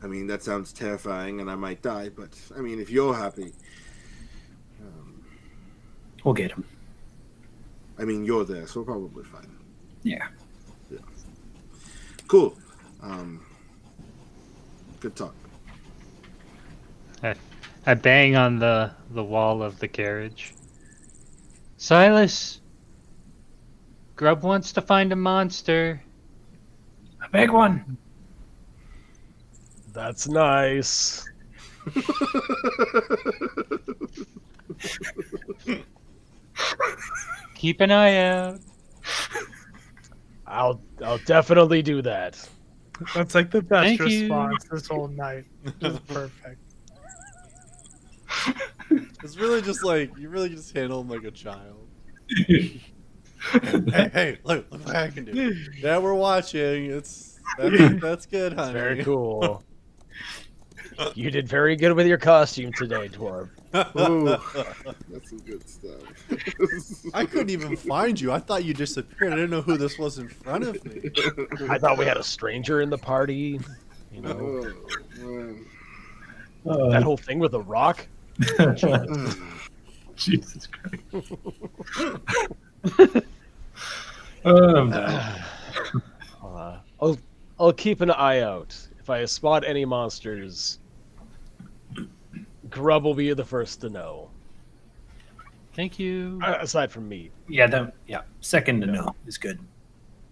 I mean, that sounds terrifying, and I might die. But I mean, if you're happy, We'll get him. I mean, you're there, so we're probably fine. Yeah. Cool. Good talk. I bang on the wall of the carriage. Silas! Grub wants to find a monster. A big one. That's nice. Keep an eye out. I'll definitely do that. That's like the best Thank you. response this whole night. Just perfect. It's really just like you really just handle him like a child. hey, look what I can do. Now we're watching. That's good, honey. It's very cool. You did very good with your costume today, Dwarf. Ooh, that's some good stuff. I couldn't even find you. I thought you disappeared. I didn't know who this was in front of me. I thought we had a stranger in the party. You know, Oh, man. that whole thing with the rock. Jesus Christ. I'm done. I'll keep an eye out. If I spot any monsters, Grub will be the first to know. Thank you. Aside from me. Yeah, second to no is good.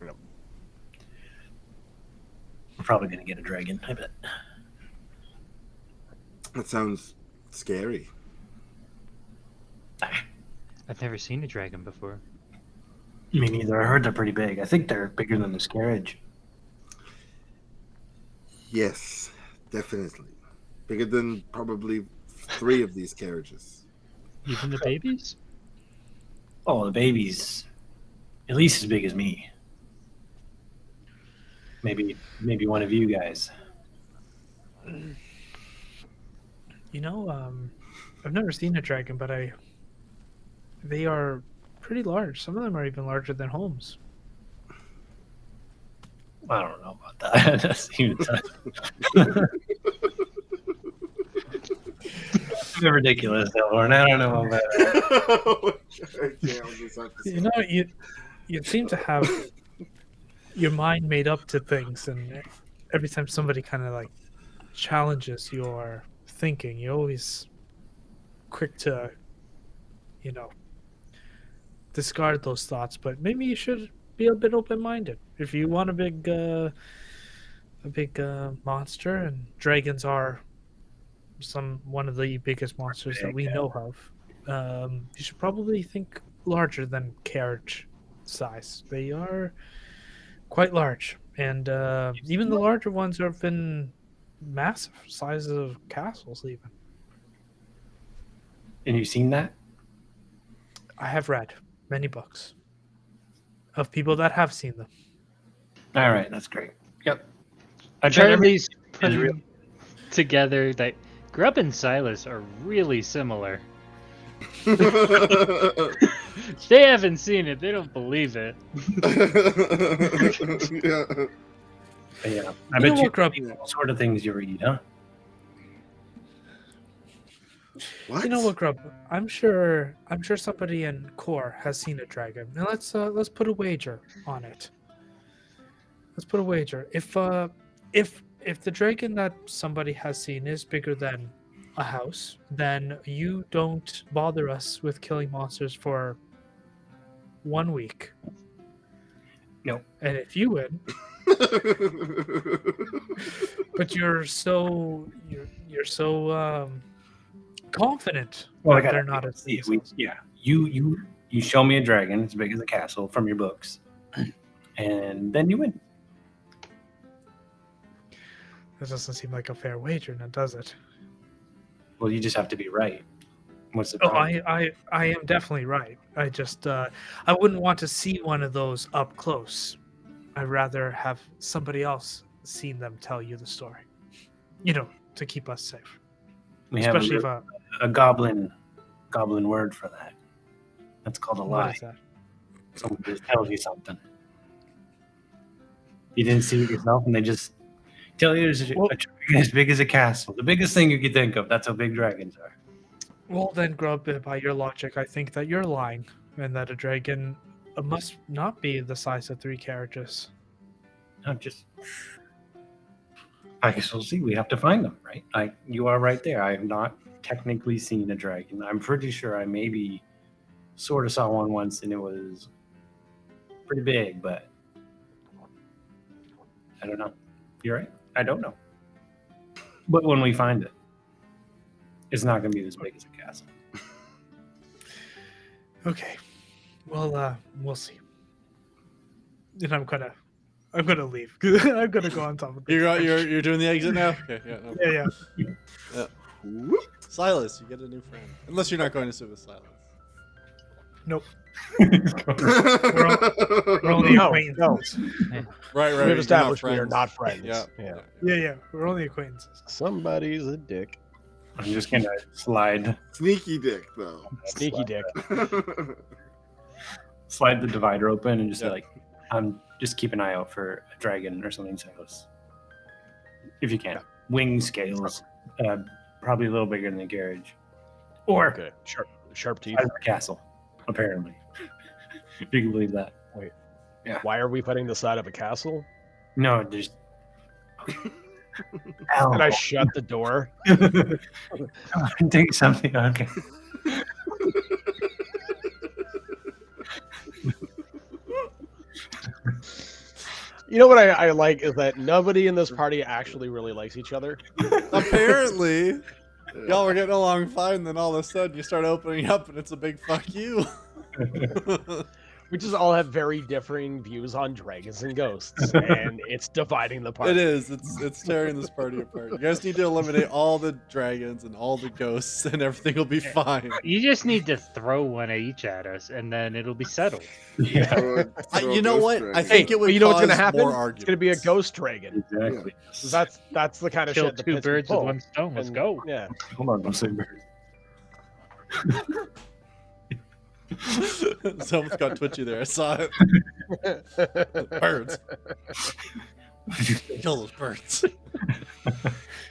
Yep. We're probably gonna get a dragon, I bet. That sounds scary. I've never seen a dragon before. Me neither. I heard they're pretty big. I think they're bigger than this carriage. Yes, definitely. Bigger than probably 3 of these carriages. Even the babies? Oh, the baby's at least as big as me. Maybe one of you guys. You know, I've never seen a dragon, but they are pretty large. Some of them are even larger than homes. I don't know about that. That's even a bit ridiculous, Elorn. I don't know about that. Okay, I'll just have to You say. know, you seem to have your mind made up to things, and every time somebody kind of like challenges your thinking, you're always quick to, you know, discard those thoughts. But maybe you should be a bit open-minded. If you want a big monster, and dragons are one of the biggest monsters that we know of, you should probably think larger than carriage size. They are quite large, and even the larger ones have been massive sizes of castles. Even And you've seen that? I have read many books of people that have seen them. All right, that's great. Yep. I bet every Charlie's is real. putting together that Grub and Silas are really similar. They haven't seen it. They don't believe it. Yeah. Yeah. I You bet know you what, Grub? all sort of things you read, huh? What? You know what, Grub? I'm sure somebody in Core has seen a dragon. Now let's put a wager on it. Let's put a wager. If the dragon that somebody has seen is bigger than a house, then you don't bother us with killing monsters for 1 week. No. And if you win, but you're so confident Well, I that got they're not as see. big as us. Yeah. You show me a dragon as big as a castle from your books, and then you win. That doesn't seem like a fair wager, now does it? Well, you just have to be right. What's the Oh, problem? I am definitely right. I just I wouldn't want to see one of those up close. I'd rather have somebody else seen them tell you the story. You know, to keep us safe. We have Especially if a goblin word for that. That's called a what lie. is that? Someone just tells you something. You didn't see it yourself, and they just tell you there's a Well- dragon as big as a castle. The biggest thing you could think of. That's how big dragons are. Well then, Grub, by your logic, I think that you're lying, and that a dragon must not be the size of 3 carriages. Not just. I guess we'll see. We have to find them, right? You are right there. I have not technically seen a dragon. I'm pretty sure I maybe sort of saw one once, and it was pretty big, but I don't know. You're right. I don't know. But when we find it, it's not going to be as big as a castle. Okay. Well, we'll see. And I'm gonna leave. I'm gonna go on top of the You're doing the exit now? Okay, yeah. No. yeah. Whoop. Silas, you get a new friend. Unless you're not going to sit with Silas. Nope. We're only No, acquaintances. Right. We've you're not established we are friends. not friends. Yeah. Yeah. We're only acquaintances. Somebody's a dick. I'm just going to slide Sneaky dick, though. Sneaky dick. the divider open and just Yeah. be like, just keep an eye out for a dragon or something, Silas. If you can. Wing scales, probably a little bigger than the carriage. Or Okay. Sharp teeth. size of a castle, apparently. If you can believe that. Why are we fighting the side of a castle? No, just. And I shut the door. Take something. Okay. You know what I like is that nobody in this party actually really likes each other. Apparently, y'all were getting along fine, then all of a sudden you start opening up and it's a big fuck you. We just all have very differing views on dragons and ghosts, and it's dividing the party. It is. It's tearing this party apart. You guys need to eliminate all the dragons and all the ghosts, and everything will be fine. You just need to throw one each at us, and then it'll be settled. Yeah, You know what? I Hey, think it would but you know what's gonna cause happen? more It's arguments. gonna be a ghost dragon. exactly. So that's the kind of Kill shit the two pits would birds with pull. one stone. Let's And, go. Yeah. Hold on, don't say bird. Someone's got twitchy there. I saw it. Birds. Kill those birds.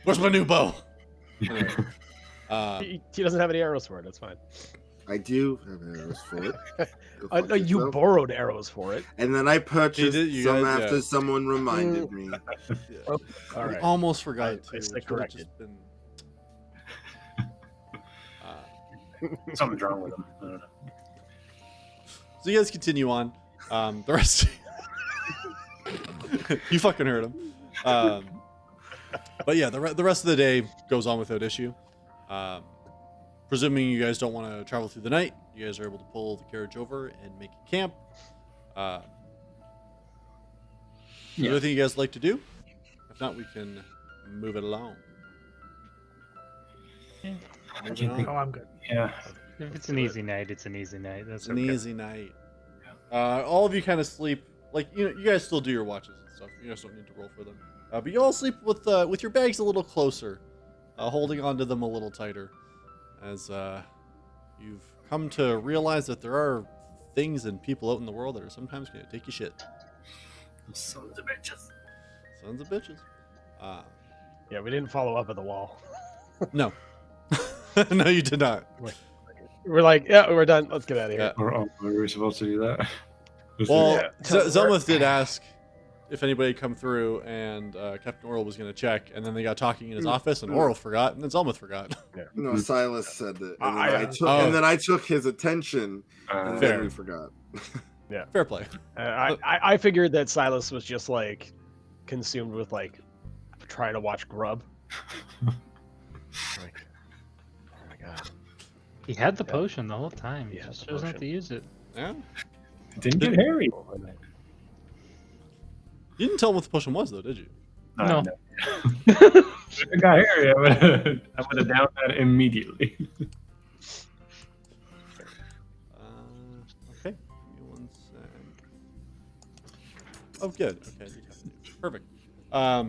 Where's my new bow? Anyway, He doesn't have any arrows for it. That's fine. I do have arrows for it. Go fuck No, you yourself. borrowed arrows for it. And then I purchased you some guys- after yeah. someone reminded me. All I right. almost forgot I to. stand which would've corrected. just been- Something's wrong with him. I don't know. So you guys continue on. The rest, you fucking heard him. But yeah, the rest of the day goes on without issue. Presuming you guys don't want to travel through the night, you guys are able to pull the carriage over and make a camp. Is there anything you guys like to do? If not, we can move it along. Yeah. Moving on. Oh, I'm good. Yeah. If it's an easy night, it's an easy night. That's It's an okay. easy night. All of you kind of sleep, like you guys still do your watches and stuff. You guys don't need to roll for them. But you all sleep with your bags a little closer, holding onto them a little tighter, as you've come to realize that there are things and people out in the world that are sometimes going to take you shit. Sons of bitches. Sons of bitches. Yeah, we didn't follow up at the wall. No, no, you did not. We're like, yeah, we're done. Let's get out of here. Yeah. Were we supposed to do that? Well, Yeah. Zelmuth did ask if anybody had come through, and Captain Oral was going to check, and then they got talking in his office, and Oral forgot, and then Zelmuth forgot. No, Silas said that. And, I- then I took, oh. and then I took his attention, and Fair. then we forgot. Fair play. I figured that Silas was just like consumed with like trying to watch Grub. Like, oh my god. He had the potion the whole time. He He had just the chose not potion. to use it. Yeah. Didn't get Harry. You didn't tell him what the potion was, though, did you? No. If I got Harry, I would have downed that immediately. Okay. Give me one sec. Oh, good. Okay. Perfect. All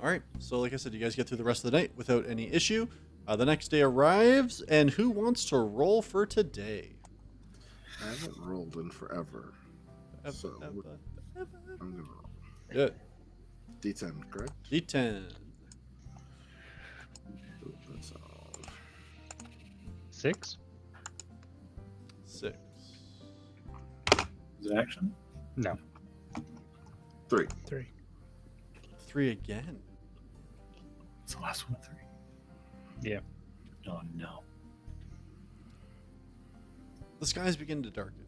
right. So, like I said, you guys get through the rest of the night without any issue. The next day arrives, and who wants to roll for today? I haven't rolled in forever. So, I'm gonna roll. Good. D10, correct? D10. Ooh, that's all. 6? 6. Is it action? No. 3. 3. 3 again. It's the last one, 3. Yeah. Oh no. The skies begin to darken.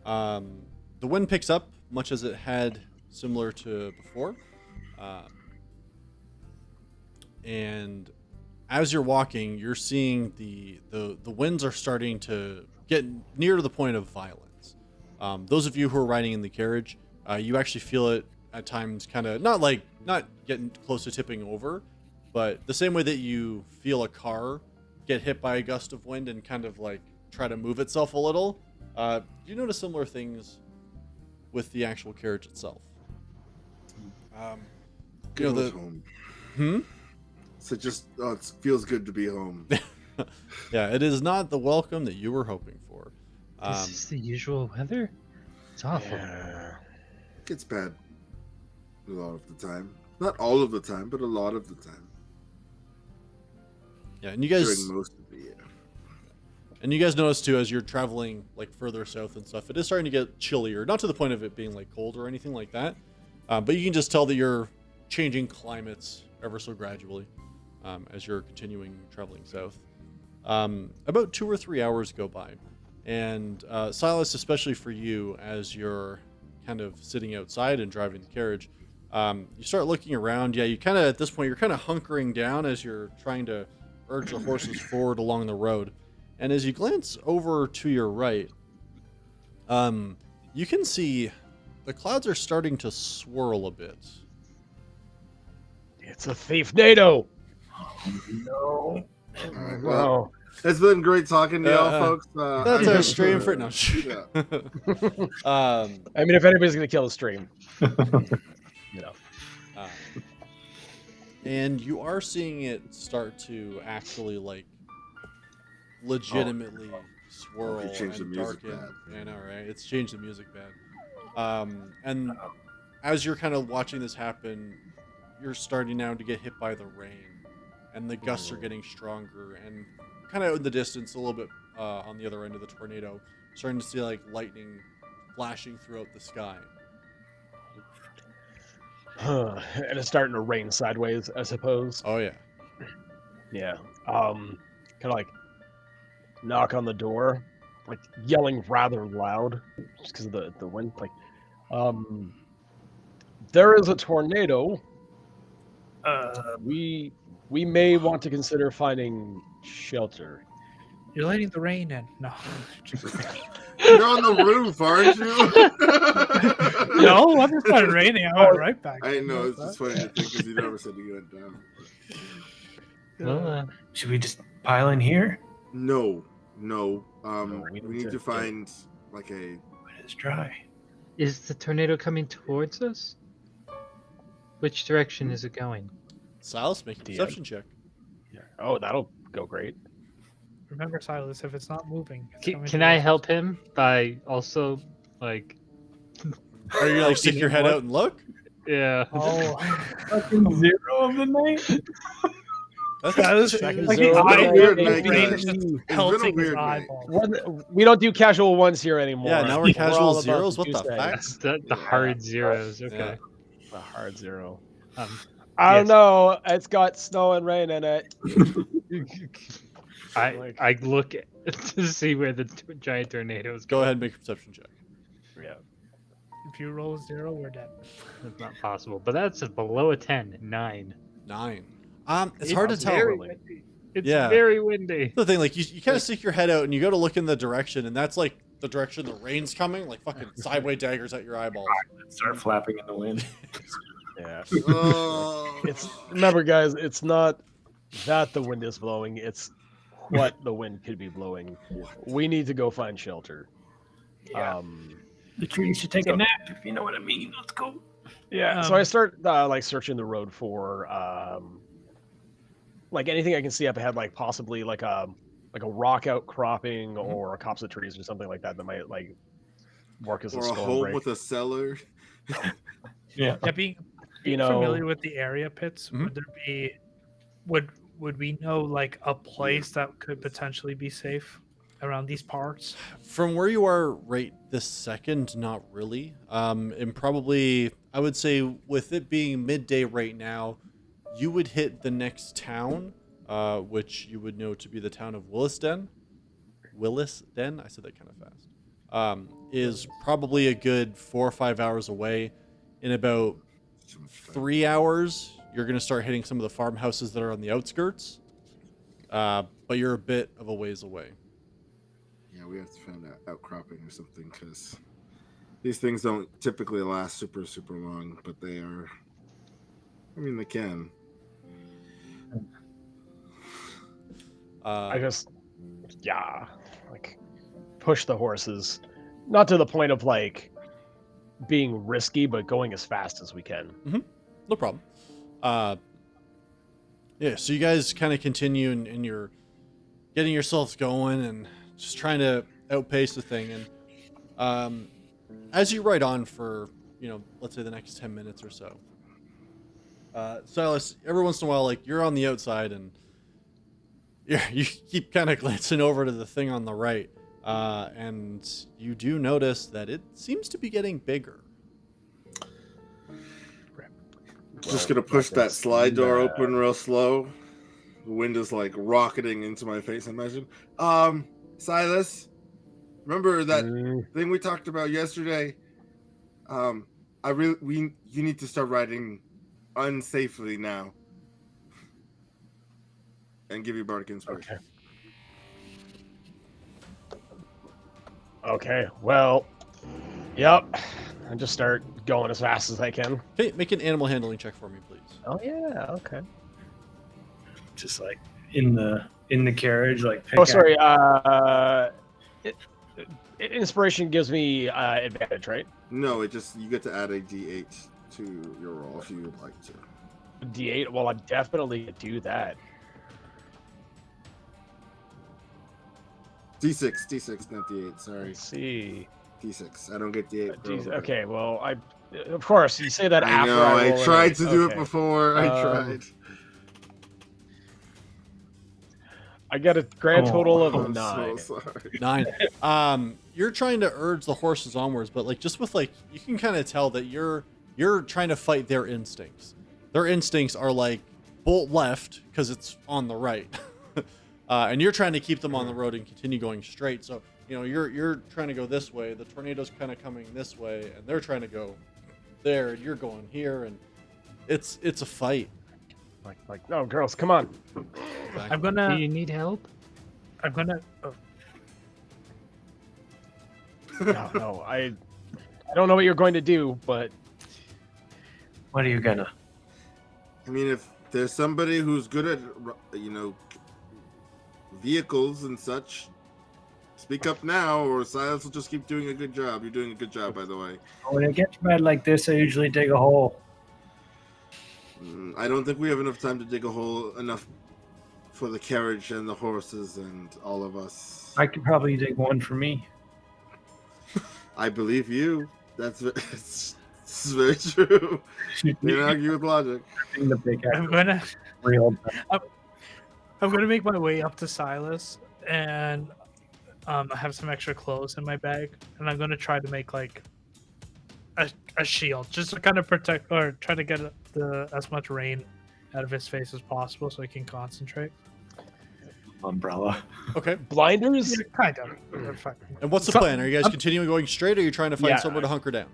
The wind picks up, much as it had similar to before. And as you're walking, you're seeing the winds are starting to get near to the point of violence. Those of you who are riding in the carriage, you actually feel it at times, kind of not getting close to tipping over, but the same way that you feel a car get hit by a gust of wind and kind of like try to move itself a little. Do you notice similar things with the actual carriage itself? Good You know, old home. Hmm? So just, it feels good to be home. Yeah, it is not the welcome that you were hoping for. This is the usual weather? It's awful. Yeah. It gets bad a lot of the time. Not all of the time, but a lot of the time. Yeah, and you guys During most of the year. And you guys notice too, as you're traveling like further south and stuff, it is starting to get chillier. Not to the point of it being like cold or anything like that, but you can just tell that you're changing climates ever so gradually as you're continuing traveling south. About 2 or 3 hours go by, and Silas, especially for you, as you're kind of sitting outside and driving the carriage, you start looking around. Yeah, you kind of at this point you're kind of hunkering down as you're trying to urge the horses forward along the road. And as you glance over to your right, You can see the clouds are starting to swirl a bit. It's a thief NATO. No. All right. No. Well, it's been great talking to y'all, folks. That's I our guess, stream for no. yeah. I mean, if anybody's gonna kill the stream, you know. And you are seeing it start to actually like legitimately swirl It changed the and music darken. bad. I know, right? It's changed the music bad. And as you're kind of watching this happen, you're starting now to get hit by the rain, and the gusts are getting stronger, and kind of in the distance, a little bit on the other end of the tornado, starting to see like lightning flashing throughout the sky. And it's starting to rain sideways, I suppose. Oh yeah. Yeah. Kind of like knock on the door, like yelling rather loud, just because of the wind. Like, there is a tornado. We may want to consider finding shelter. You're letting the rain in. No. You're on the roof, aren't you? No, once it started raining, I went right back. I know, it's just funny to think because you never said you went down. Well, Should we just pile in here? No. we We need need to to find like a. It's dry. is the tornado coming towards us? Which direction is it going? Silas, make a DM. perception check. Oh, that'll go great. Remember, Silas, if it's not moving, it's Can, coming can I towards help us. him by also, like, Are you like stick your head out and look? yeah? Oh, Fucking 0 of the night. That's Silas, Second like zone, the been a eye weird the night, rain guys. is It's been a pelting his weird night. eyeball. We don't do casual ones here anymore. Yeah, now we're casual all about zeros? the What the juice fuck? eggs. The hard zeros. Okay. A hard zero. Um, I don't Yes. know. It's got snow and rain in it. I look to see where the giant tornado is Go going. ahead and make a perception check. Yeah. If you roll a 0, we're dead. That's not possible. But that's below a 10. 9. 9. It's hard to tell. Very windy. It's Yeah. very windy. The thing, like you kind of stick your head out and you go to look in the direction, and that's like the direction the rain's coming, like fucking sideways daggers at your eyeballs. Start flapping in the wind. Yeah. Oh. It's remember, guys. It's not that the wind is blowing. It's what the wind could be blowing. We need to go find shelter. Yeah. The trees should take so- a nap, if you know what I mean. Let's go. Yeah. So I start like searching the road for like anything I can see up ahead, like possibly like a rock outcropping or a copse of trees or something like that that might like work as a Or a storm home break. with a cellar. Yeah. Yeah, being You know, familiar with the area pits, Mhm. would there be would we know like a place that could potentially be safe around these parts? From where you are right this second, not really. And probably, I would say, with it being midday right now, you would hit the next town, which you would know to be the town of Willisden. Willisden, I said that kind of fast. Is probably a good 4 or 5 hours away. In about 3 hours, you're going to start hitting some of the farmhouses that are on the outskirts. But you're a bit of a ways away. Yeah, we have to find out outcropping or something because these things don't typically last super long, but they are. I mean, they can. I just like push the horses, not to the point of like being risky, but going as fast as we can. No problem. Yeah, so you guys kind of continue and you're getting yourselves going and just trying to outpace the thing. And as you ride on for, let's say the next 10 minutes or so, Silas, every once in a while, like you're on the outside and you keep kind of glancing over to the thing on the right. And you do notice that it seems to be getting bigger. Just gonna push that slide door open real slow. The wind is like rocketing into my face. Imagine, Silas, remember that thing we talked about yesterday? You need to start riding unsafely now, and give you bardic inspiration. Okay. Well, Yep. I just start going as fast as I can. Okay, make an animal handling check for me, please. Oh yeah. Okay. Just like in the carriage, like. Oh, sorry. Inspiration gives me advantage, right? No, it just you get to add a D8 to your roll if you would like to. D8. Well, I definitely could do that. D6, not D8. Sorry, Let's see. D6. I don't get D8. for overhead. Okay. Well, of course you say that I after know. I I roll tried to do it okay. before. I tried. I got a grand total of I'm 9. so sorry. 9. You're trying to urge the horses onwards, but like just with like you can kind of tell that you're trying to fight their instincts. Their instincts are like bolt left because it's on the right, and you're trying to keep them on the road and continue going straight. So you know you're trying to go this way. The tornado's kind of coming this way, and they're trying to go there, and you're going here, and it's a fight. Like no, girls, come on. Exactly. I'm Do gonna. you need help? I'm gonna. Oh, No, I don't know what you're going to do, but What are you gonna? I mean, if there's somebody who's good at, vehicles and such, speak up now, or Silas will just keep doing a good job. You're doing a good job, by the way. When it gets bad like this, I usually dig a hole. I don't think we have enough time to dig a hole enough for the carriage and the horses and all of us. I could probably dig one for me. I believe you. It's very true. You can argue with logic. The big I'm gonna. real. I'm gonna make my way up to Silas, and I have some extra clothes in my bag, and I'm gonna try to make like a shield, just to kind of protect or try to get as much rain out of his face as possible, so he can concentrate. Umbrella. Okay. blinders. Yeah, kind of. They're fine. And what's the So- plan? Are you guys continuing going straight, or are you trying to find Yeah. somewhere to hunker down?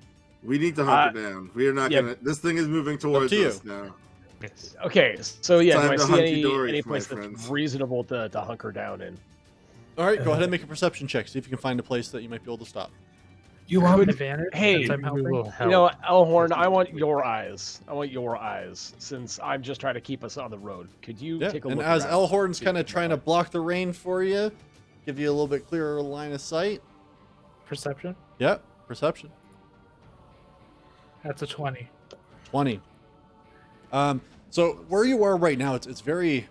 We need to hunker down. We are not yeah. gonna. This thing is moving towards to you. us now. Yes. Okay, so yeah, do Time I to see hunky-dory, any my place that's friends. reasonable to hunker down in? All right, go ahead and make a perception check. See if you can find a place that you might be able to stop. You want me to Advantage. Hey, since I'm We helping. will You help. know, Elhorn, I want your eyes. I want your eyes, since I'm just trying to keep us on the road. Could you Yeah. take a And look as around? Elhorn's kind of trying to block the rain for you, give you a little bit clearer line of sight. Perception. Yep. Perception. That's a 20. 20. So where you are right now, it's very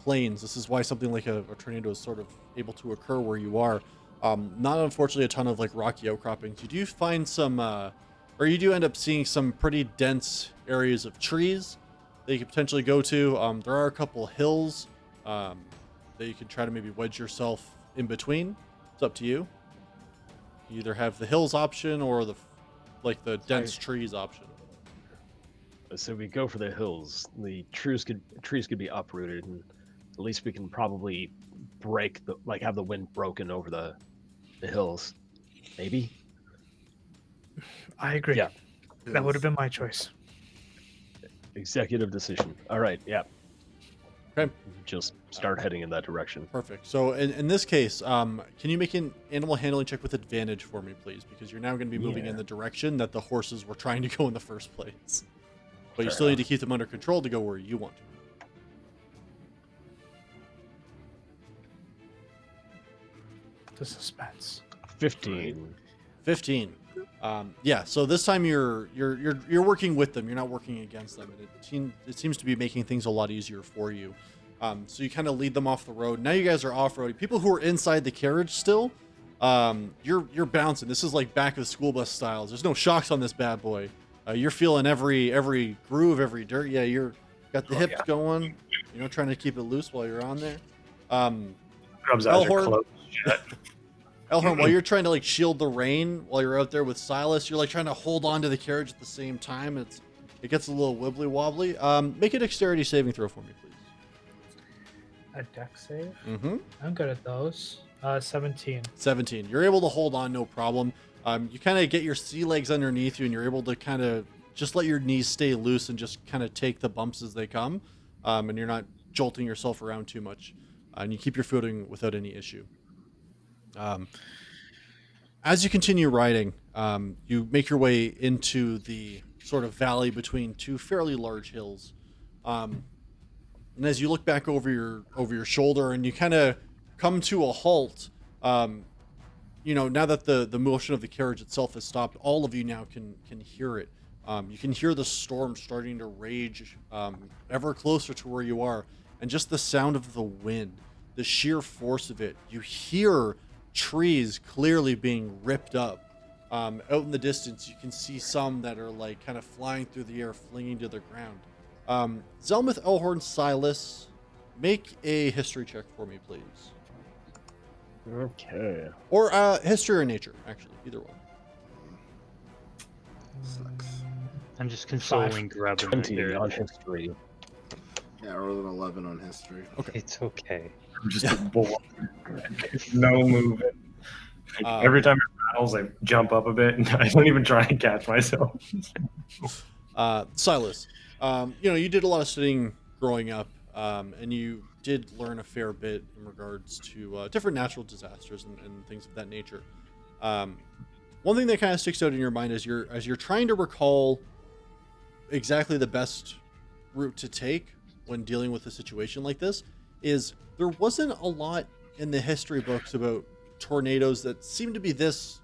plains. This is why something like a tornado is sort of able to occur where you are. Not unfortunately a ton of like rocky outcroppings. You do find some, or you do end up seeing some pretty dense areas of trees that you could potentially go to. There are a couple hills that you could try to maybe wedge yourself in between. It's up to you. You either have the hills option or the dense trees option. So we go for the hills. The trees could be uprooted, and at least we can probably have the wind broken over the hills. Maybe. I agree. Yeah. That would have been my choice. Executive decision. All right. Yeah. Okay. Just start heading in that direction. Perfect. So in this case, can you make an animal handling check with advantage for me, please? Because you're now going to be moving in the direction that the horses were trying to go in the first place. But you still need to keep them under control to go where you want to. The suspense. 15. 15. Yeah. So this time you're working with them. You're not working against them, and it seems to be making things a lot easier for you. So you kind of lead them off the road. Now you guys are off road. People who are inside the carriage still, you're bouncing. This is like back of the school bus styles. There's no shocks on this bad boy. You're feeling every groove, every dirt. Yeah, you're got the hips going. You know, trying to keep it loose while you're on there. Grub's eyes are Elhorn? closed. Elhorn, while you're trying to like shield the rain while you're out there with Silas, you're like trying to hold on to the carriage at the same time. It gets a little wibbly wobbly. Make a dexterity saving throw for me, please. A deck save. Mm-hmm. I'm good at those. 17. 17. You're able to hold on, no problem. You kind of get your sea legs underneath you, and you're able to kind of just let your knees stay loose and just kind of take the bumps as they come, and you're not jolting yourself around too much, and you keep your footing without any issue. As you continue riding, you make your way into the sort of valley between two fairly large hills. And as you look back over your shoulder, and you kind of come to a halt, now that the motion of the carriage itself has stopped, all of you now can hear it. You can hear the storm starting to rage ever closer to where you are, and just the sound of the wind, the sheer force of it. You hear trees clearly being ripped up. Out in the distance, you can see some that are like kind of flying through the air, flinging to the ground. Zelmith, Elhorn, Silas, make a history check for me, please. Okay. Or history or nature, actually, either one. Sucks. I'm just consoling Grub in the 20 on carriage. history. Yeah, I rolled an 11 on history. It's okay. I'm just a bull. No movement. Every time it rattles, I jump up a bit, and I don't even try and catch myself. Silas, you did a lot of studying growing up, and you did learn a fair bit in regards to different natural disasters and things of that nature. One thing that kind of sticks out in your mind as you're trying to recall exactly the best route to take when dealing with a situation like this is there wasn't a lot in the history books about tornadoes that seem to be this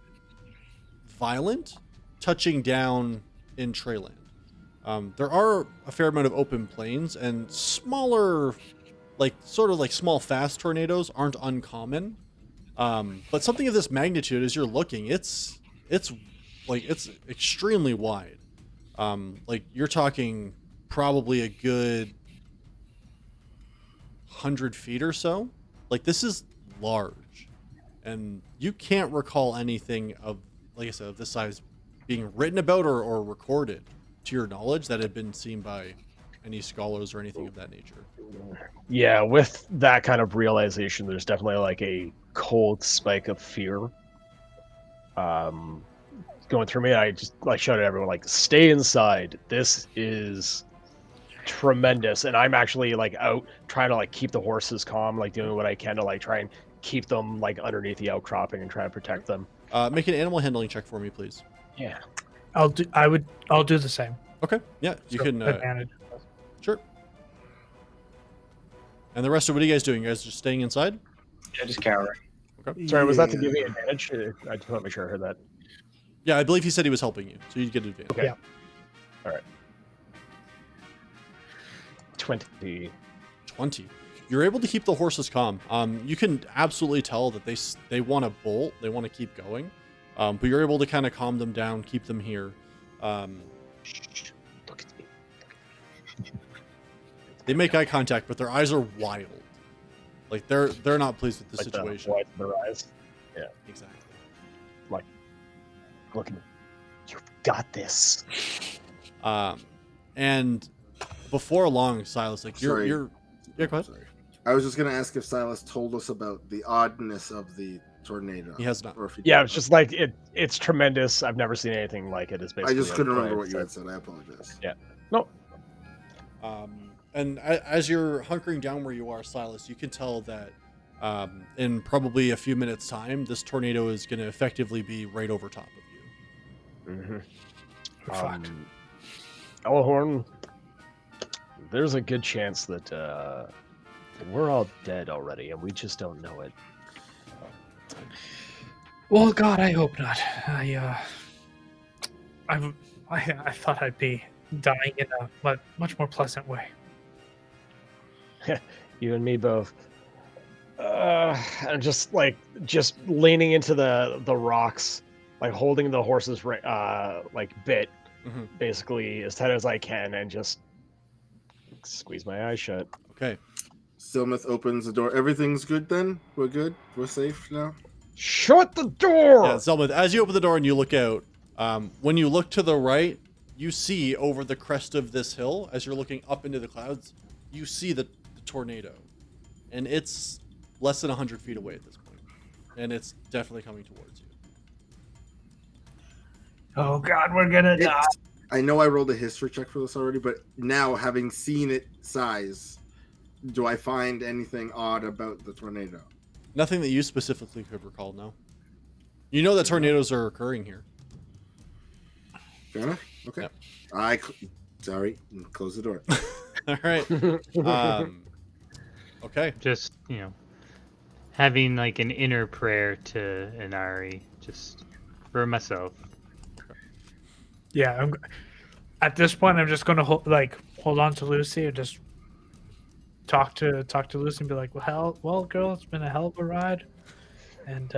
violent touching down in Treyland. There are a fair amount of open plains, and smaller, sort of small fast tornadoes aren't uncommon. But something of this magnitude, as you're looking, it's extremely wide. You're talking probably a good 100 feet or so. This is large, and you can't recall anything of, like I said, of this size being written about or recorded to your knowledge that had been seen by any scholars or anything of that nature. Yeah, with that kind of realization, there's definitely a cold spike of fear going through me. I just shouted at everyone, stay inside. This is tremendous. And I'm actually out trying to keep the horses calm, doing what I can to try and keep them underneath the outcropping and try to protect them. Make an animal handling check for me, please. Yeah. I'll do the same. Okay. Yeah, you So, can. advantage. Sure. And the rest of what are you guys doing? You guys just staying inside? Yeah, just cowering. Okay. Sorry, was that to give me advantage? I just want to make sure I heard that. Yeah, I believe he said he was helping you, so you'd get advantage. Okay. Yeah. All right. 20. 20. You're able to keep the horses calm. You can absolutely tell that they want to bolt. They want to keep going. But you're able to kind of calm them down, keep them here. Look at me. They make eye contact, but their eyes are wild. They're not pleased with the situation. The white of their eyes. Yeah. Exactly. Look at me. You've got this. And before long, Silas, Sorry. you're yeah, go ahead. Sorry. I was just gonna ask if Silas told us about the oddness of the tornado. He has not. Or if he Yeah, did. it's just it's tremendous. I've never seen anything like it. It's I basically just couldn't remember like what you had said. I apologize. Yeah. No. And as you're hunkering down where you are, Silas, you can tell that in probably a few minutes' time, this tornado is going to effectively be right over top of you. Mm-hmm. We're fucked. Elhorn, there's a good chance that we're all dead already, and we just don't know it. Well, God, I hope not. I thought I'd be dying in a much more pleasant way. You and me both. And just leaning into the rocks, holding the horse's bit, Mm-hmm. basically as tight as I can, and just squeeze my eyes shut. Okay. Silmith opens the door. Everything's good then? We're good? We're safe now? Shut the door! Yeah, Zelmith, as you open the door and you look out, when you look to the right, you see over the crest of this hill, as you're looking up into the clouds, you see the tornado. And it's less than 100 feet away at this point. And it's definitely coming towards you. Oh God, we're gonna die. I know I rolled a history check for this already, but now having seen it size, do I find anything odd about the tornado? Nothing that you specifically could recall, no. You know that tornadoes are occurring here. Fair enough. Okay. Yep. Sorry. Close the door. All right. Okay. Just, having like an inner prayer to Inari, just for myself. Yeah, at this point, I'm just gonna hold on to Lucy and just talk to Lucy and be like, well, girl, it's been a hell of a ride, and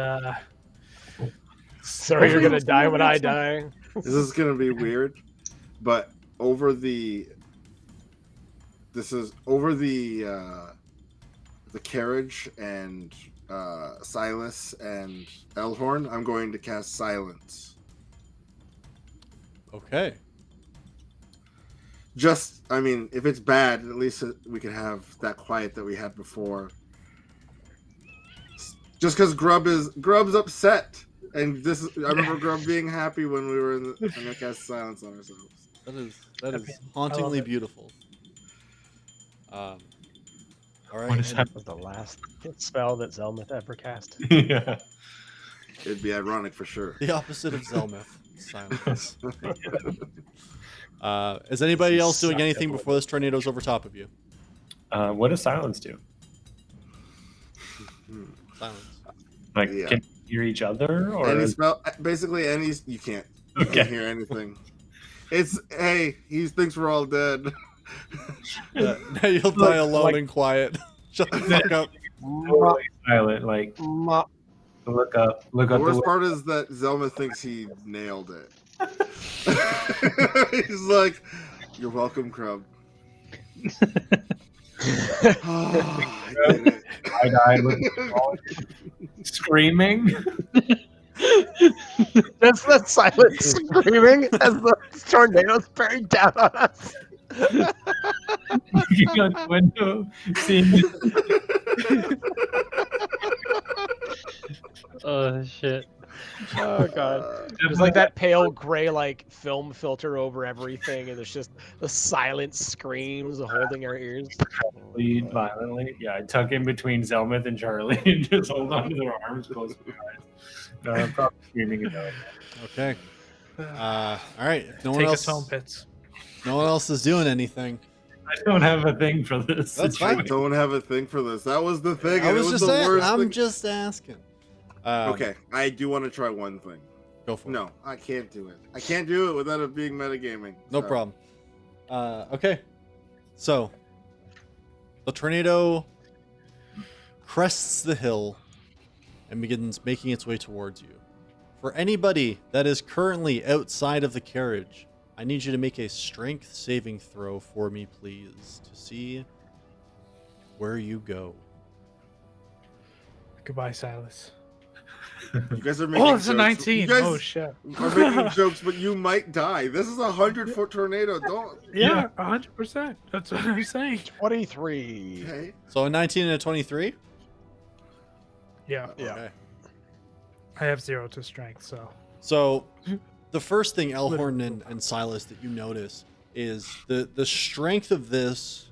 Sorry, you're gonna die when I Hopefully die. This is gonna be weird, but over the carriage and Silas and Elhorn, I'm going to cast silence. Okay. If it's bad, at least we can have that quiet that we had before. Just because Grub's upset, and I remember Grub being happy when we were I'm gonna cast silence on ourselves. That is hauntingly beautiful. All right. What is and- that? Was the last spell that Zelmith ever cast. Yeah. It'd be ironic for sure. The opposite of Zelmith. Silence. Is anybody else doing anything before this tornado's over top of you? What does silence do? Silence. Like, Yeah. can you hear each other? Or Any spell, basically you can't. You Okay. can't hear anything. Hey, he thinks we're all dead. Now you'll die alone and quiet. Shut the fuck up. totally silent? Like, look up. The The worst part is that Zelma thinks he nailed it. He's like, "You're welcome, Crub." I did it. I died with screaming. That's the silent screaming as the tornado's bearing down on us. Looking out the window, seeing Oh shit. Oh god. There's like that pale gray film filter over everything, and there's just the silent screams holding our ears. bleed violently. Yeah, I tuck in between Zelmith and Charlie and just hold on to their arms, close my eyes. Probably screaming it out. Okay. All right. If no one take else, us home, Pitts. no one else is doing anything. I don't have a thing for this. That's I fine. don't have a thing for this. That was the thing. I and was it was just the saying. worst I'm thing. just asking. Okay, I do want to try one thing. Go for it. No, I can't do it. I can't do it without it being metagaming. No Sorry. problem. Okay. So, the tornado crests the hill and begins making its way towards you. For anybody that is currently outside of the carriage, I need you to make a strength saving throw for me, please, to see where you go. Goodbye, Silas. You guys are making Oh, it's a jokes. 19. You guys Oh shit. are making jokes, but you might die. This is a 100-foot tornado. Don't. Yeah, 100%. That's what I'm saying. 23. Okay. So, a 19 and a 23? Yeah, Yeah. Okay. I have 0 to strength, so. So, the first thing, Elhorn and Silas, that you notice is the strength of this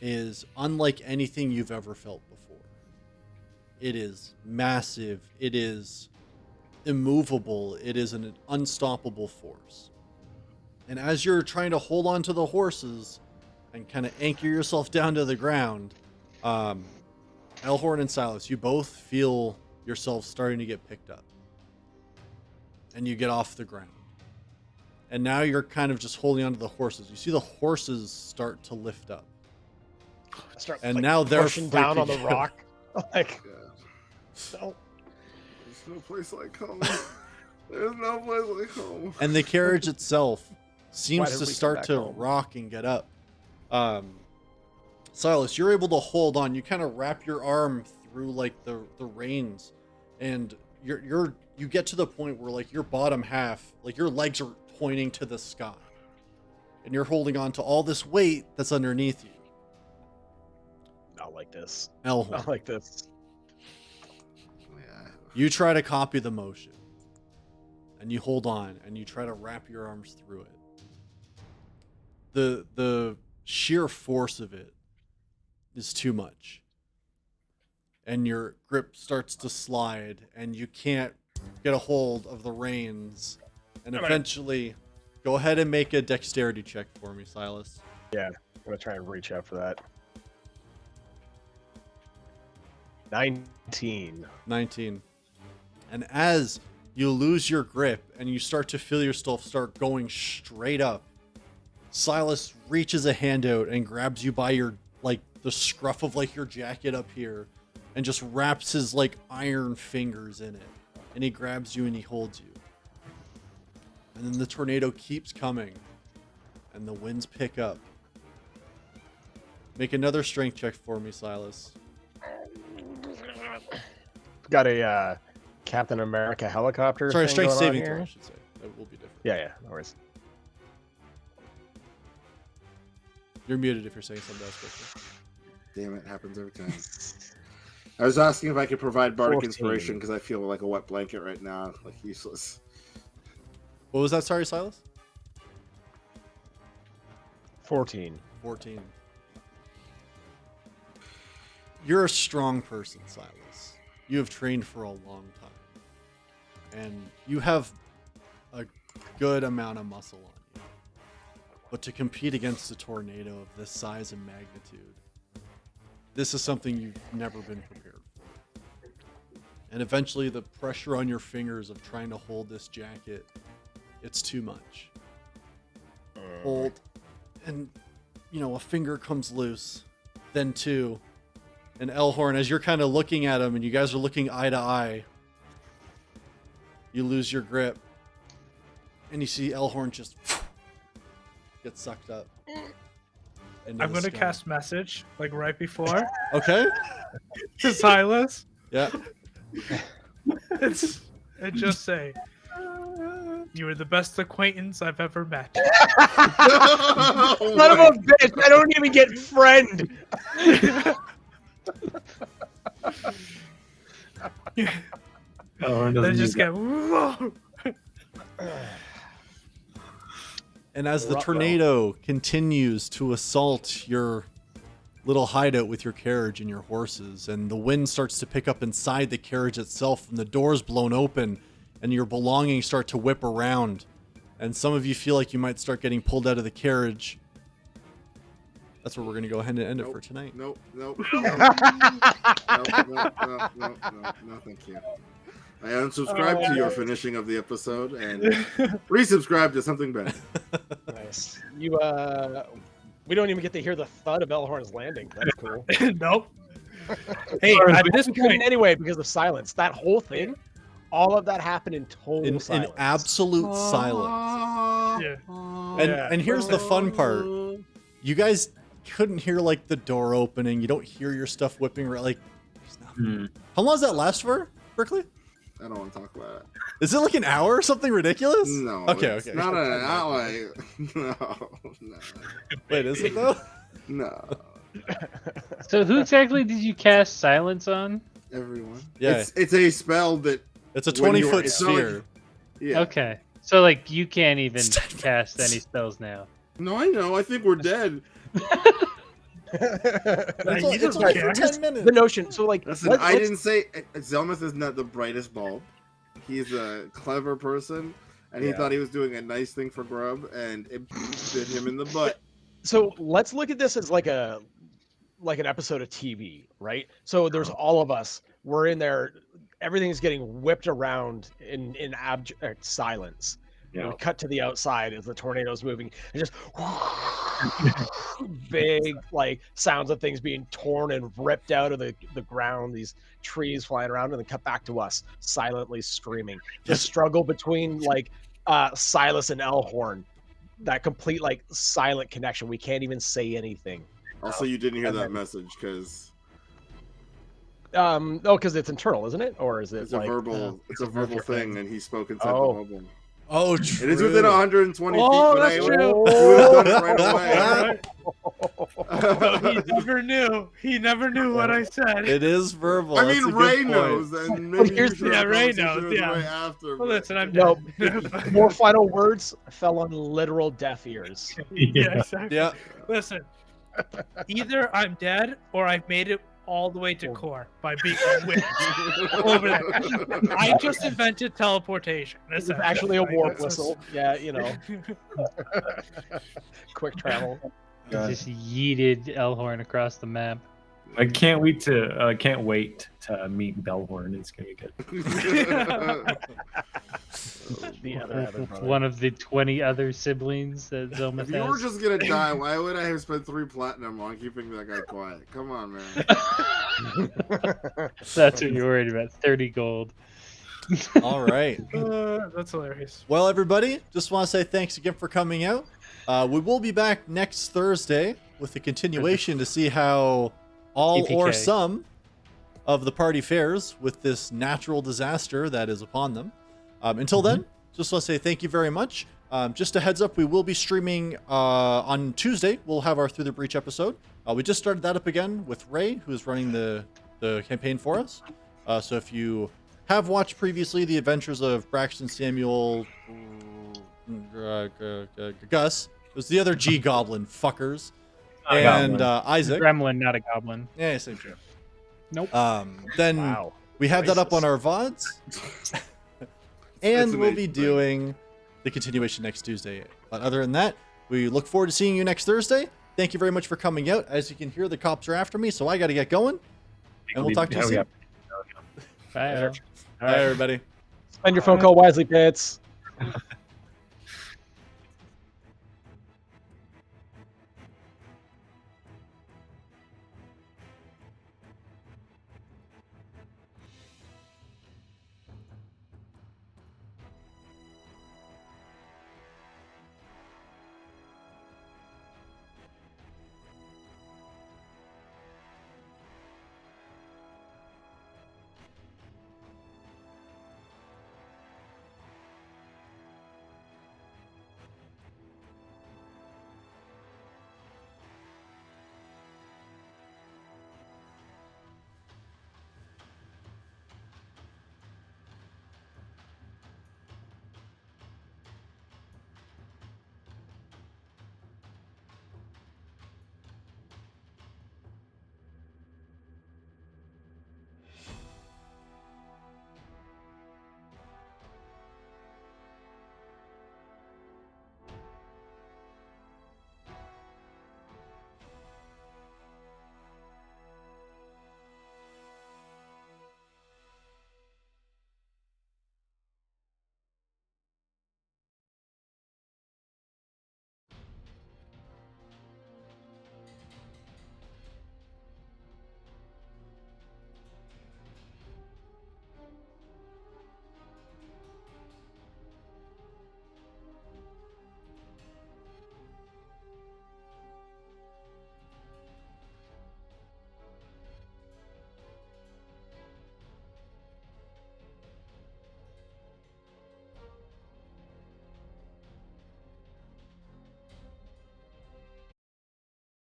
is unlike anything you've ever felt before. It is massive. It is immovable. It is an unstoppable force. And as you're trying to hold on to the horses and kind of anchor yourself down to the ground, Elhorn and Silas, you both feel yourself starting to get picked up. And you get off the ground. And now you're kind of just holding onto the horses. You see the horses start to lift up. Start, And now they're pushing down on the freaking out. rock. Like, God. no. There's no place like home. There's no place like home. And the carriage itself Why seems did to we come start back to home? rock and get up. Silas, you're able to hold on. You kind of wrap your arm through like the reins, and you get to the point where like your bottom half, like your legs are pointing to the sky, and you're holding on to all this weight that's underneath you. Not like this. Elhorn, Not like this. Yeah. you try to copy the motion, and you hold on, and you try to wrap your arms through it. The sheer force of it is too much, and your grip starts to slide, and you can't get a hold of the reins, and All right. eventually, go ahead and make a dexterity check for me, Silas. I'm gonna try and reach out for that. 19. 19. And as you lose your grip and you start to feel yourself start going straight up, Silas reaches a hand out and grabs you by your, like, the scruff of, like, your jacket up here and just wraps his, like, iron fingers in it. And he grabs you and he holds you. And then the tornado keeps coming and the winds pick up. Make another strength check for me, Silas. Got a Captain America helicopter. Sorry, thing strength going on saving here. throw, I should say. That will be different. Yeah, no worries. You're muted if you're saying something else, Christian. Damn it, happens every time. I was asking if I could provide bardic 14. inspiration because I feel like a wet blanket right now, like useless. What was that? Sorry, Silas? 14. 14. You're a strong person, Silas. You have trained for a long time. And you have a good amount of muscle on you. But to compete against a tornado of this size and magnitude, this is something you've never been prepared for. And eventually the pressure on your fingers of trying to hold this jacket, it's too much. Hold, and, you know, a finger comes loose, then two. And Elhorn, as you're kind of looking at him and you guys are looking eye to eye, you lose your grip. And you see Elhorn just get sucked up. into I'm the gonna sky. cast message like right before Okay. to Silas. Yeah. And just say, "You are the best acquaintance I've ever met." Son of a bitch! I don't even get friend. Oh, Then just get. Whoa. And as the Ruh-roh. tornado continues to assault your little hideout with your carriage and your horses, and the wind starts to pick up inside the carriage itself, and the doors blown open, and your belongings start to whip around, and some of you feel like you might start getting pulled out of the carriage. That's where we're going to go ahead and end it for tonight. Nope. No, thank you. I unsubscribed to your finishing of the episode and resubscribed to something better. Nice. You we don't even get to hear the thud of Elhorn's landing. That's cool. Nope. Hey, at this point, Anyway, because of silence, that whole thing, all of that happened in total In silence. absolute silence. yeah. And here's the fun part. You guys couldn't hear, like, the door opening. You don't hear your stuff whipping around. Like, there's nothing. How long does that last for, Berkeley? I don't want to talk about it. Is it like an hour or something ridiculous? No. Okay, it's okay. Not an hour. No. Wait, is it though? No. So who exactly did you cast silence on? Everyone. Yeah. It's a spell that. It's a when you're- 20-foot it's not like- sphere. Yeah. Okay. So like you can't even Stop. cast any spells now. No, I know. I think we're dead. It's, You it's don't only care. for 10 minutes. The notion. So like, Listen, I didn't say Zelmuth is not the brightest bulb. He's a clever person, and he Yeah. thought he was doing a nice thing for Grub, and it bit him in the butt. So let's look at this as like an episode of TV, right? So there's all of us. We're in there. Everything's getting whipped around in abject silence. Yeah. And we cut to the outside as the tornado's moving, and just big like sounds of things being torn and ripped out of the ground. These trees flying around, and then cut back to us silently screaming. The struggle between like Silas and Elhorn, that complete like silent connection. We can't even say anything. Also, you didn't hear And that then- message because because it's internal, isn't it? Or is it it's like a verbal. It's a verbal thing, and he spoke inside Oh. the bubble. Oh, true. It is within 120 Oh, feet, but that's I true. would have done it right away. He never knew. He never knew what I said. It is verbal. I That's mean, a good Ray point. knows, and maybe here's you should the- have Yeah, Ray conversation knows, with yeah. Ray after. Well, but- listen, I'm No, dead. more final words fell on literal deaf ears. Yeah, exactly. Yeah. Listen, either I'm dead or I've made it all the way to core by being whipped over there. I just invented teleportation. It's actually a warp That's whistle. Yeah, you know, quick travel. He just yeeted Elhorn across the map. I can't wait to meet Bellhorn. It's gonna be good. The other brother. One of the 20 other siblings that Zoma If you were has. just gonna die, why would I have spent 3 platinum on keeping that guy quiet? Come on, man. That's what you're worried about. 30 gold. All right. That's hilarious. Well, everybody, just want to say thanks again for coming out. We will be back next Thursday with the continuation to see how all or TPK. some of the party fares with this natural disaster that is upon them. Until then, just want to say thank you very much. Just a heads up, we will be streaming on Tuesday. We'll have our Through the Breach episode. We just started that up again with Ray, who is running the campaign for us. So if you have watched previously the adventures of Braxton, Samuel, Gus, it was the other G Goblin fuckers, and Isaac. Gremlin, not a goblin. Yeah, same shit. Nope. Then Wow. we have that up on Racist. our VODs. And That's we'll be amazing. doing the continuation next Tuesday. But other than that, we look forward to seeing you next Thursday. Thank you very much for coming out. As you can hear, the cops are after me, so I got to get going. And we'll talk to you soon. Bye. Bye, everybody. Spend your phone call wisely, Pits.